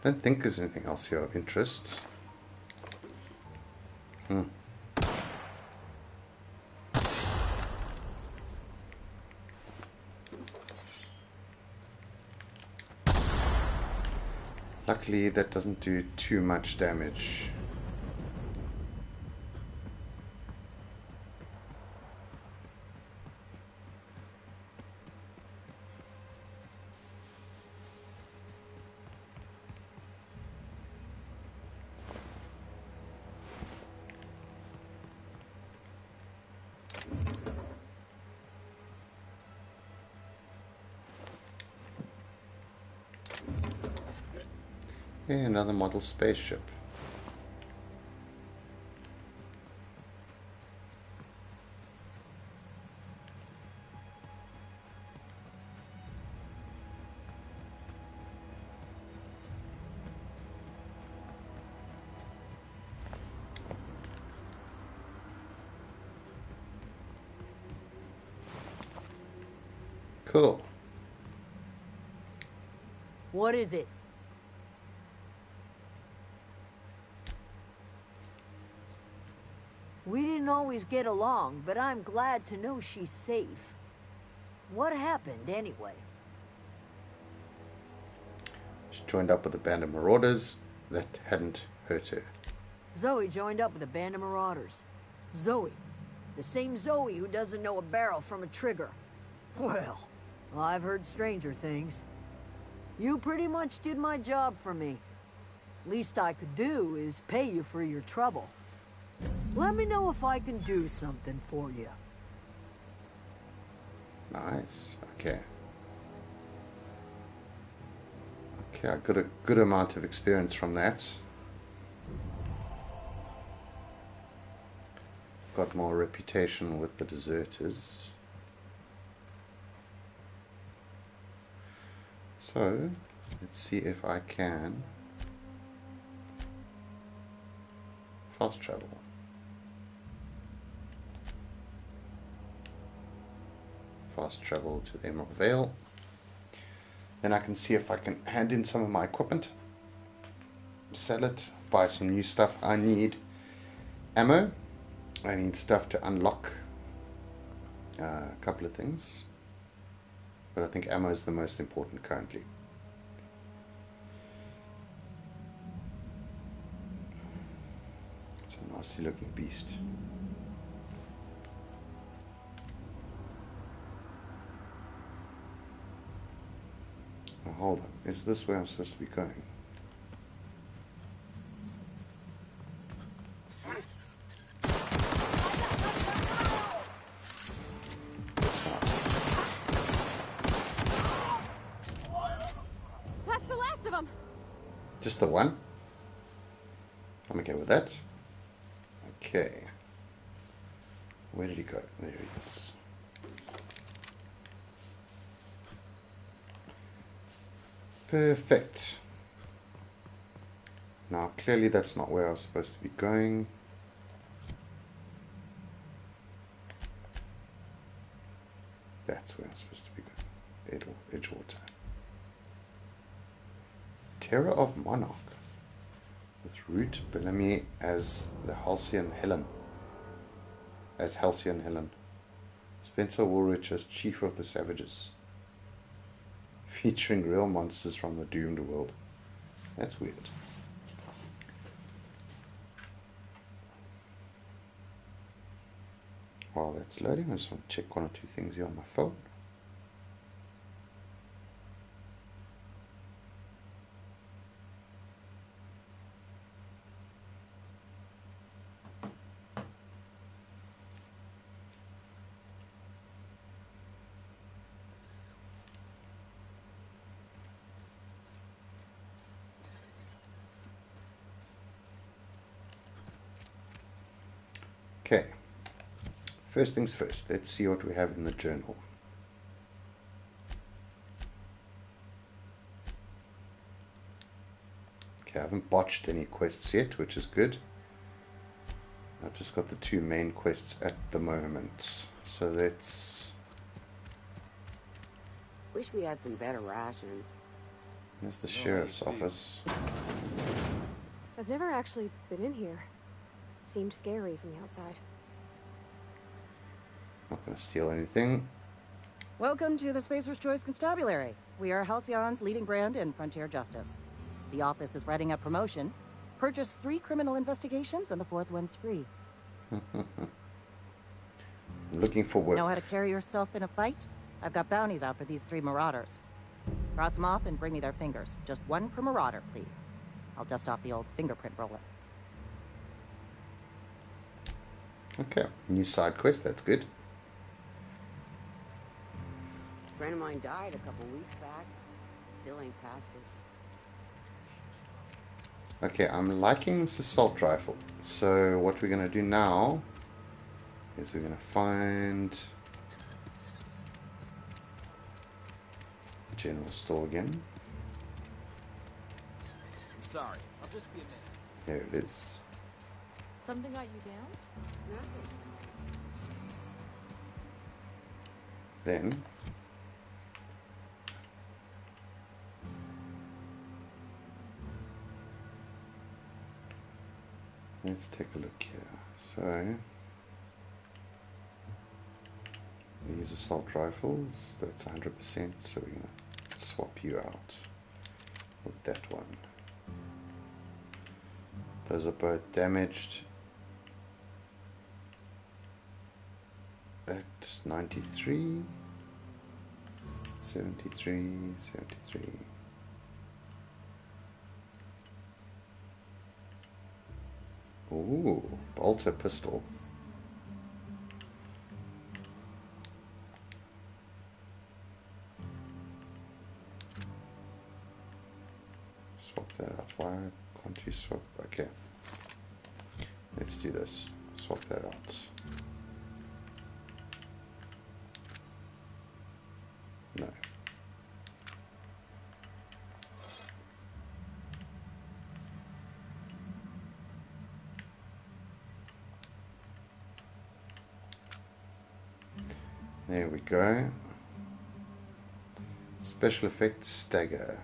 I don't think there's anything else here of interest. Luckily, that doesn't do too much damage. Okay, another model spaceship. Cool. What is it? We didn't always get along, but I'm glad to know she's safe. What happened, anyway? She joined up with a band of marauders that hadn't hurt her. Zoe joined up with a band of marauders. Zoe. The same Zoe who doesn't know a barrel from a trigger. Well, I've heard stranger things. You pretty much did my job for me. Least I could do is pay you for your trouble. Let me know if I can do something for you. Nice. Okay. Okay, I got a good amount of experience from that. Got more reputation with the deserters. So, Let's see if I can fast travel. Fast travel to the Emerald Vale. Then I can see if I can hand in some of my equipment, sell it, buy some new stuff. I need ammo. I need stuff to unlock a couple of things. But I think ammo is the most important currently. It's a nasty looking beast. Now hold on, is this where I'm supposed to be going? It's not. That's the last of them. Just the one? I'm okay with that. Okay. Where did he go? There he is. Perfect. Now clearly that's not where I was supposed to be going. That's where I'm supposed to be going. Edgewater. Terror of Monarch. With Root Bellamy as the Halcyon Helen. As Halcyon Helen. Spencer Woolrich as Chief of the Savages. Featuring real monsters from the doomed world. That's weird. While that's loading, I just want to check one or two things here on my phone. Okay, first things first, let's see what we have in the journal. Okay, I haven't botched any quests yet, which is good. I've just got the two main quests at the moment. So let's... Wish we had some better rations. There's the sheriff's office. I've never actually been in here. Seemed scary from the outside. Not going to steal anything. Welcome to the Spacer's Choice Constabulary. We are Halcyon's leading brand in frontier justice. The office is writing a promotion. Purchase 3 criminal investigations and the 4th one's free. I'm looking for work. Know how to carry yourself in a fight? I've got bounties out for these 3 marauders. Cross them off and bring me their fingers. Just 1 per marauder, please. I'll dust off the old fingerprint roller. Okay, new side quest, that's good. A friend of mine died a couple weeks back. Still ain't past it. Okay, I'm liking this assault rifle. So what we're going to do now is we're going to find the general store again. I'm sorry, I'll just be a minute. There it is. Something got you down? Then let's take a look here. So these assault rifles, that's 100%, so we're going to swap you out with that one. Those are both damaged. That's 93, 73, 73. Ooh, bolter pistol. Swap that out. Why can't you swap? Okay. Let's do this. Swap that out. No. There we go. Special effects stagger.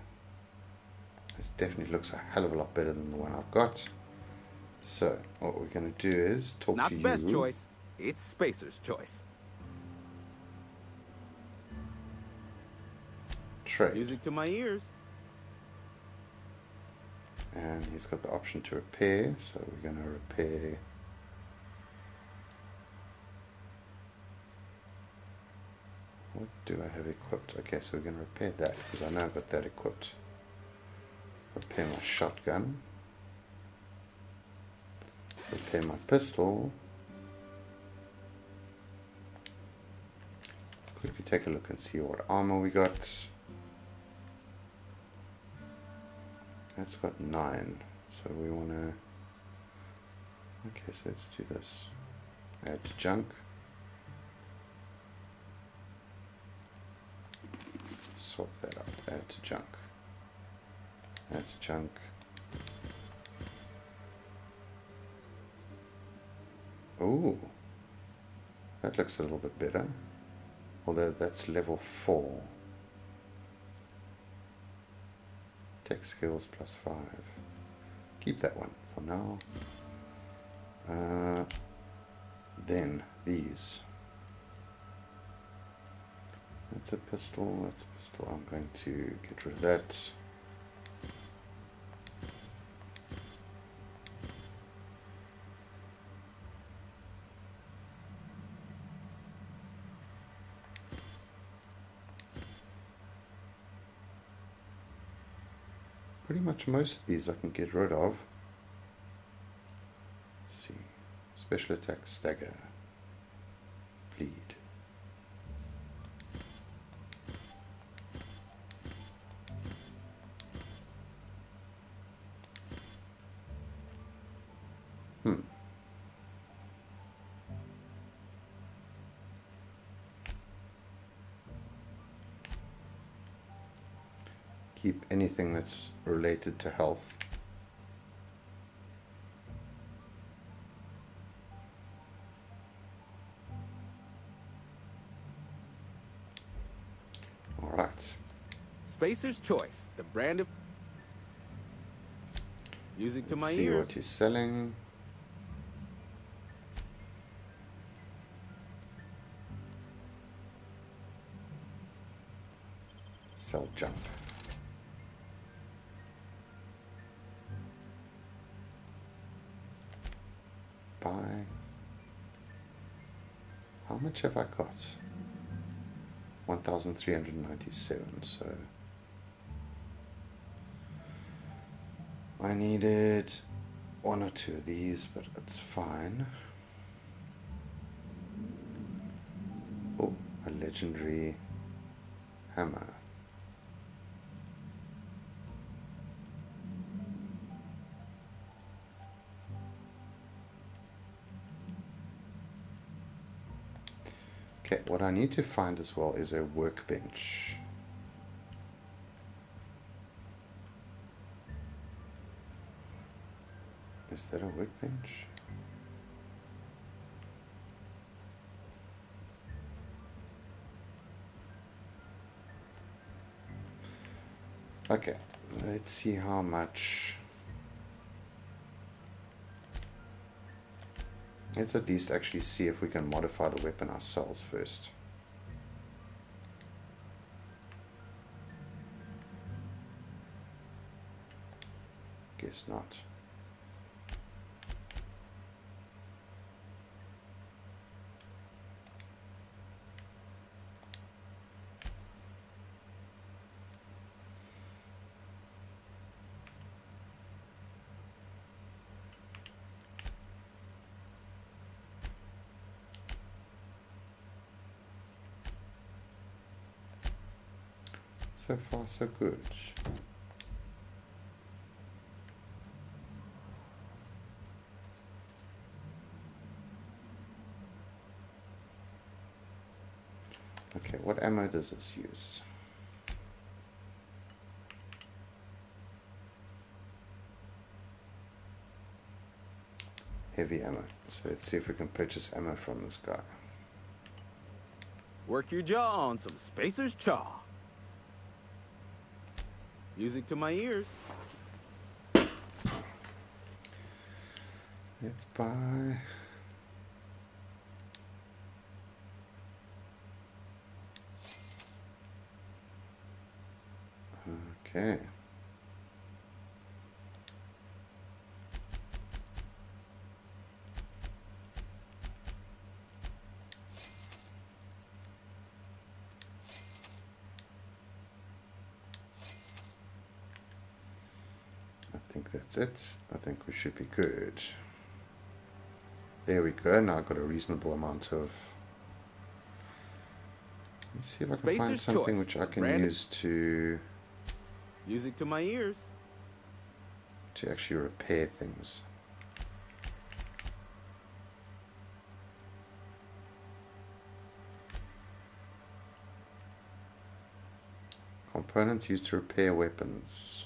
This definitely looks a hell of a lot better than the one I've got. So what we're going to do is talk it's not to the you. best choice. It's Spacer's choice. Trade. Music to my ears. And he's got the option to repair, so we're going to repair. What do I have equipped? Okay, so we're going to repair that, because I know I've got that equipped. Repair my shotgun. Repair my pistol. Let's quickly take a look and see what armor we got. That's got 9, so we want to... Okay, so let's do this. Add to junk. Swap that up. Add to junk. Add to junk. Ooh, that looks a little bit better. Although that's level 4. Tech skills +5. Keep that one for now. Then these. That's a pistol. That's a pistol. I'm going to get rid of that. Pretty much most of these I can get rid of. Let's see. Special attack stagger. Bleed. Keep anything that's related to health. All right. Spacer's choice, the brand of music to my See ears. what he's selling. Sell junk. Buy. How much have I got? 1,397, so I needed 1 or 2 of these, but it's fine. Oh, a legendary hammer. Okay, what I need to find as well is a workbench. Is that a workbench? Okay, let's see how much. Let's at least actually see if we can modify the weapon ourselves first. Guess not. So far, so good. Okay, what ammo does this use? Heavy ammo. So let's see if we can purchase ammo from this guy. Work your jaw on some Spacer's Chaw. Music to my ears. Let's buy. Okay. I think that's it. I think we should be good. There we go. Now I've got a reasonable amount of... Let's see if I can find Spacer's something Choice, which I can brand- use to Music to my ears. actually repair things. Components used to repair weapons.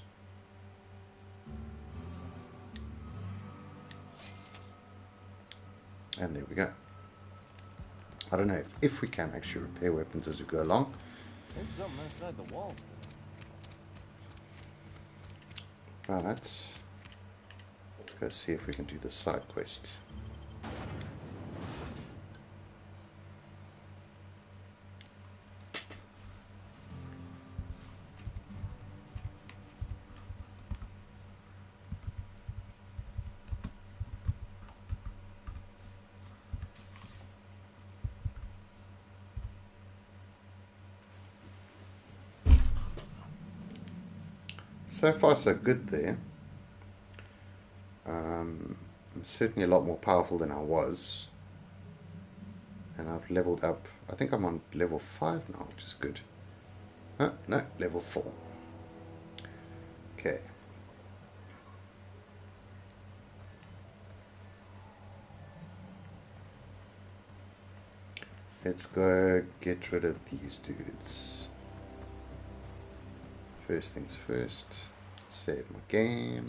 And there we go. I don't know if we can actually repair weapons as we go along. There's something outside the walls. But let's go see if we can do the side quest. So far so good there. I'm certainly a lot more powerful than I was. And I've leveled up. I think I'm on level 5 now, which is good. Oh, no, level 4. Okay. Let's go get rid of these dudes. First things first, save my game.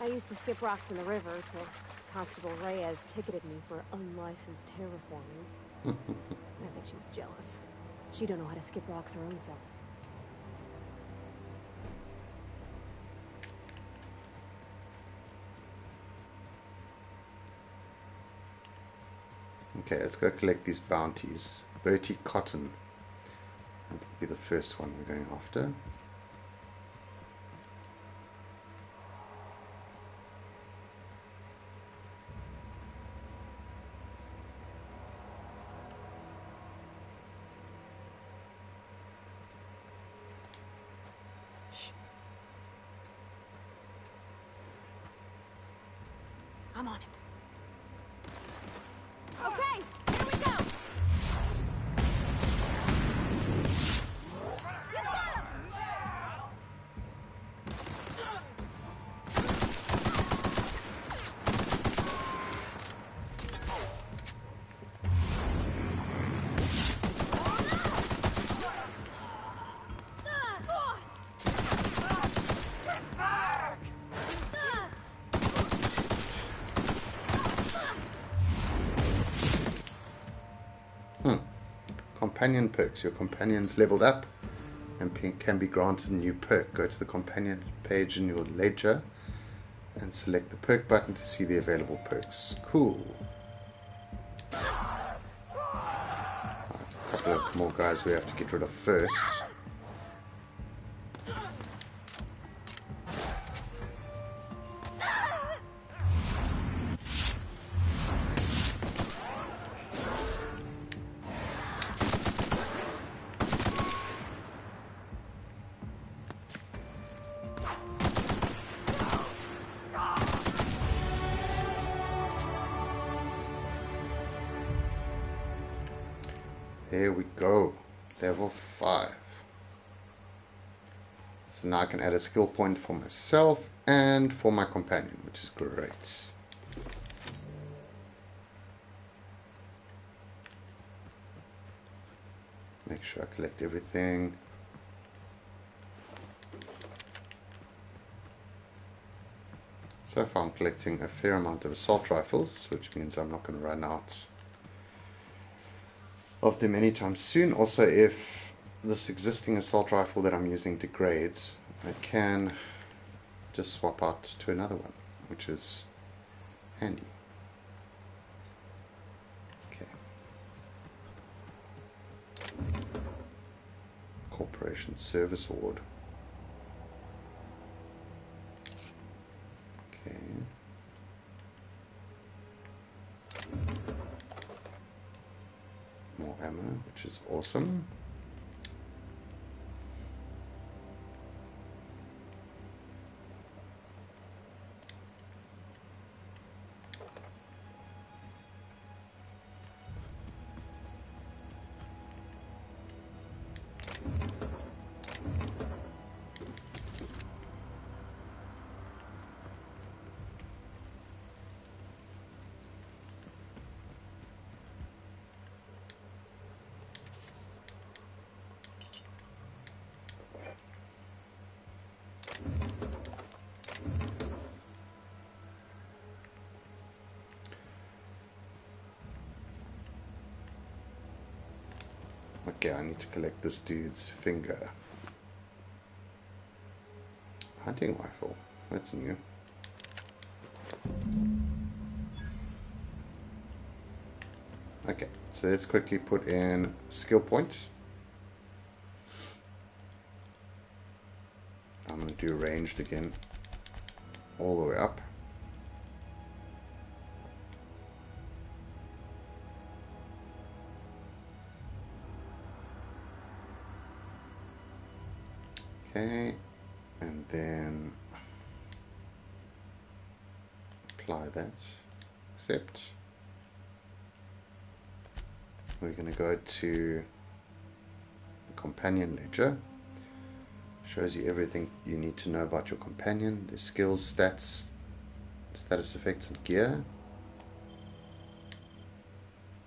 I used to skip rocks in the river till Constable Reyes ticketed me for unlicensed terraforming. I think she was jealous. She don't know how to skip rocks her own self. Okay, let's go collect these bounties. Bertie Cotton. That'll be the first one we're going after. I'm on it. Okay, here we go! You got him! Companion perks. Your companion's leveled up and can be granted a new perk. Go to the companion page in your ledger and select the perk button to see the available perks. Cool. Right, a couple of more guys we have to get rid of first. There we go, level 5. So now I can add a skill point for myself and for my companion, which is great. Make sure I collect everything. So far I'm collecting a fair amount of assault rifles, which means I'm not going to run out of them anytime soon. Also, if this existing assault rifle that I'm using degrades, I can just swap out to another one, which is handy. Okay. Corporation Service Award. Okay. More ammo, which is awesome. Okay, I need to collect this dude's finger. Hunting rifle. That's new. Okay, so let's quickly put in skill point. I'm going to do ranged again, all the way up. Okay, and then apply that, accept. We're going to go to the companion ledger. Shows you everything you need to know about your companion, the skills, stats, status effects, and gear.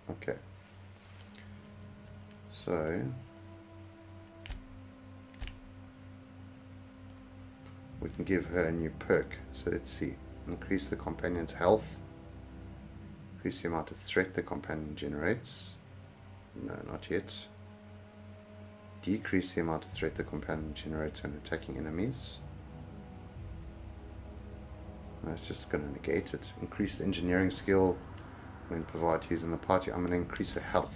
Okay, so we can give her a new perk. So let's see. Increase the companion's health. Increase the amount of threat the companion generates. No, not yet. Decrease the amount of threat the companion generates when attacking enemies. That's just going to negate it. Increase the engineering skill when provided using the party. I'm going to increase her health.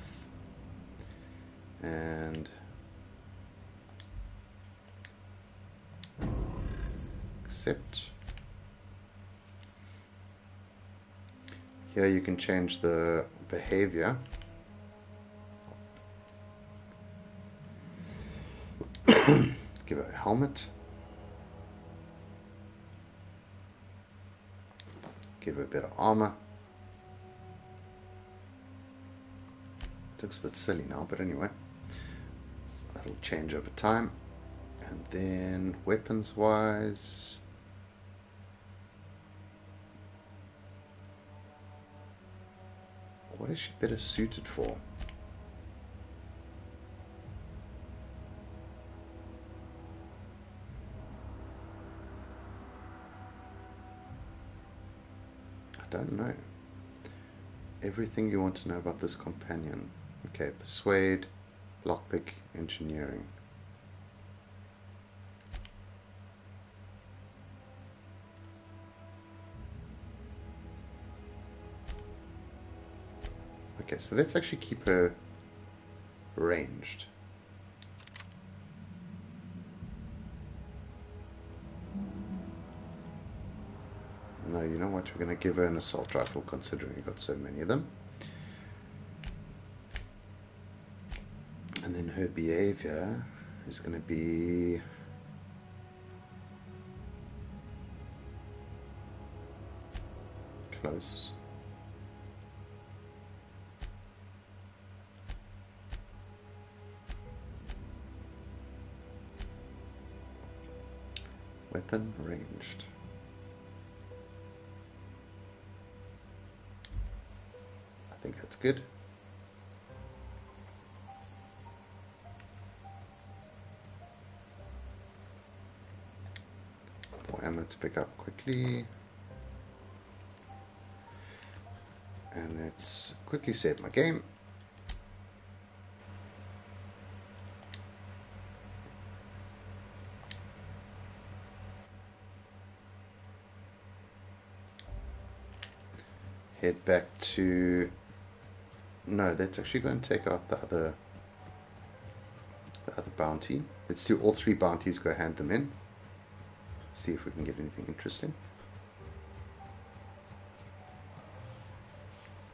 And accept. Here you can change the behavior. Give her a helmet. Give her a bit of armor. Looks a bit silly now, but anyway. That'll change over time. And then weapons wise, what is she better suited for? I don't know. Everything you want to know about this companion. Okay, persuade, lockpick, engineering. Okay, so let's actually keep her ranged. No, you know what? We're going to give her an assault rifle, considering we've got so many of them. And then her behavior is going to be close. Weapon ranged. I think that's good. More ammo to pick up quickly. And let's quickly save my game. Head back to... No, that's actually going to take out the other bounty. Let's do all 3 bounties, go hand them in. See if we can get anything interesting.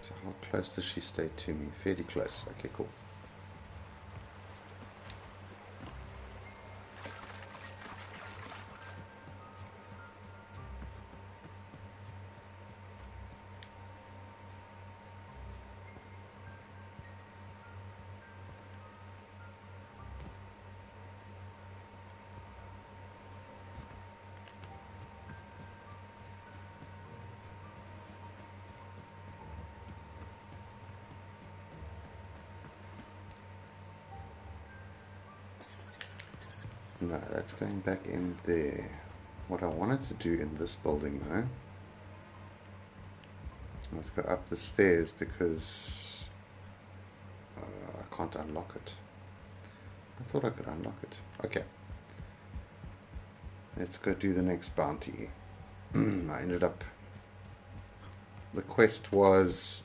So how close does she stay to me? Fairly close. Okay, cool. No, that's going back in there. What I wanted to do in this building though was go up the stairs because I can't unlock it. I thought I could unlock it. Okay. Let's go do the next bounty. I ended up... The quest was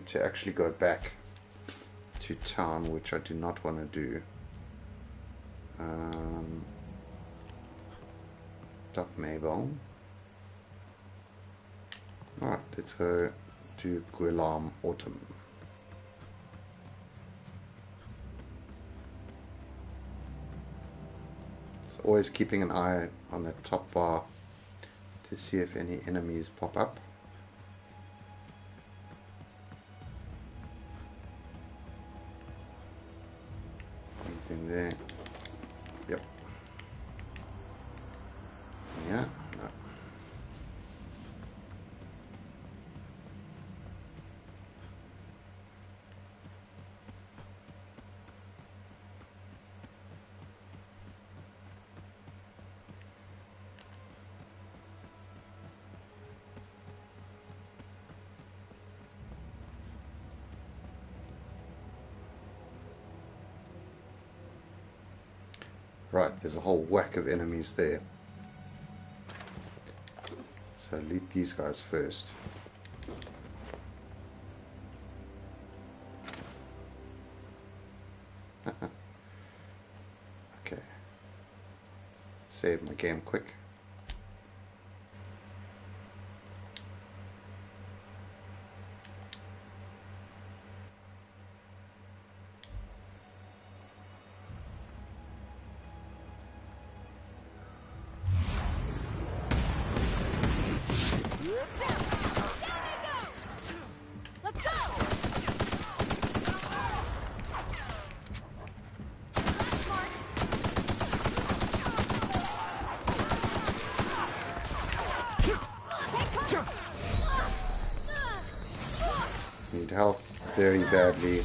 to actually go back to town, which I do not want to do. Doc Mabel. Alright, let's go to Guilam Autumn. So always keeping an eye on that top bar to see if any enemies pop up. Anything there? Yep. Yeah, no. Right, there's a whole whack of enemies there. So loot these guys first. Okay. Save my game quick. Need help very badly.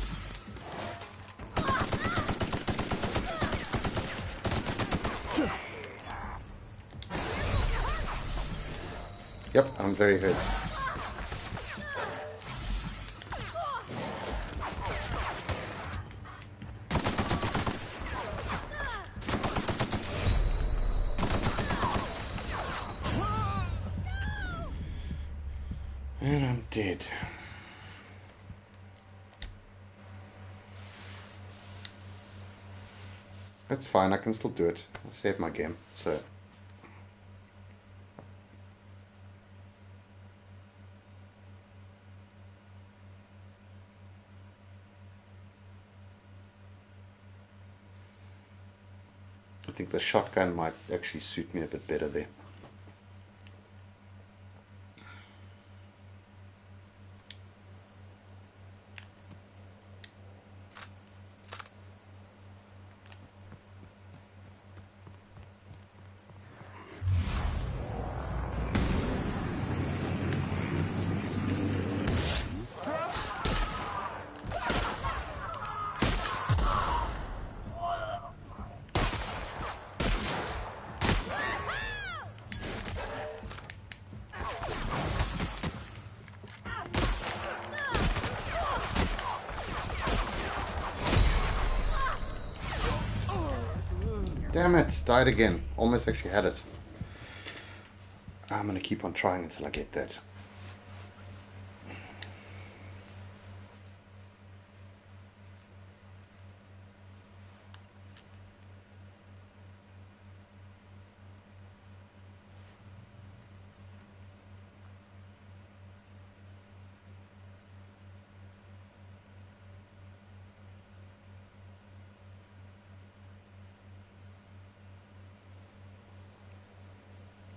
Yep, I'm very hurt. And I'm dead. That's fine, I can still do it. I saved my game, so... I think the shotgun might actually suit me a bit better there. Damn it, died again. Almost actually had it. I'm gonna keep on trying until I get that.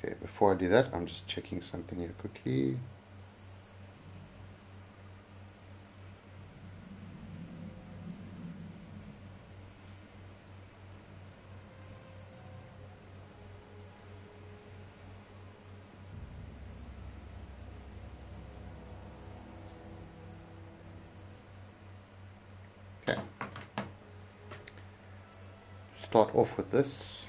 Okay, before I do that, I'm just checking something here quickly. Okay. Start off with this.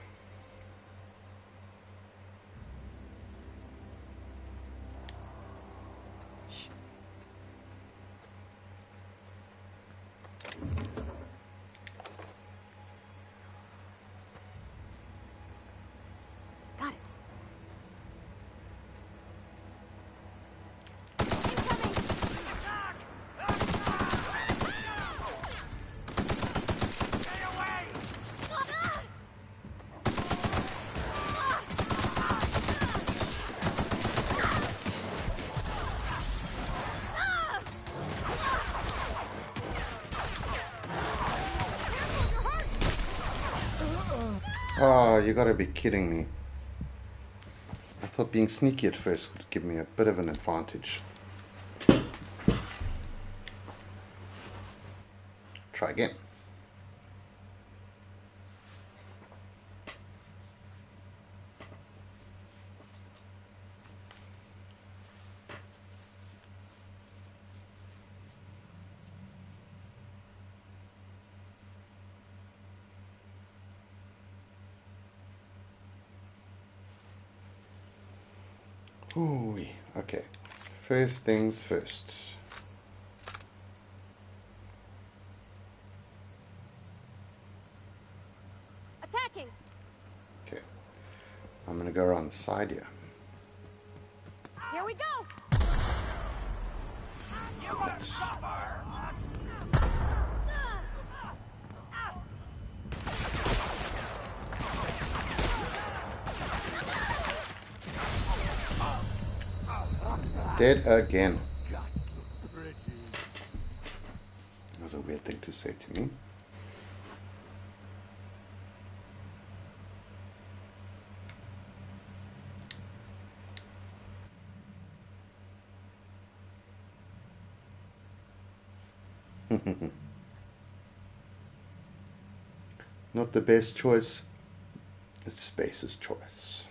Oh, you gotta be kidding me. I thought being sneaky at first would give me a bit of an advantage. Try again. Ooh, okay. First things first. Attacking. Okay. I'm gonna go around the side here. Here we go. Let's... Dead again. That was a weird thing to say to me. Not the best choice. It's Space's choice.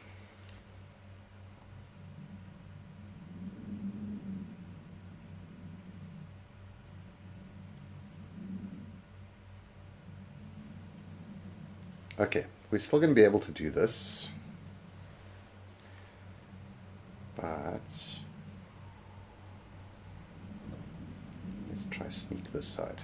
Okay, we're still going to be able to do this, but let's try sneak this side.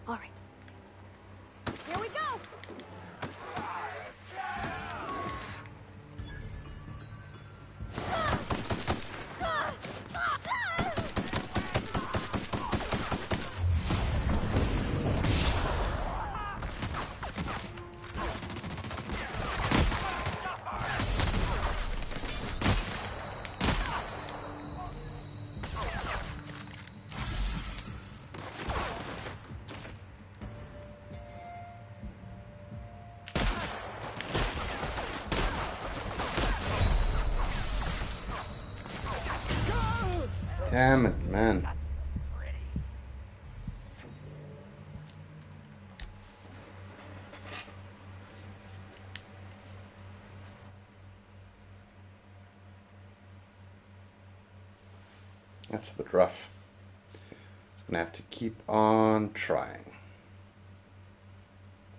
All right. Here we go. Damn it, man. That's a bit rough. Gonna have to keep on trying.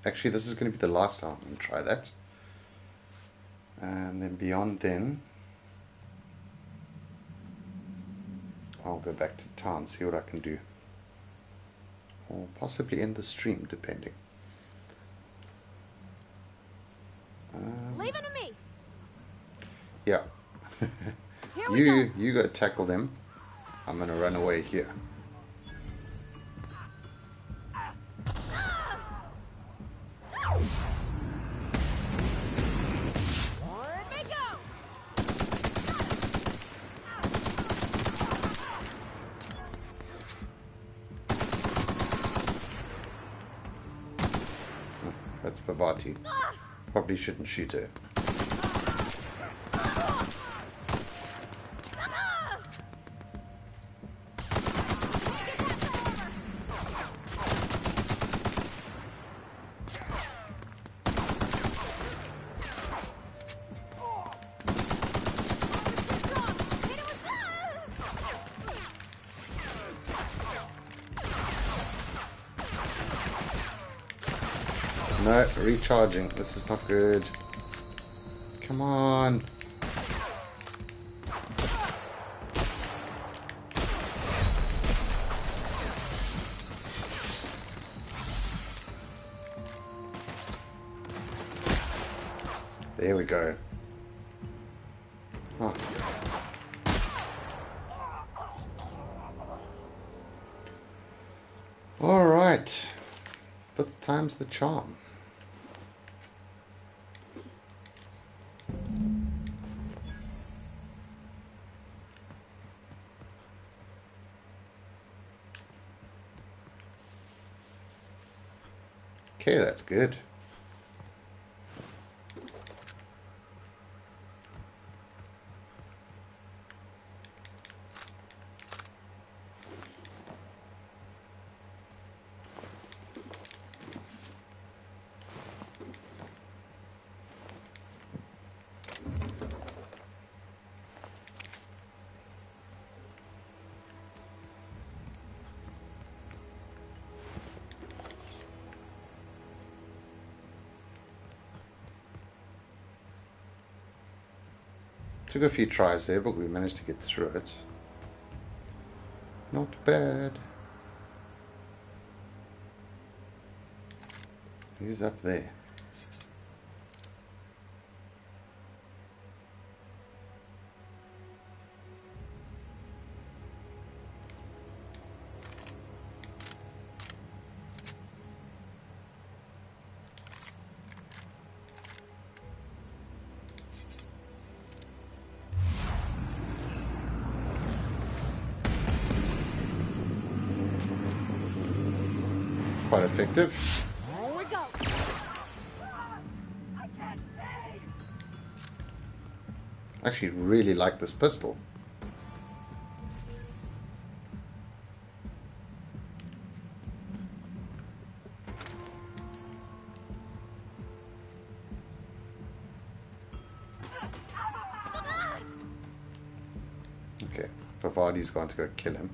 Actually, this is going to be the last time I'm going to try that. And then beyond then, I'll go back to town, see what I can do. Or possibly end the stream, depending. Leave it to me. Yeah. You go tackle them. I'm going to run away here. That's Bavati. Probably shouldn't shoot her. No, recharging. This is not good. Come on. There we go. Oh. All right. Fifth time's the charm. Okay, that's good. Took a few tries there, but we managed to get through it. Not bad. Who's up there? Quite effective. Here we go. I actually really like this pistol. Okay, Bavadi's going to go kill him.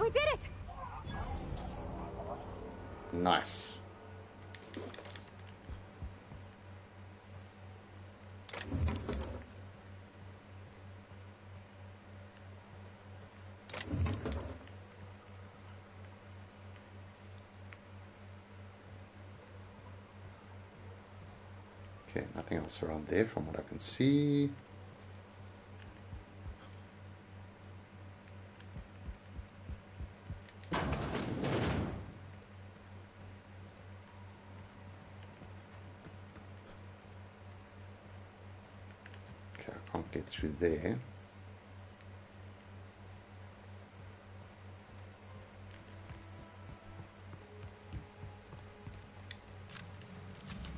We did it. Nice. Okay, nothing else around there from what I can see. Okay, I can't get through there.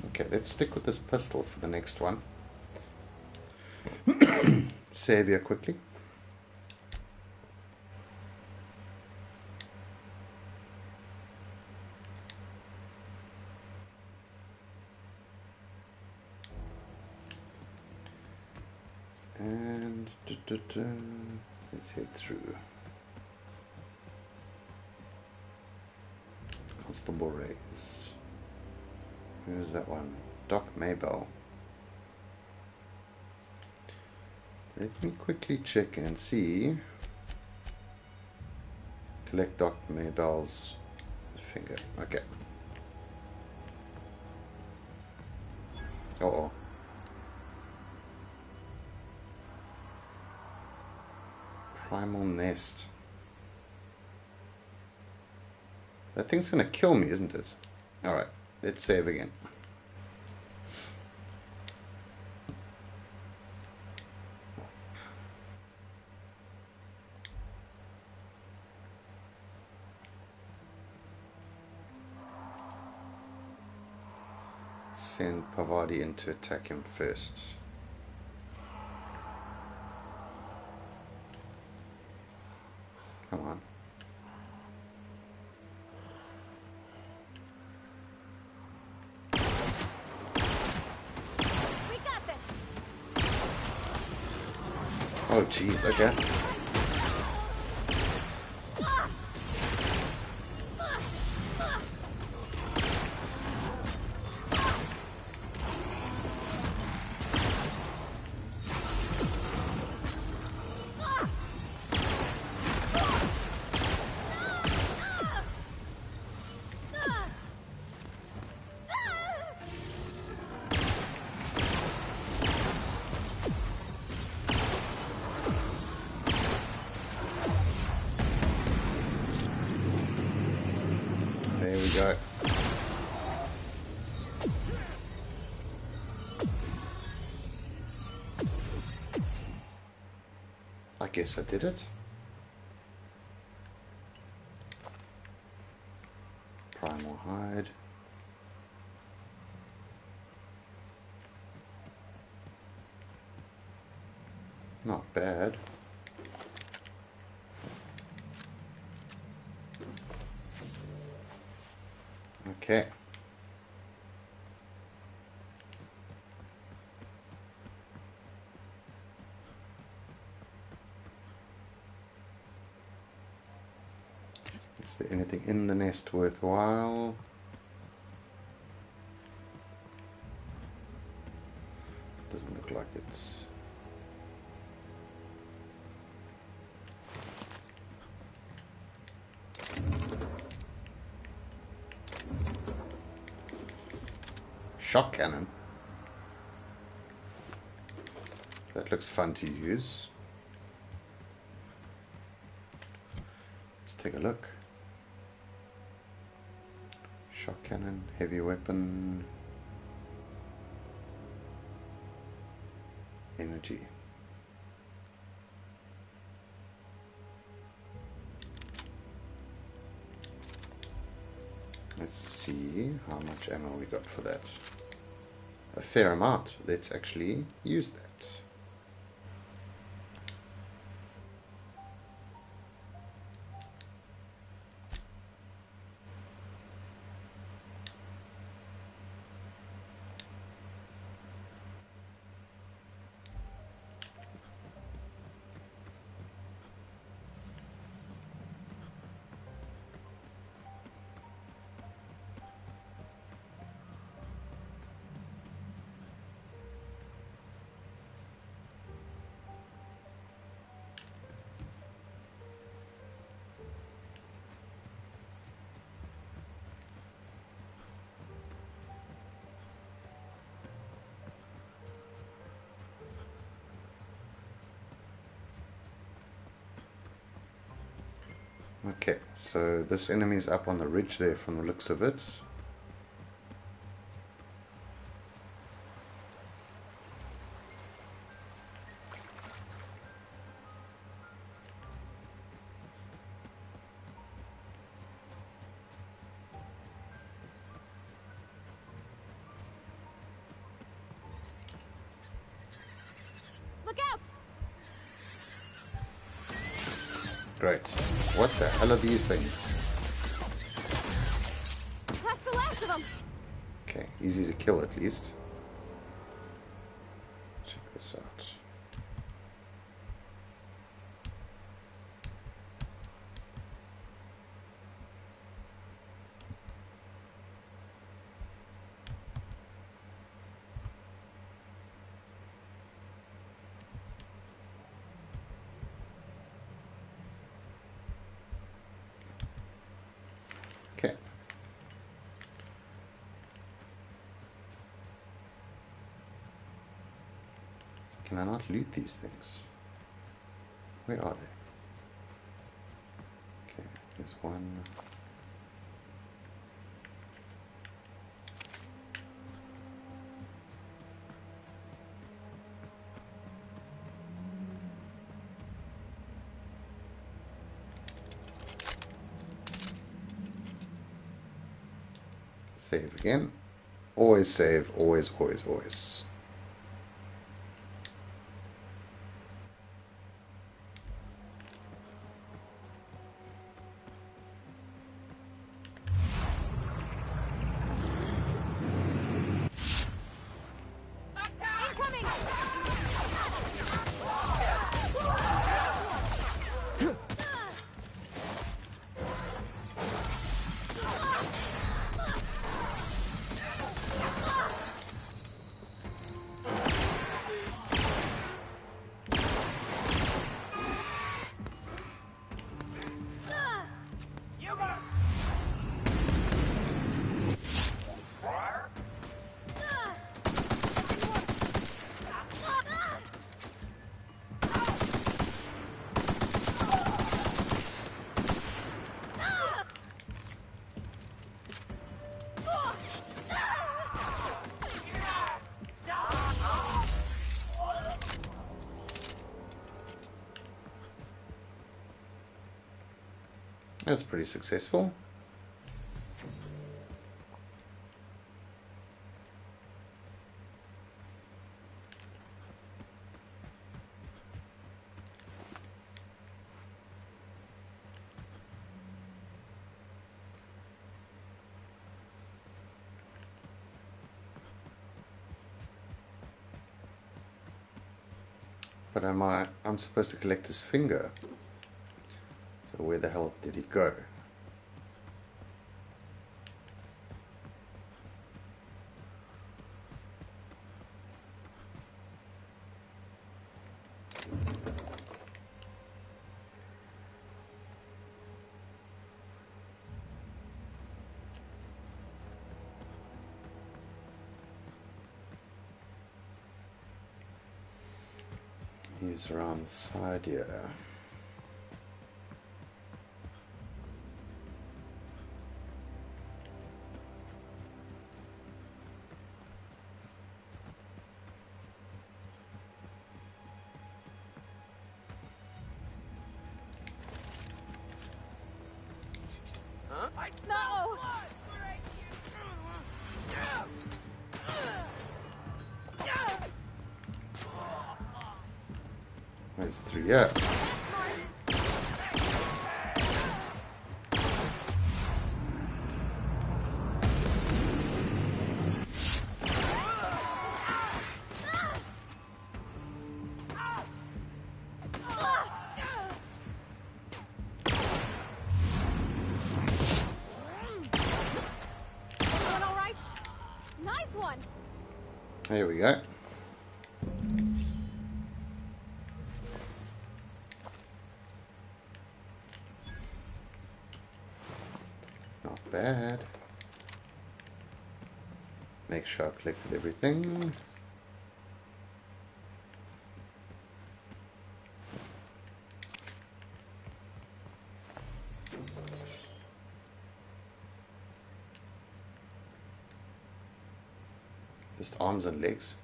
Okay, let's stick with this pistol for the next one. Save here quickly. And Let's head through. Constable Rays. Who's that one? Doc Maybell. Let me quickly check and see. Collect Doc Maybell's finger. Okay. Uh-oh. Primal Nest. That thing's gonna kill me, isn't it? Alright, let's save again. Send Pavadi in to attack him first. Come on. We got this. Oh jeez, okay. There we go. I guess I did it. Primal hide. Not bad. Okay. Is there anything in the nest worthwhile? Doesn't look like it's... Shock cannon. That looks fun to use. Let's take a look. Shock cannon, heavy weapon, energy. Let's see how much ammo we got for that. A fair amount. Let's actually use that. Okay, so this enemy is up on the ridge there from the looks of it. Look out! Great. What the hell are these things? That's the last of them. Okay, easy to kill at least. Check this out. Can I not loot these things? Where are they? Okay, there's one. Save again. Always save, always, always, always. That's pretty successful. But I'm supposed to collect his finger. So where the hell did he go? He's around the side here. No! There's 3 up. There we go. Not bad. Make sure I've collected everything. Just arms and legs.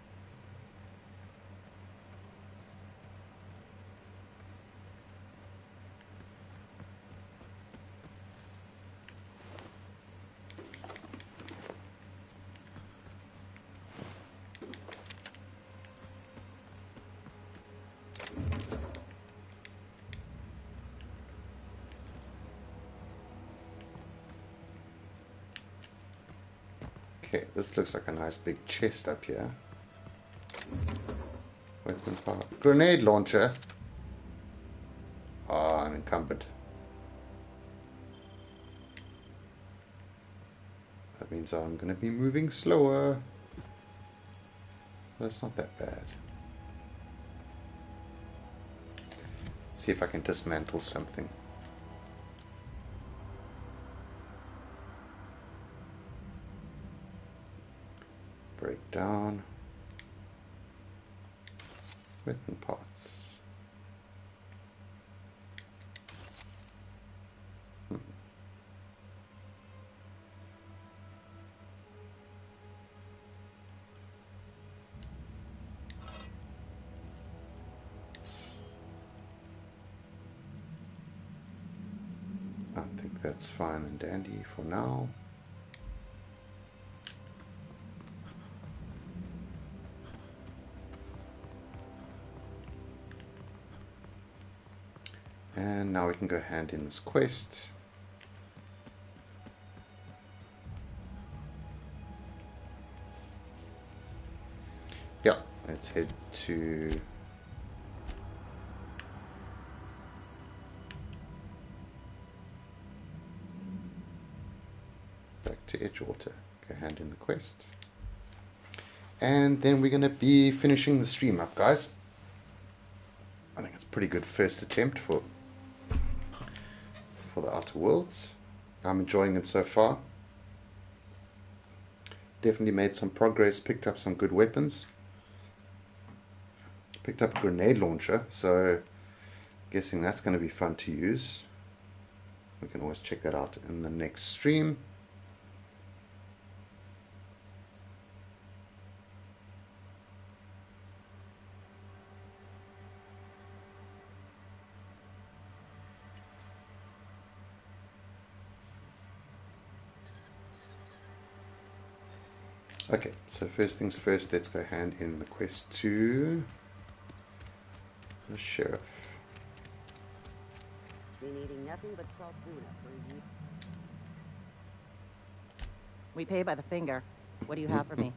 Okay, this looks like a nice big chest up here. Weapon power. Grenade launcher. Ah, unencumbered. That means I'm going to be moving slower. That's not that bad. Let's see if I can dismantle something. Break down. Weapon parts. I think that's fine and dandy for now. And now we can go hand in this quest. Yeah, let's head to back to Edgewater. Go hand in the quest. And then we're going to be finishing the stream up, guys. I think it's a pretty good first attempt for the Outer Worlds. I'm enjoying it so far. Definitely made some progress, picked up some good weapons. Picked up a grenade launcher, so guessing that's going to be fun to use. We can always check that out in the next stream. Okay, so first things first, let's go hand in the quest to the sheriff. Been eating nothing but salt tuna for you. We pay by the finger. What do you have for me?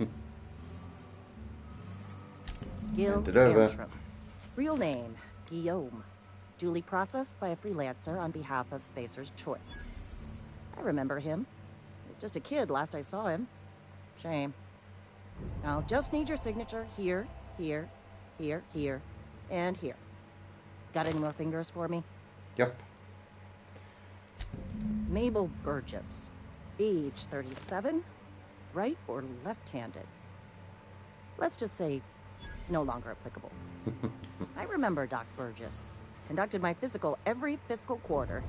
Gil Hand it over. Bertram. Real name, Guillaume. Duly processed by a freelancer on behalf of Spacer's Choice. I remember him. He was just a kid last I saw him. Shame. I'll just need your signature here, here, here, here, and here. Got any more fingers for me? Yep. Mabel Burgess. Age 37. Right or left-handed? Let's just say no longer applicable. I remember Doc Burgess. Conducted my physical every fiscal quarter.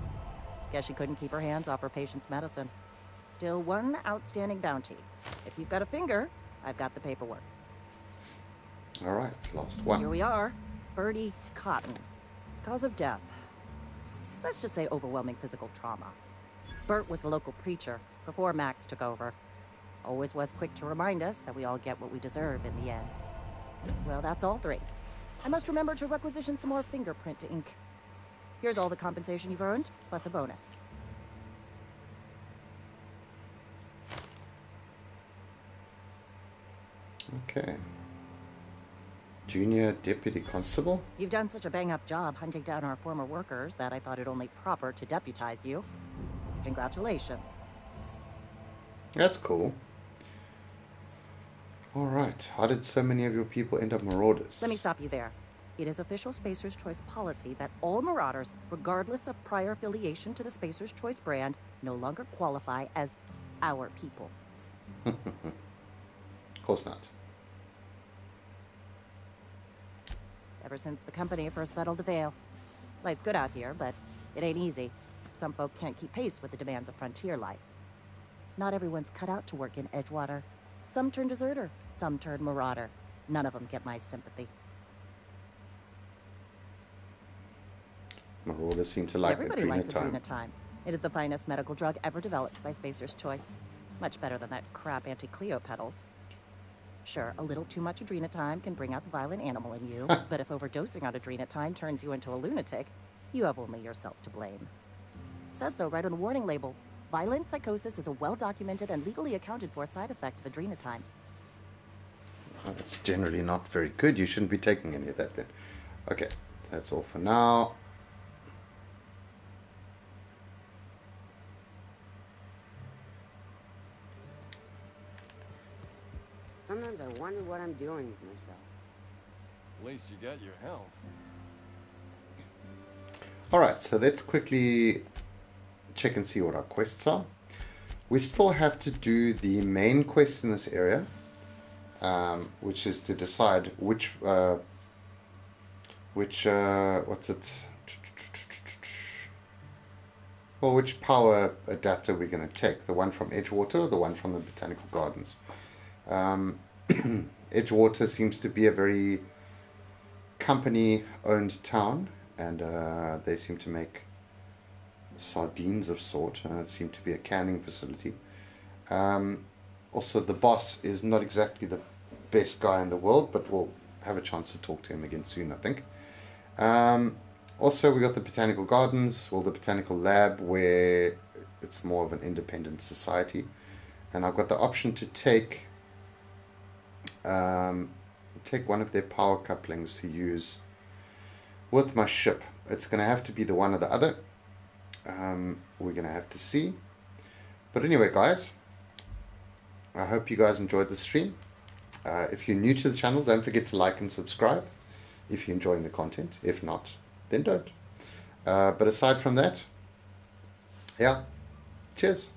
Guess she couldn't keep her hands off her patient's medicine. Still one outstanding bounty. If you've got a finger, I've got the paperwork. All right, last one. Here we are. Bertie Cotton. Cause of death. Let's just say overwhelming physical trauma. Bert was the local preacher before Max took over. Always was quick to remind us that we all get what we deserve in the end. Well, that's all three. I must remember to requisition some more fingerprint ink. Here's all the compensation you've earned, plus a bonus. Okay. Junior Deputy Constable? You've done such a bang-up job hunting down our former workers that I thought it only proper to deputize you. Congratulations. That's cool. Alright, how did so many of your people end up marauders? Let me stop you there. It is official Spacer's Choice policy that all marauders, regardless of prior affiliation to the Spacer's Choice brand, no longer qualify as our people. Of course not. Ever since the company first settled the Vale. Life's good out here, but it ain't easy. Some folk can't keep pace with the demands of frontier life. Not everyone's cut out to work in Edgewater. Some turn deserter, some turn marauder. None of them get my sympathy. Marauders seem to like Everybody the likes Adrenatime. Adrenatime. It is the finest medical drug ever developed by Spacer's Choice. Much better than that crap anti-Cleo pedals. Sure, a little too much Adrenatime can bring out the violent animal in you, but if overdosing on Adrenatime turns you into a lunatic, you have only yourself to blame. Says so right on the warning label. Violent psychosis is a well-documented and legally accounted for side effect of Adrenatime. Well, that's generally not very good. You shouldn't be taking any of that then. Okay, that's all for now. Sometimes I wonder what I'm doing with myself. At least you got your health. Alright, so let's quickly check and see what our quests are. We still have to do the main quest in this area, which is to decide which which what's it? Well, which power adapter we're going to take? The one from Edgewater or the one from the Botanical Gardens? Edgewater seems to be a very company-owned town, and they seem to make sardines of sort, and it seemed to be a canning facility. Also, the boss is not exactly the best guy in the world, but we'll have a chance to talk to him again soon, I think. Also, we got the Botanical Gardens, well, the Botanical Lab, where it's more of an independent society, and I've got the option to take one of their power couplings to use with my ship. It's going to have to be the one or the other. We're going to have to see. But anyway, guys, I hope you guys enjoyed the stream. If you're new to the channel, don't forget to like and subscribe if you're enjoying the content. If not, then don't. But aside from that, yeah, cheers.